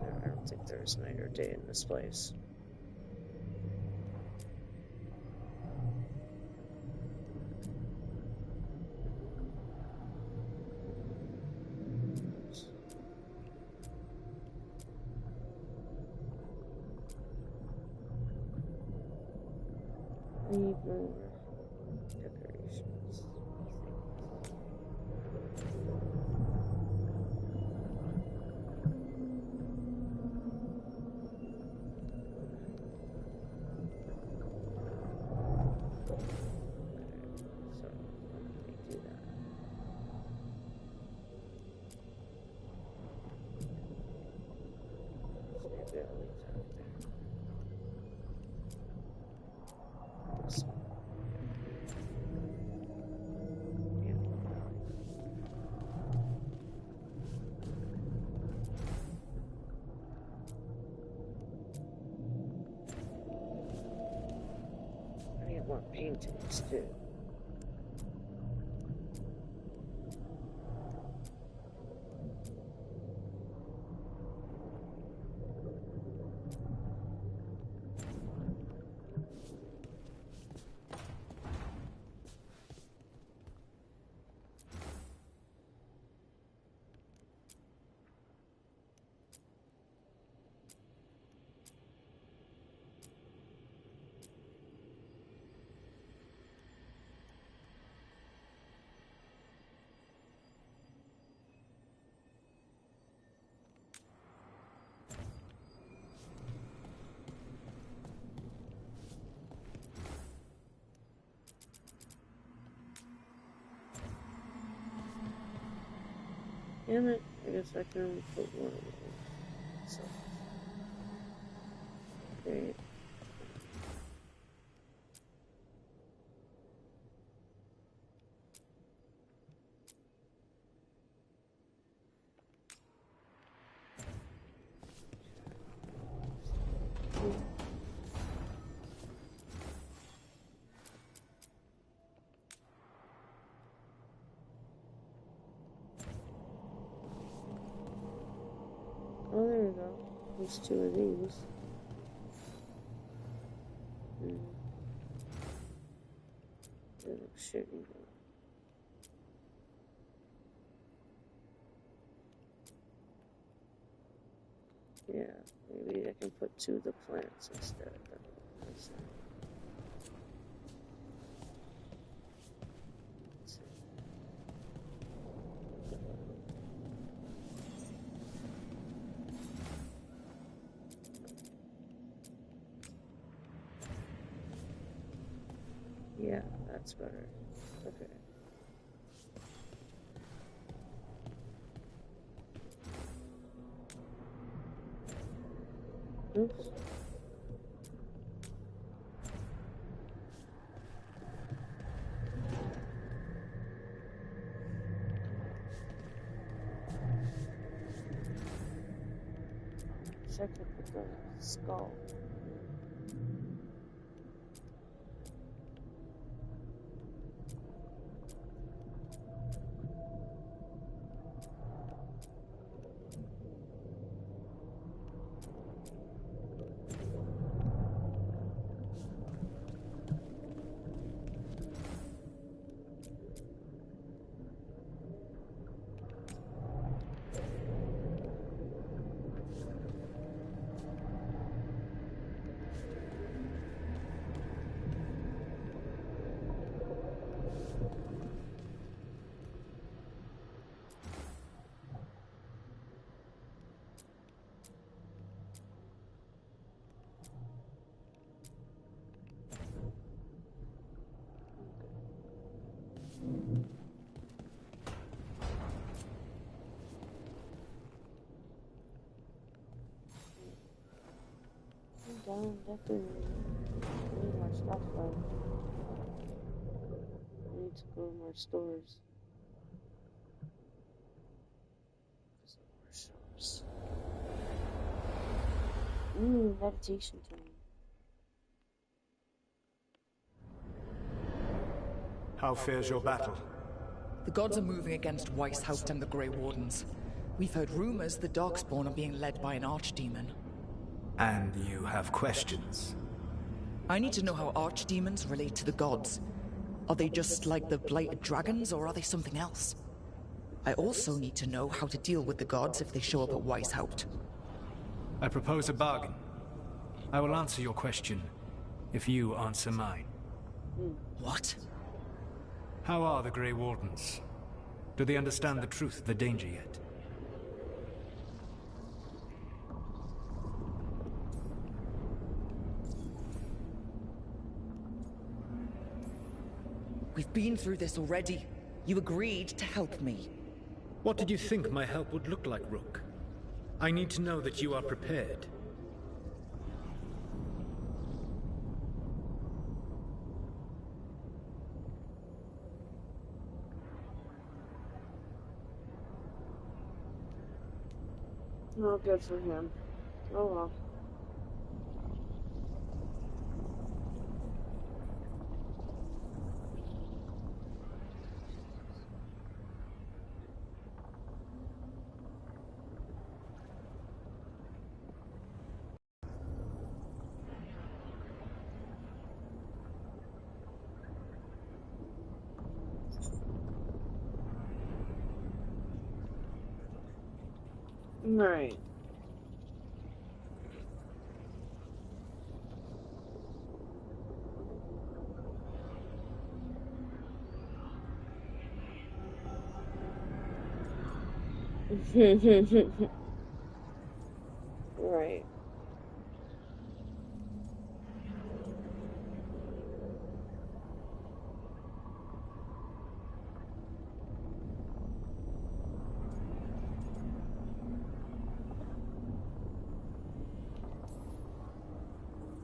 I don't think there's night or day in this place. I need more decorations. I need more paintings too. Damn it, I guess I can only put one of them. So, great. Oh, there we go. There's two of these. They look shitty though. Yeah, maybe I can put two of the plants instead. Let's see. Yeah, that's better. Okay. Oops. Check it with the skull. Down, definitely. I need more stuff though. I need to go to more stores. More shops. Meditation time. How fares your battle? The gods are moving against Weishaupt and the Grey Wardens. We've heard rumors the Darkspawn are being led by an archdemon. And you have questions? I need to know how archdemons relate to the gods. Are they just like the blighted dragons, or are they something else? I also need to know how to deal with the gods if they show up at Weishaupt. I propose a bargain. I will answer your question if you answer mine. What? How are the Grey Wardens? Do they understand the truth of the danger yet? We've been through this already. You agreed to help me. What did you think my help would look like, Rook? I need to know that you are prepared. No good for him. Oh well. Right. Right.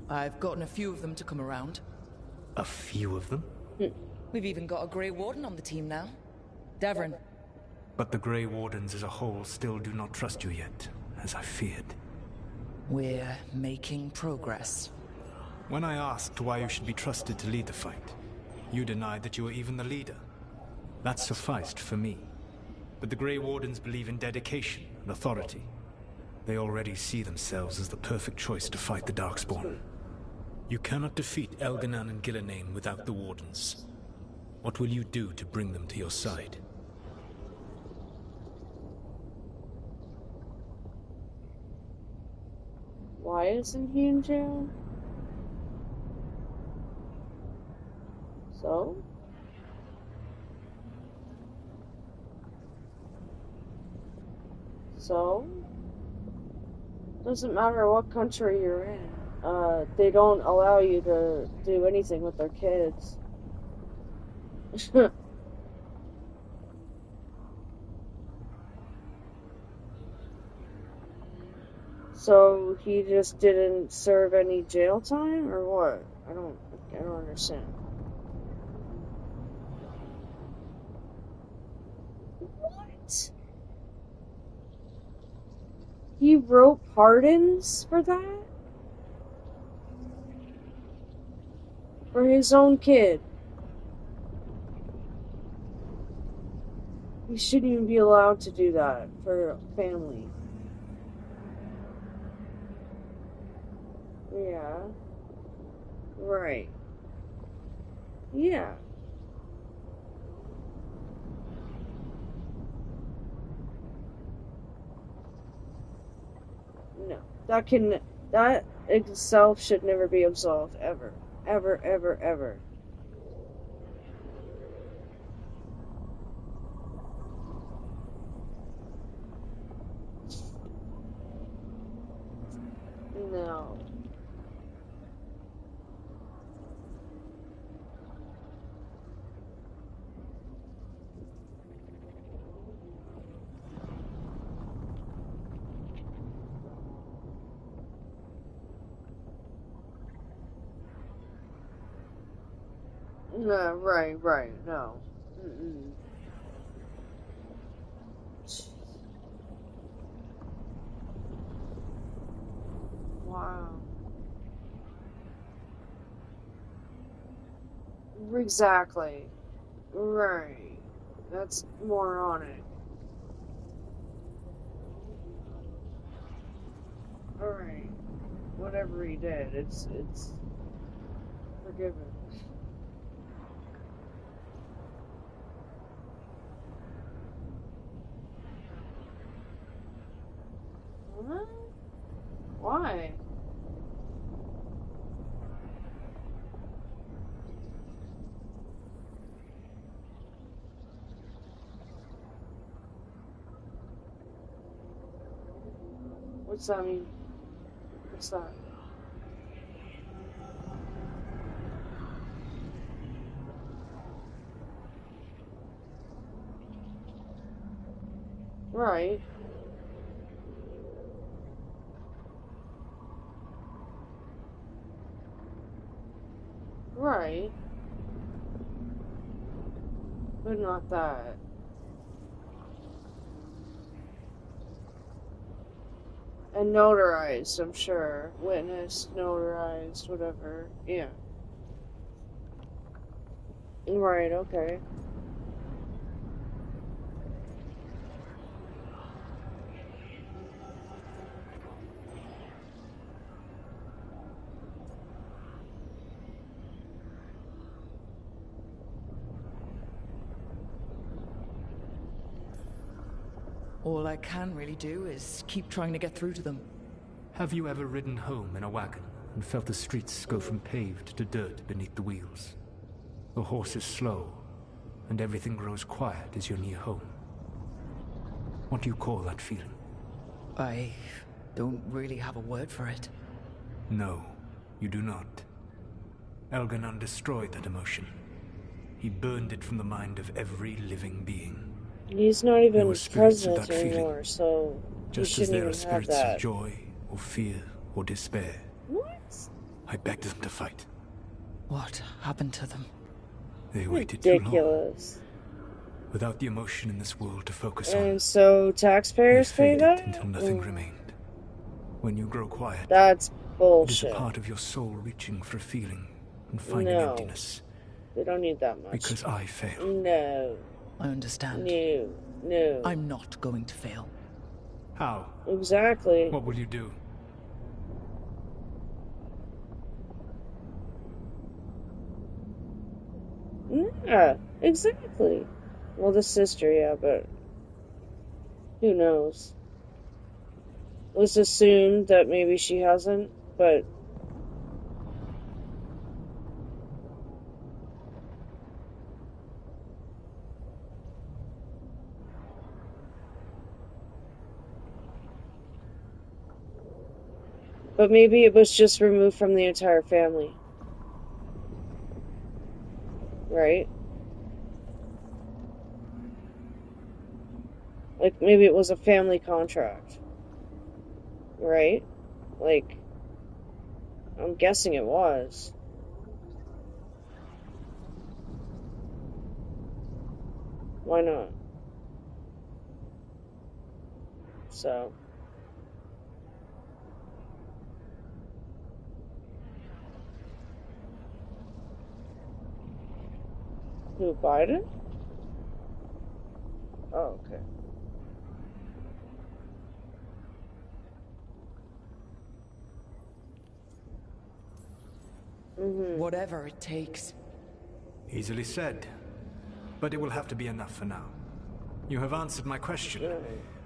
I've gotten a few of them to come around. A few of them? We've even got a Grey Warden on the team now. Davrin. But the Grey Wardens as a whole still do not trust you yet, as I feared. We're making progress. When I asked why you should be trusted to lead the fight, you denied that you were even the leader. That sufficed for me. But the Grey Wardens believe in dedication and authority. They already see themselves as the perfect choice to fight the Darkspawn. You cannot defeat Elganan and Gillenane without the Wardens. What will you do to bring them to your side? Why isn't he in jail? So? So? Doesn't matter what country you're in. They don't allow you to do anything with their kids. So he just didn't serve any jail time, or what? I don't understand. What? He wrote pardons for that? For his own kid. He shouldn't even be allowed to do that for family. Yeah. Right. Yeah. No. That itself should never be absolved, ever. Ever, ever, ever. No. No, right, no. Mm-mm. Wow. Exactly. Right. That's moronic. Alright. Whatever he did, it's forgiven. What? Why? What's that mean? What's that? Right. Right. But not that. And notarized, I'm sure. Witnessed, notarized, whatever. Yeah. Right, okay. All I can really do is keep trying to get through to them. Have you ever ridden home in a wagon and felt the streets go from paved to dirt beneath the wheels? The horse is slow, and everything grows quiet as you're near home. What do you call that feeling? I don't really have a word for it. No, you do not. Elganon destroyed that emotion. He burned it from the mind of every living being. He's not even president that anymore, so just he as there shouldn't are even have spirits that. of joy, or fear, or despair. What? I begged them to fight. What happened to them? They waited too long. Ridiculous. Without the emotion in this world to focus on. And so taxpayers pay that? Until nothing remained. When you grow quiet, that's bullshit. It is a part of your soul reaching for a feeling and finding No. emptiness. They don't need that much. Because I failed. No. I understand. No. I'm not going to fail. How? Exactly. What will you do? Yeah, exactly. Well, the sister, yeah, but who knows? Let's assume that maybe she hasn't, but maybe it was just removed from the entire family. Right? Like, maybe it was a family contract. Right? Like, I'm guessing it was. Why not? So. Who, Biden? Oh, okay. Whatever it takes. Easily said. But it will have to be enough for now. You have answered my question,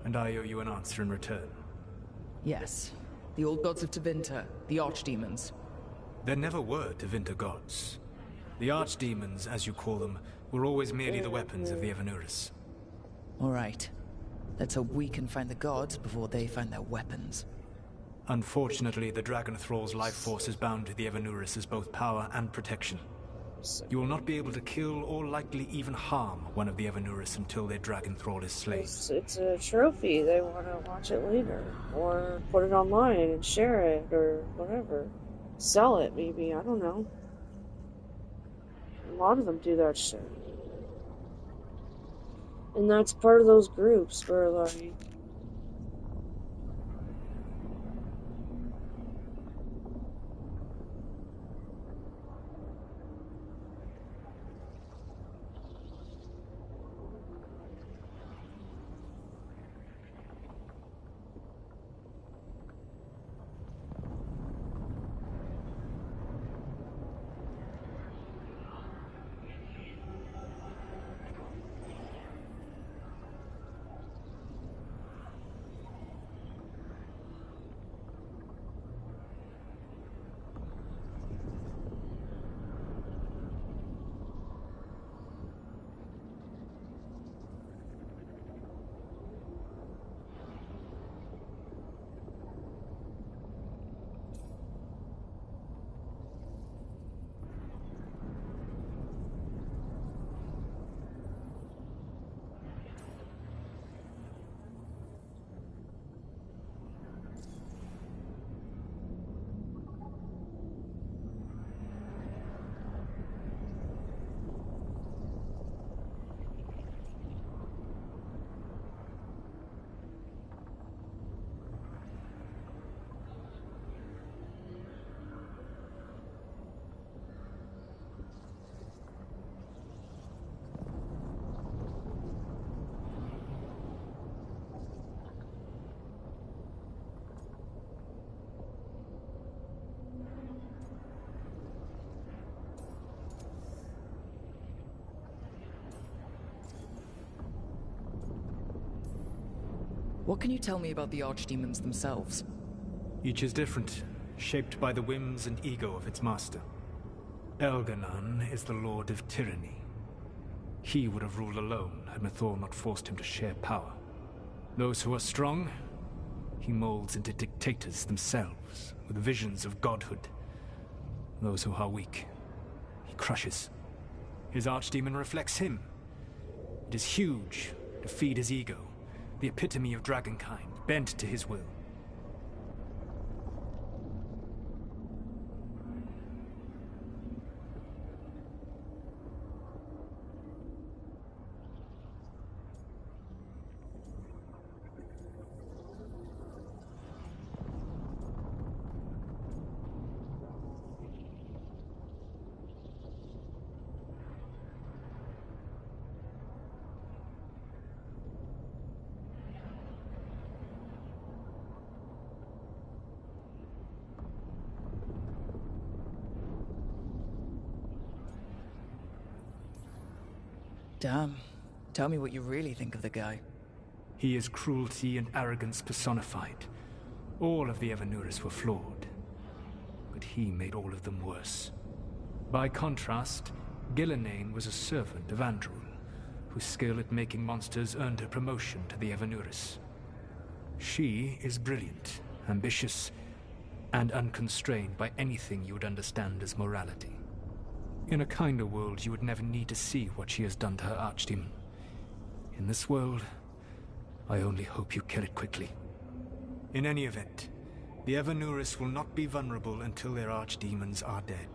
and I owe you an answer in return. Yes. The old gods of Tevinter, the archdemons. There never were Tevinter gods. The archdemons, as you call them, were always merely the weapons of the Evanuris. All right. Let's hope we can find the gods before they find their weapons. Unfortunately, the Dragon Thrall's life force is bound to the Evanuris as both power and protection. You will not be able to kill or likely even harm one of the Evanuris until their Dragon Thrall is slain. It's a trophy. They want to watch it later. Or put it online and share it, or whatever. Sell it, maybe. I don't know. A lot of them do that shit. And that's part of those groups where, like... What can you tell me about the archdemons themselves? Each is different, shaped by the whims and ego of its master. Elganon is the Lord of Tyranny. He would have ruled alone had Mythor not forced him to share power. Those who are strong, he molds into dictators themselves, with visions of godhood. Those who are weak, he crushes. His archdemon reflects him. It is huge, to feed his ego, the epitome of dragonkind, bent to his will. Damn. Tell me what you really think of the guy. He is cruelty and arrogance personified. All of the Evanuris were flawed, but he made all of them worse. By contrast, Gillenane was a servant of Andrul, whose skill at making monsters earned her promotion to the Evanuris. She is brilliant, ambitious, and unconstrained by anything you would understand as morality. In a kinder world, you would never need to see what she has done to her archdemon. In this world, I only hope you kill it quickly. In any event, the Evanuris will not be vulnerable until their archdemons are dead.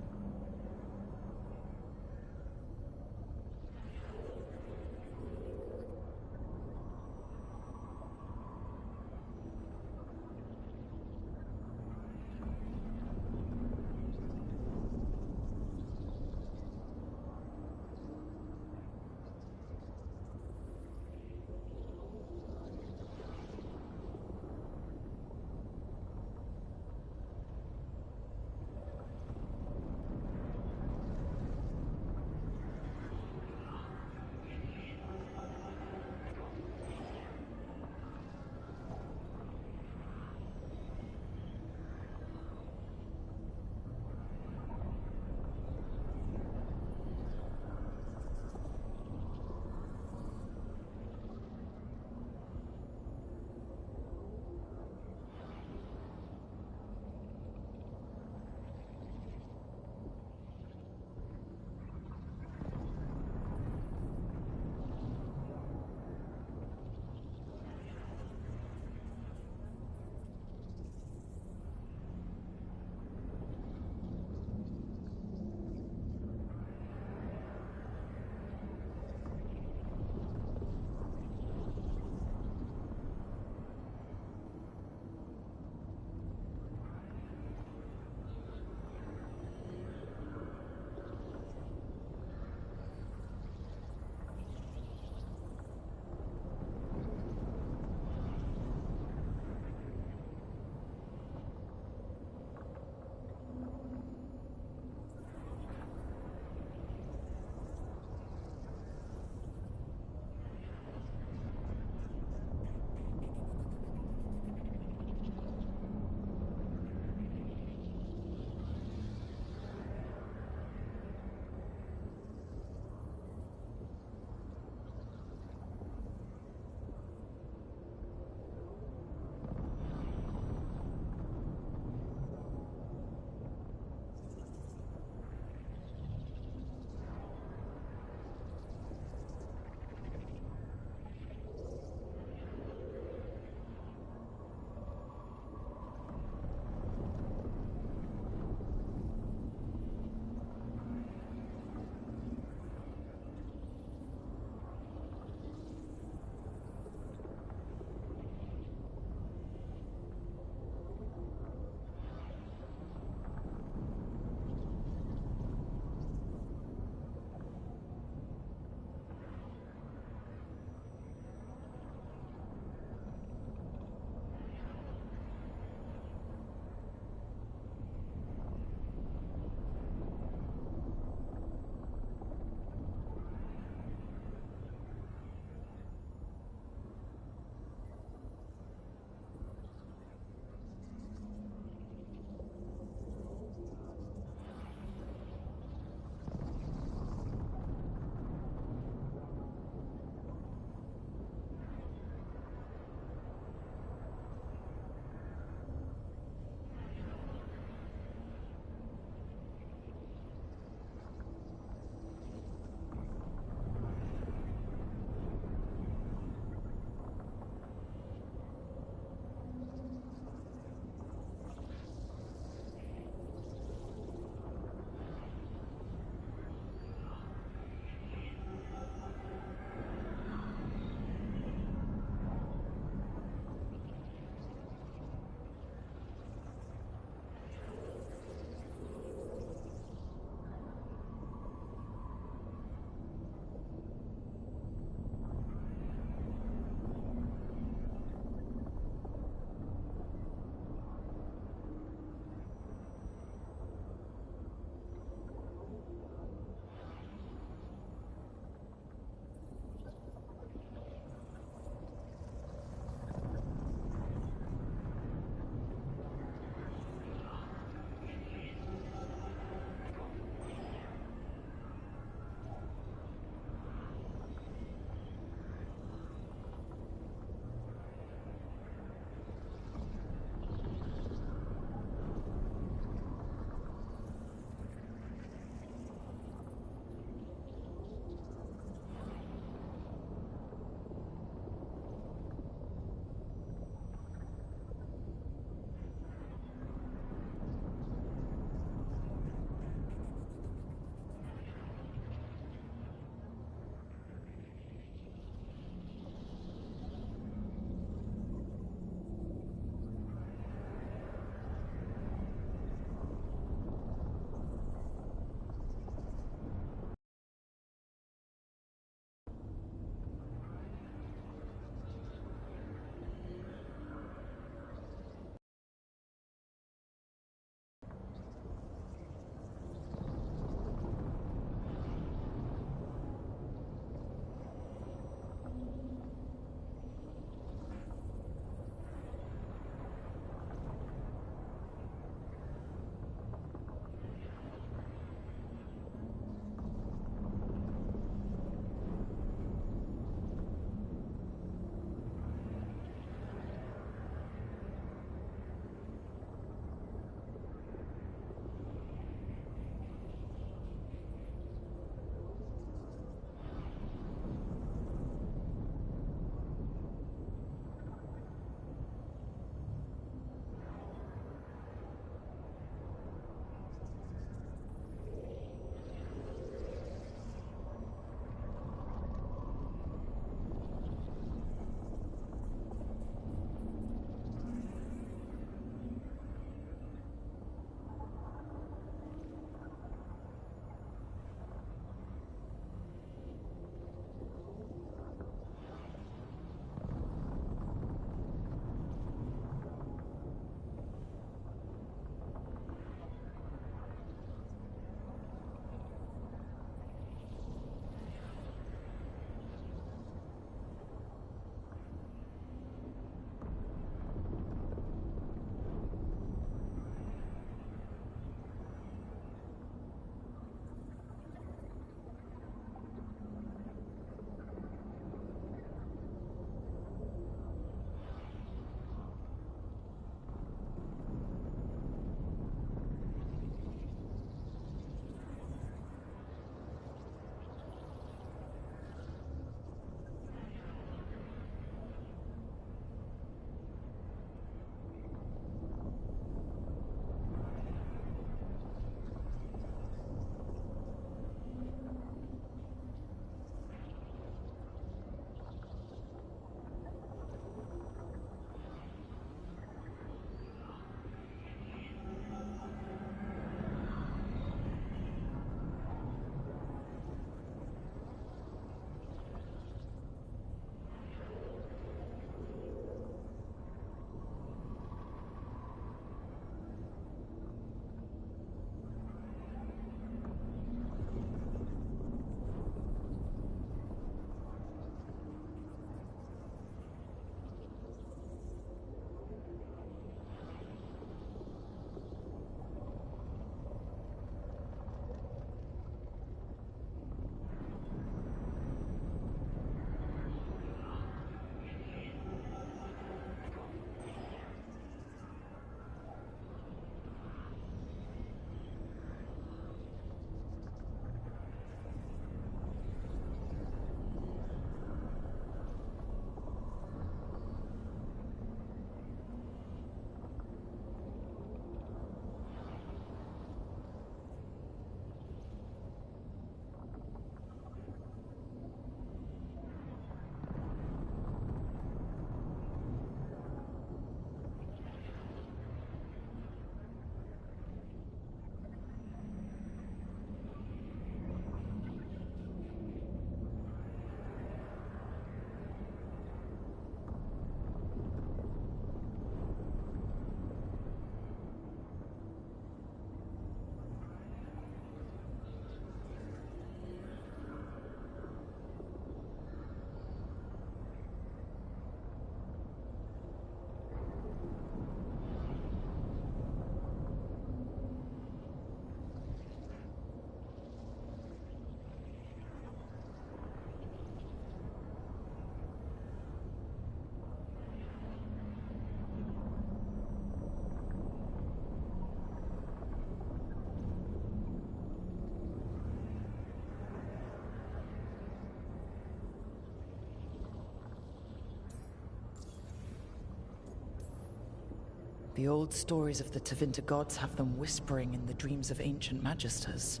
The old stories of the Tevinter gods have them whispering in the dreams of ancient magisters.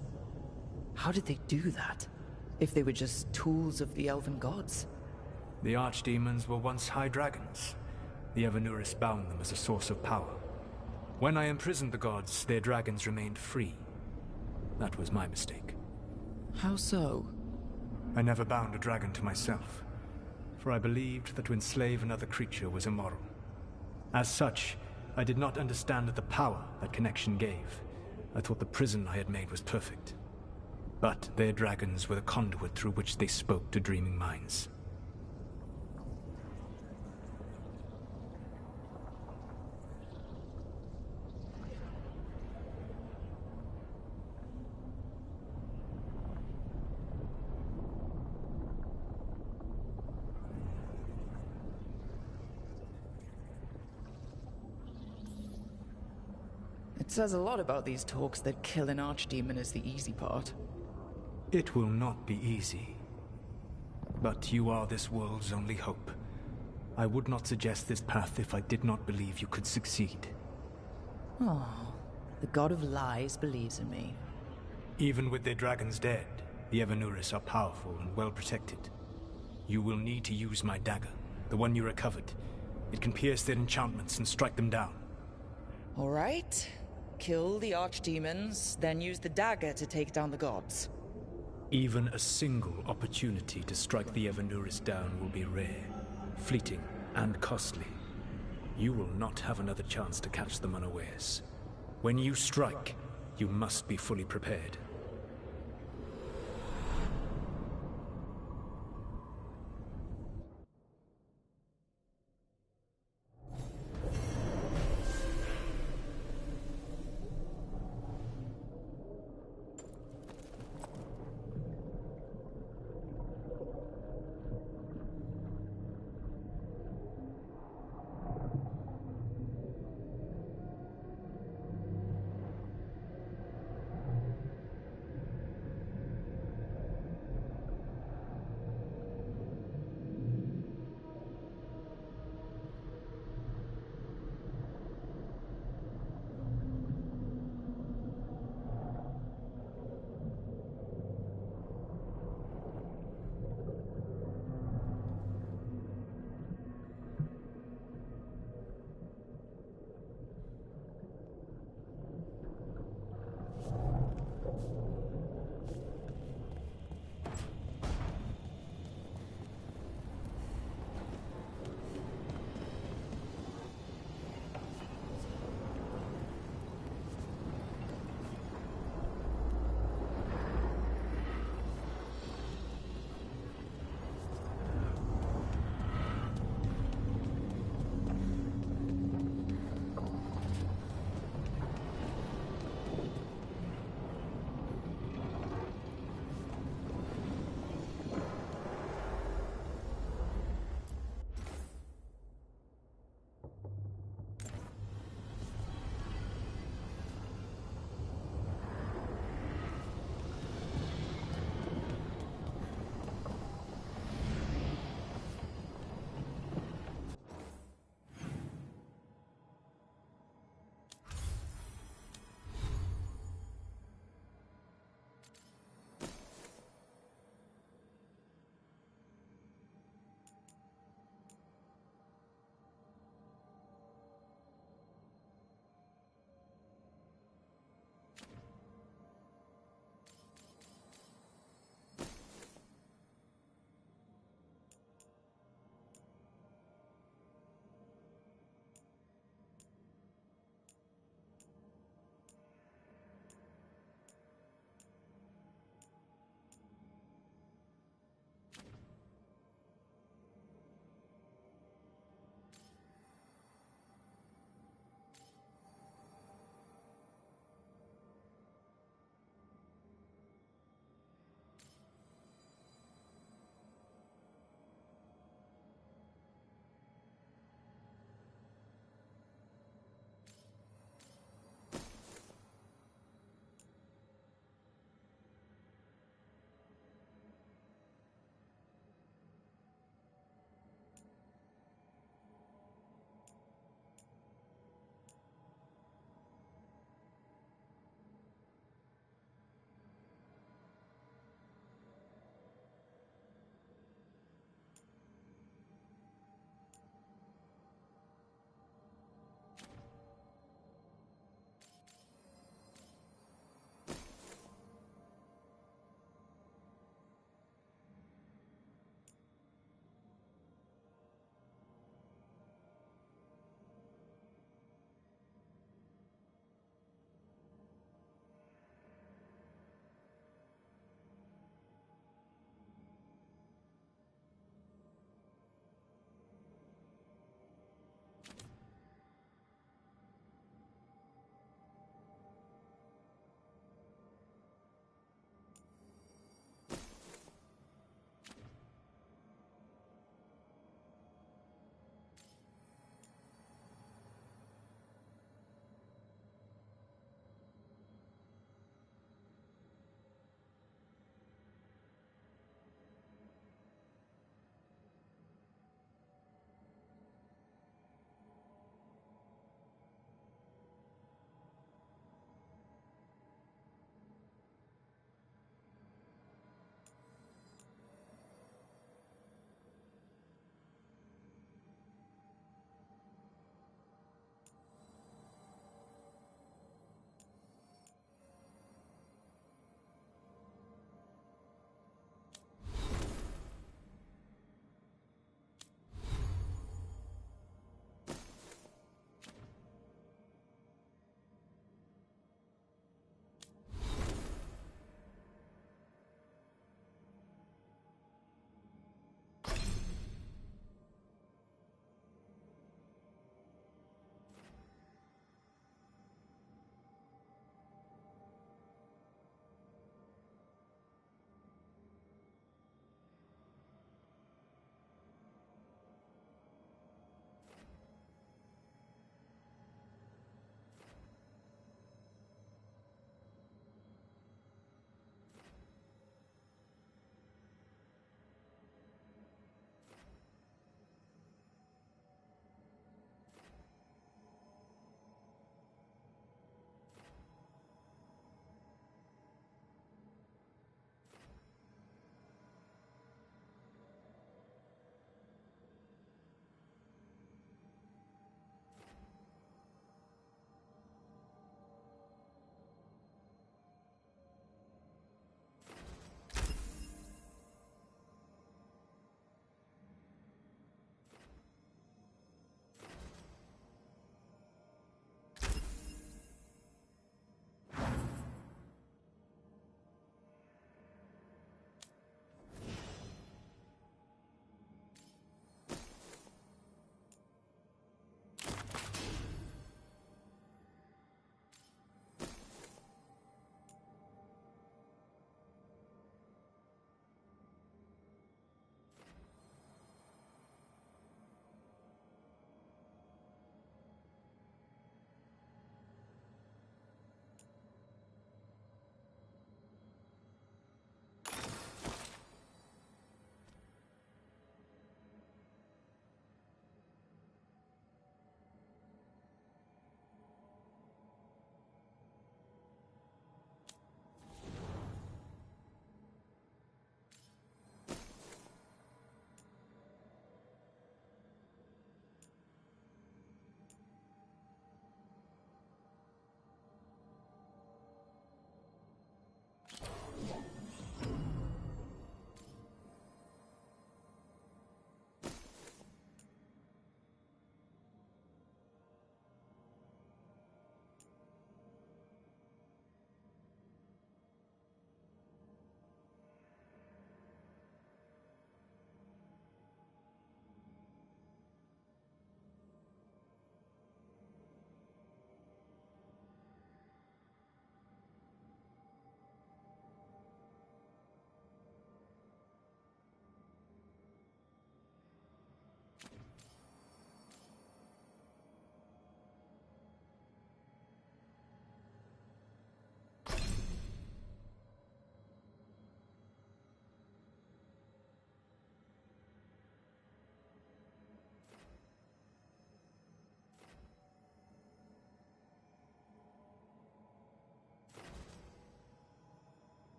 How did they do that, if they were just tools of the elven gods? The archdemons were once high dragons. The Evanuris bound them as a source of power. When I imprisoned the gods, their dragons remained free. That was my mistake. How so? I never bound a dragon to myself, for I believed that to enslave another creature was immoral. As such, I did not understand the power that connection gave. I thought the prison I had made was perfect. But their dragons were the conduit through which they spoke to dreaming minds. It says a lot about these talks that kill an archdemon is the easy part. It will not be easy. But you are this world's only hope. I would not suggest this path if I did not believe you could succeed. Oh, the god of lies believes in me. Even with their dragons dead, the Evanuris are powerful and well protected. You will need to use my dagger, the one you recovered. It can pierce their enchantments and strike them down. All right. Kill the archdemons, then use the dagger to take down the gods. Even a single opportunity to strike the Evanuris down will be rare, fleeting, and costly. You will not have another chance to catch them unawares. When you strike, you must be fully prepared.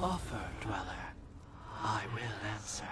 Offer, Dweller. I will answer.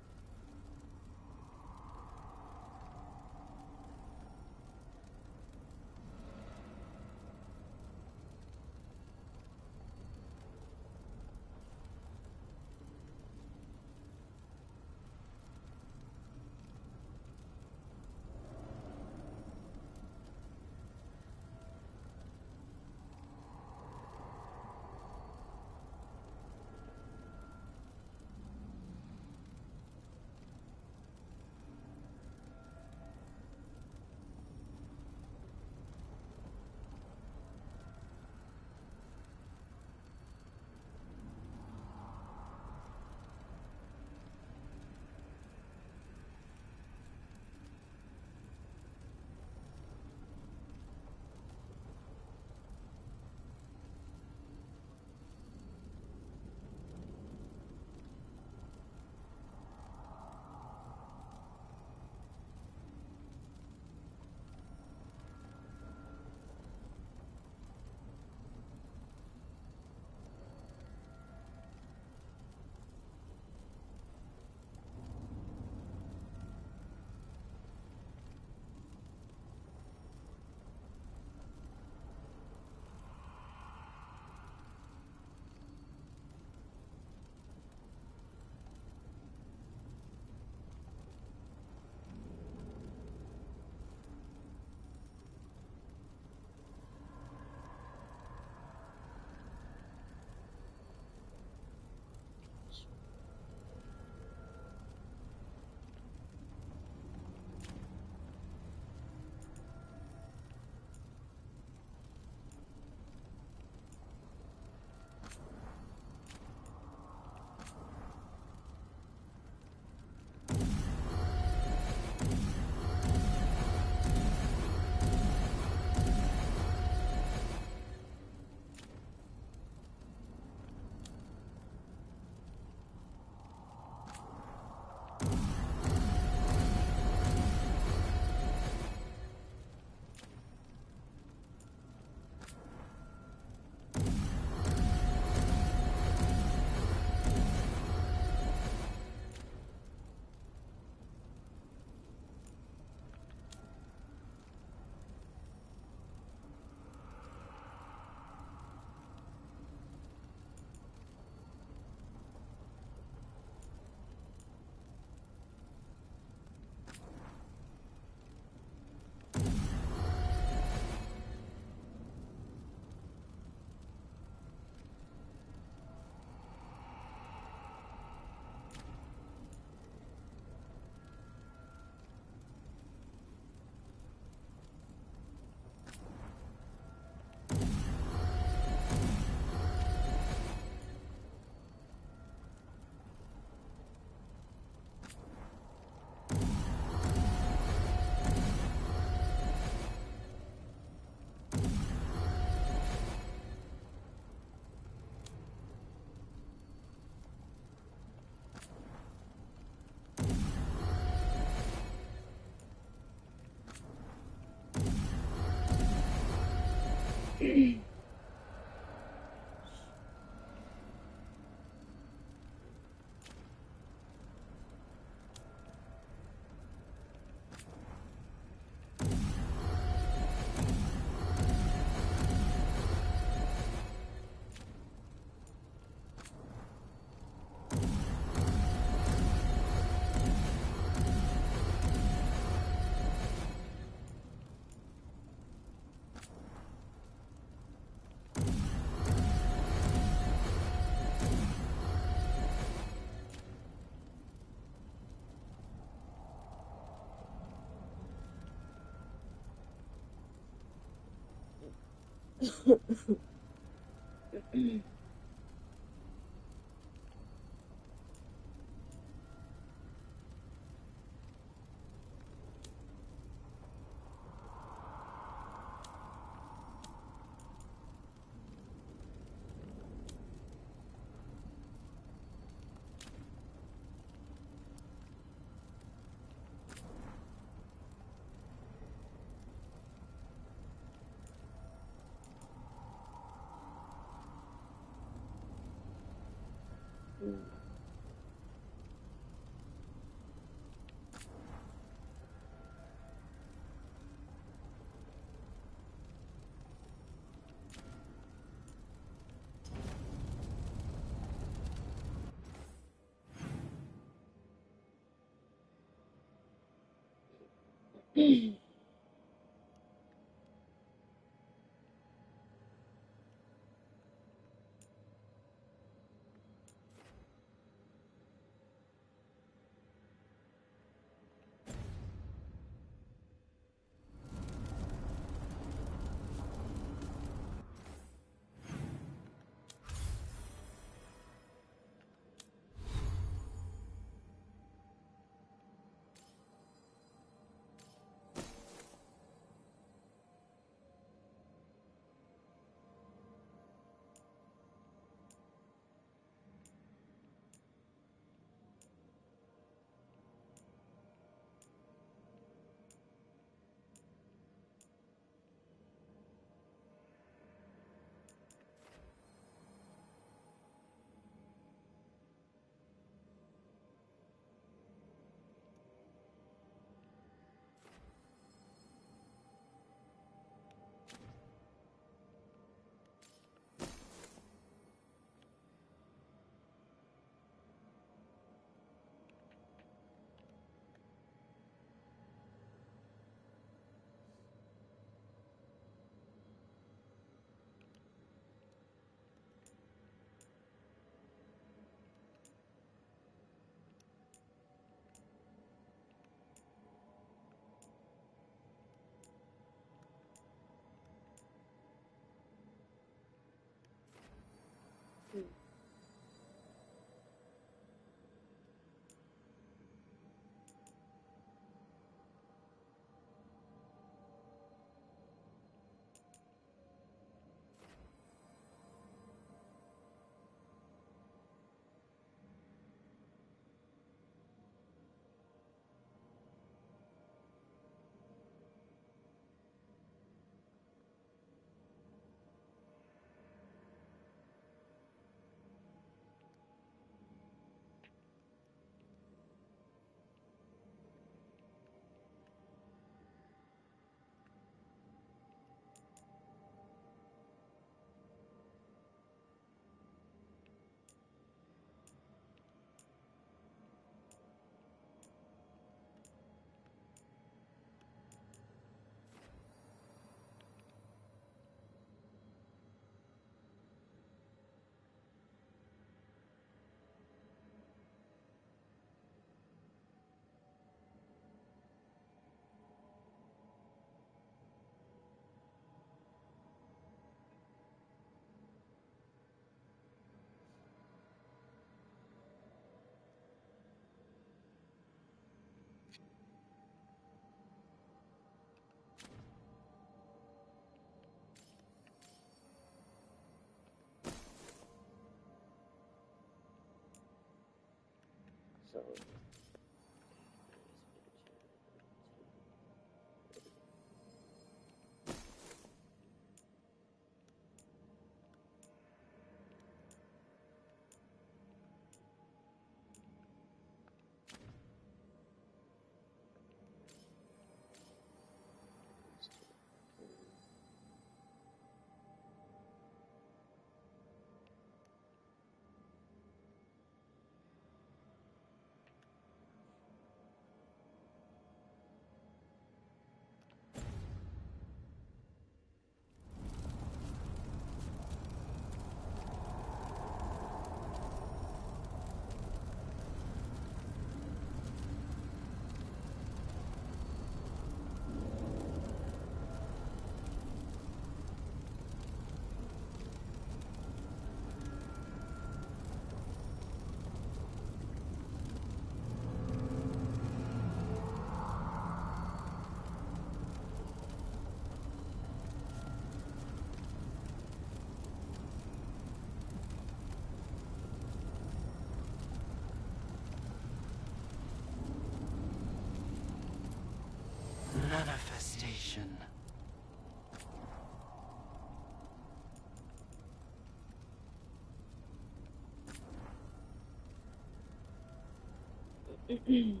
City.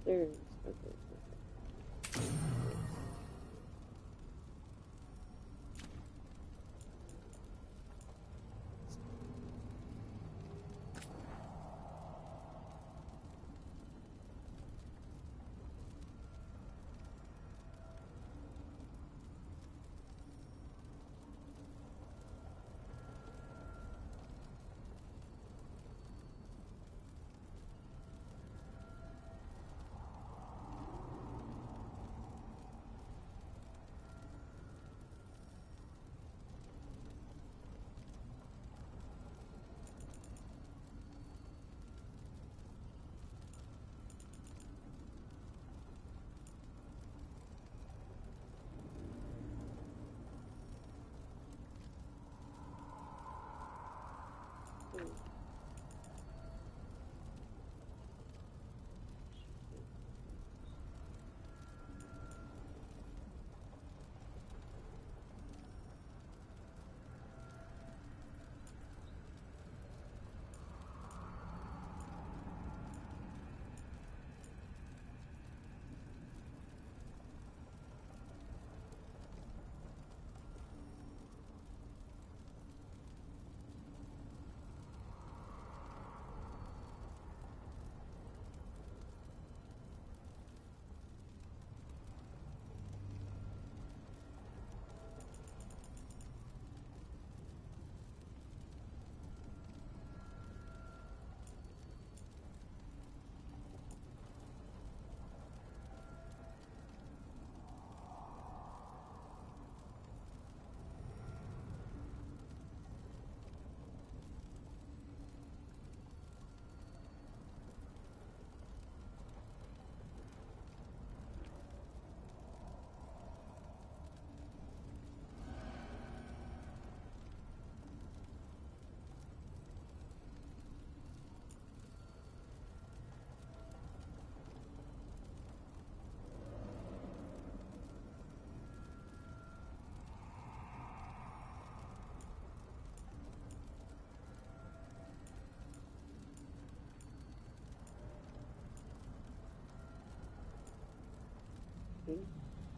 There's okay.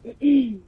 You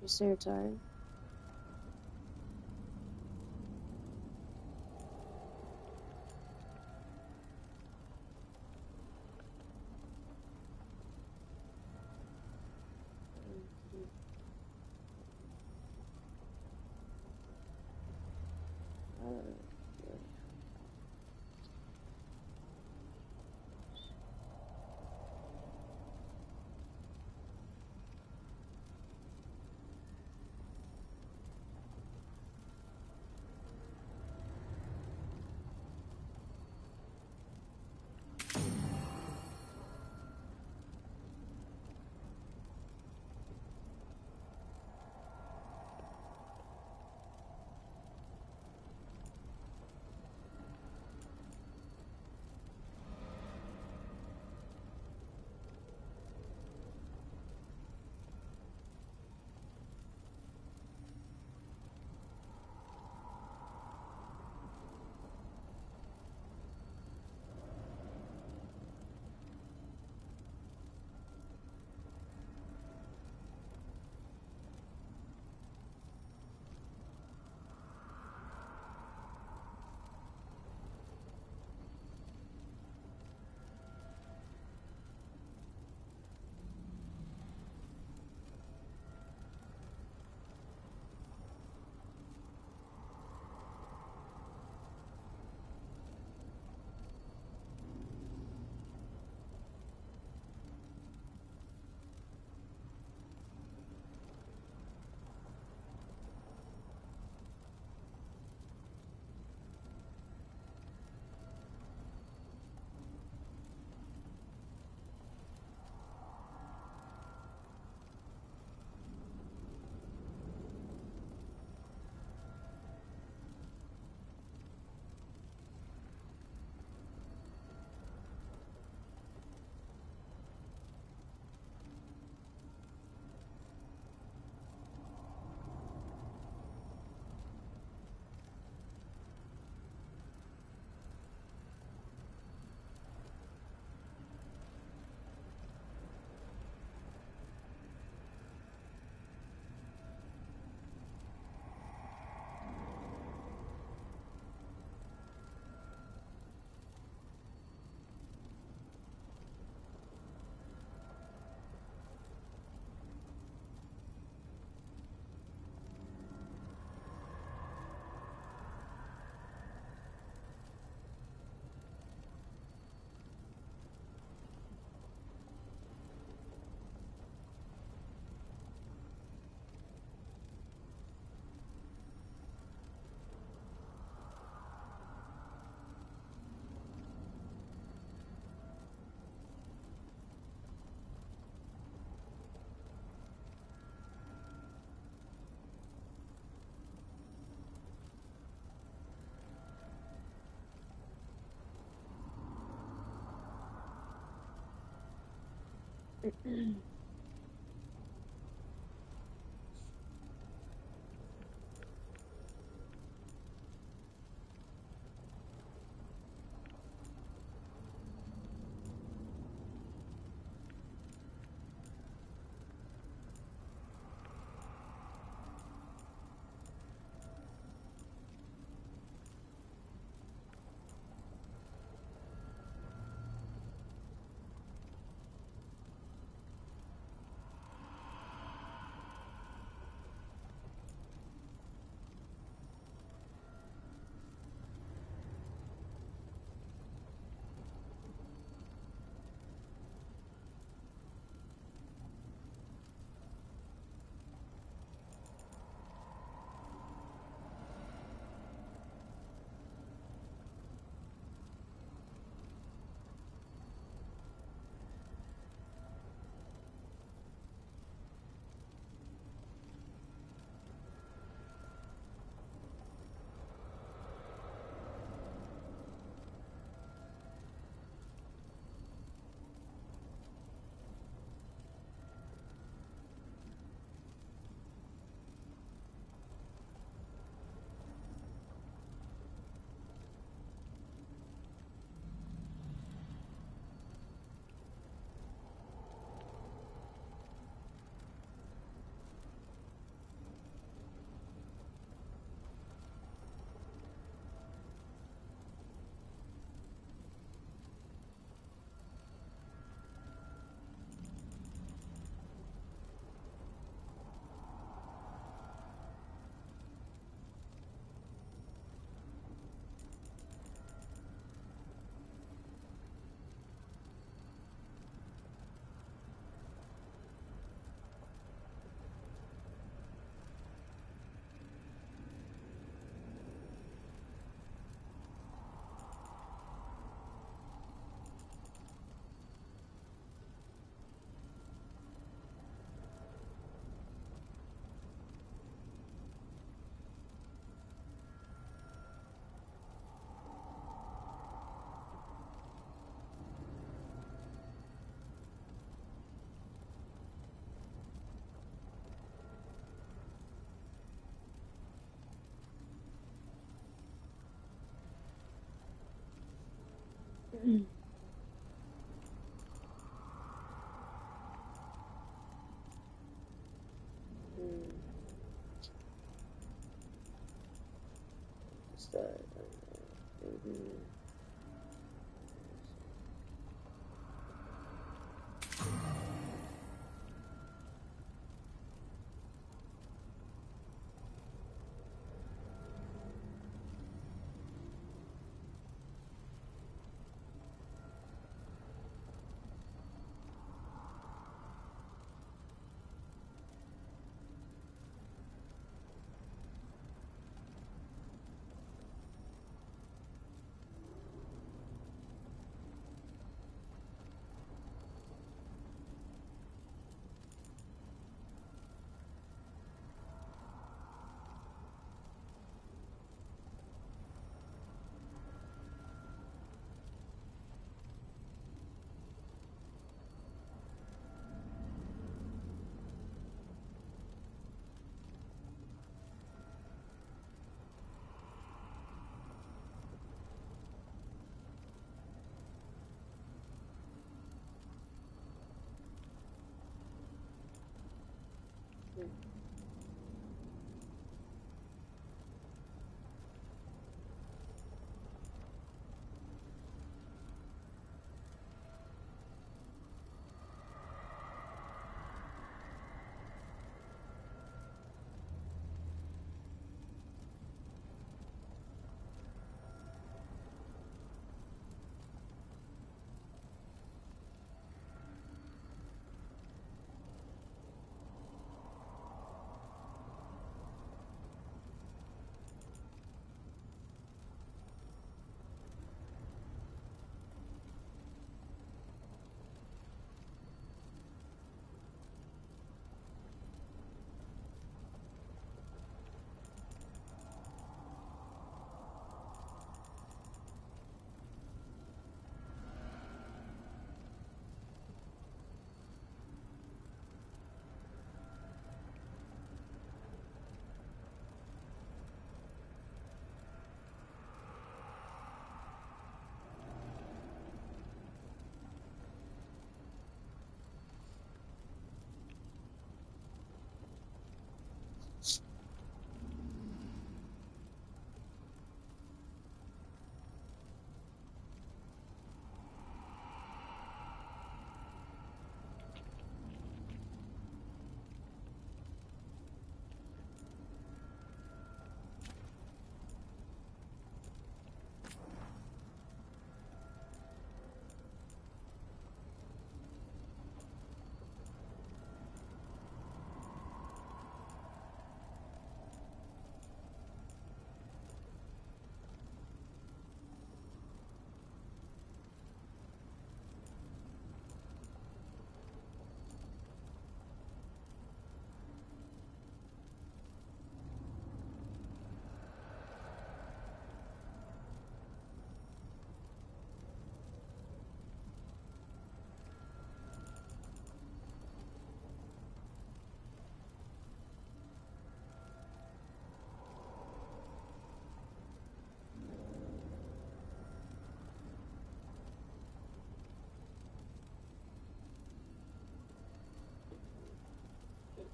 say you're tired?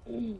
Oh.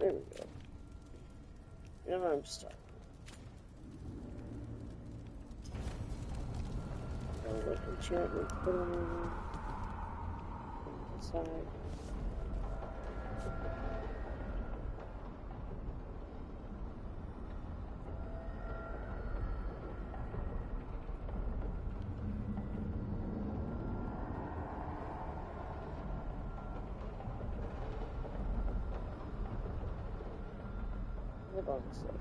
There we go. And I'm stuck. I'll let enchantment put on the side. Hold on a second.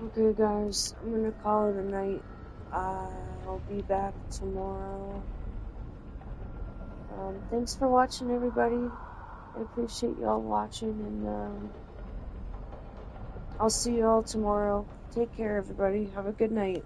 Okay guys, I'm gonna call it a night. I'll be back tomorrow. Thanks for watching, everybody. I appreciate y'all watching, and I'll see you all tomorrow. Take care, everybody. Have a good night.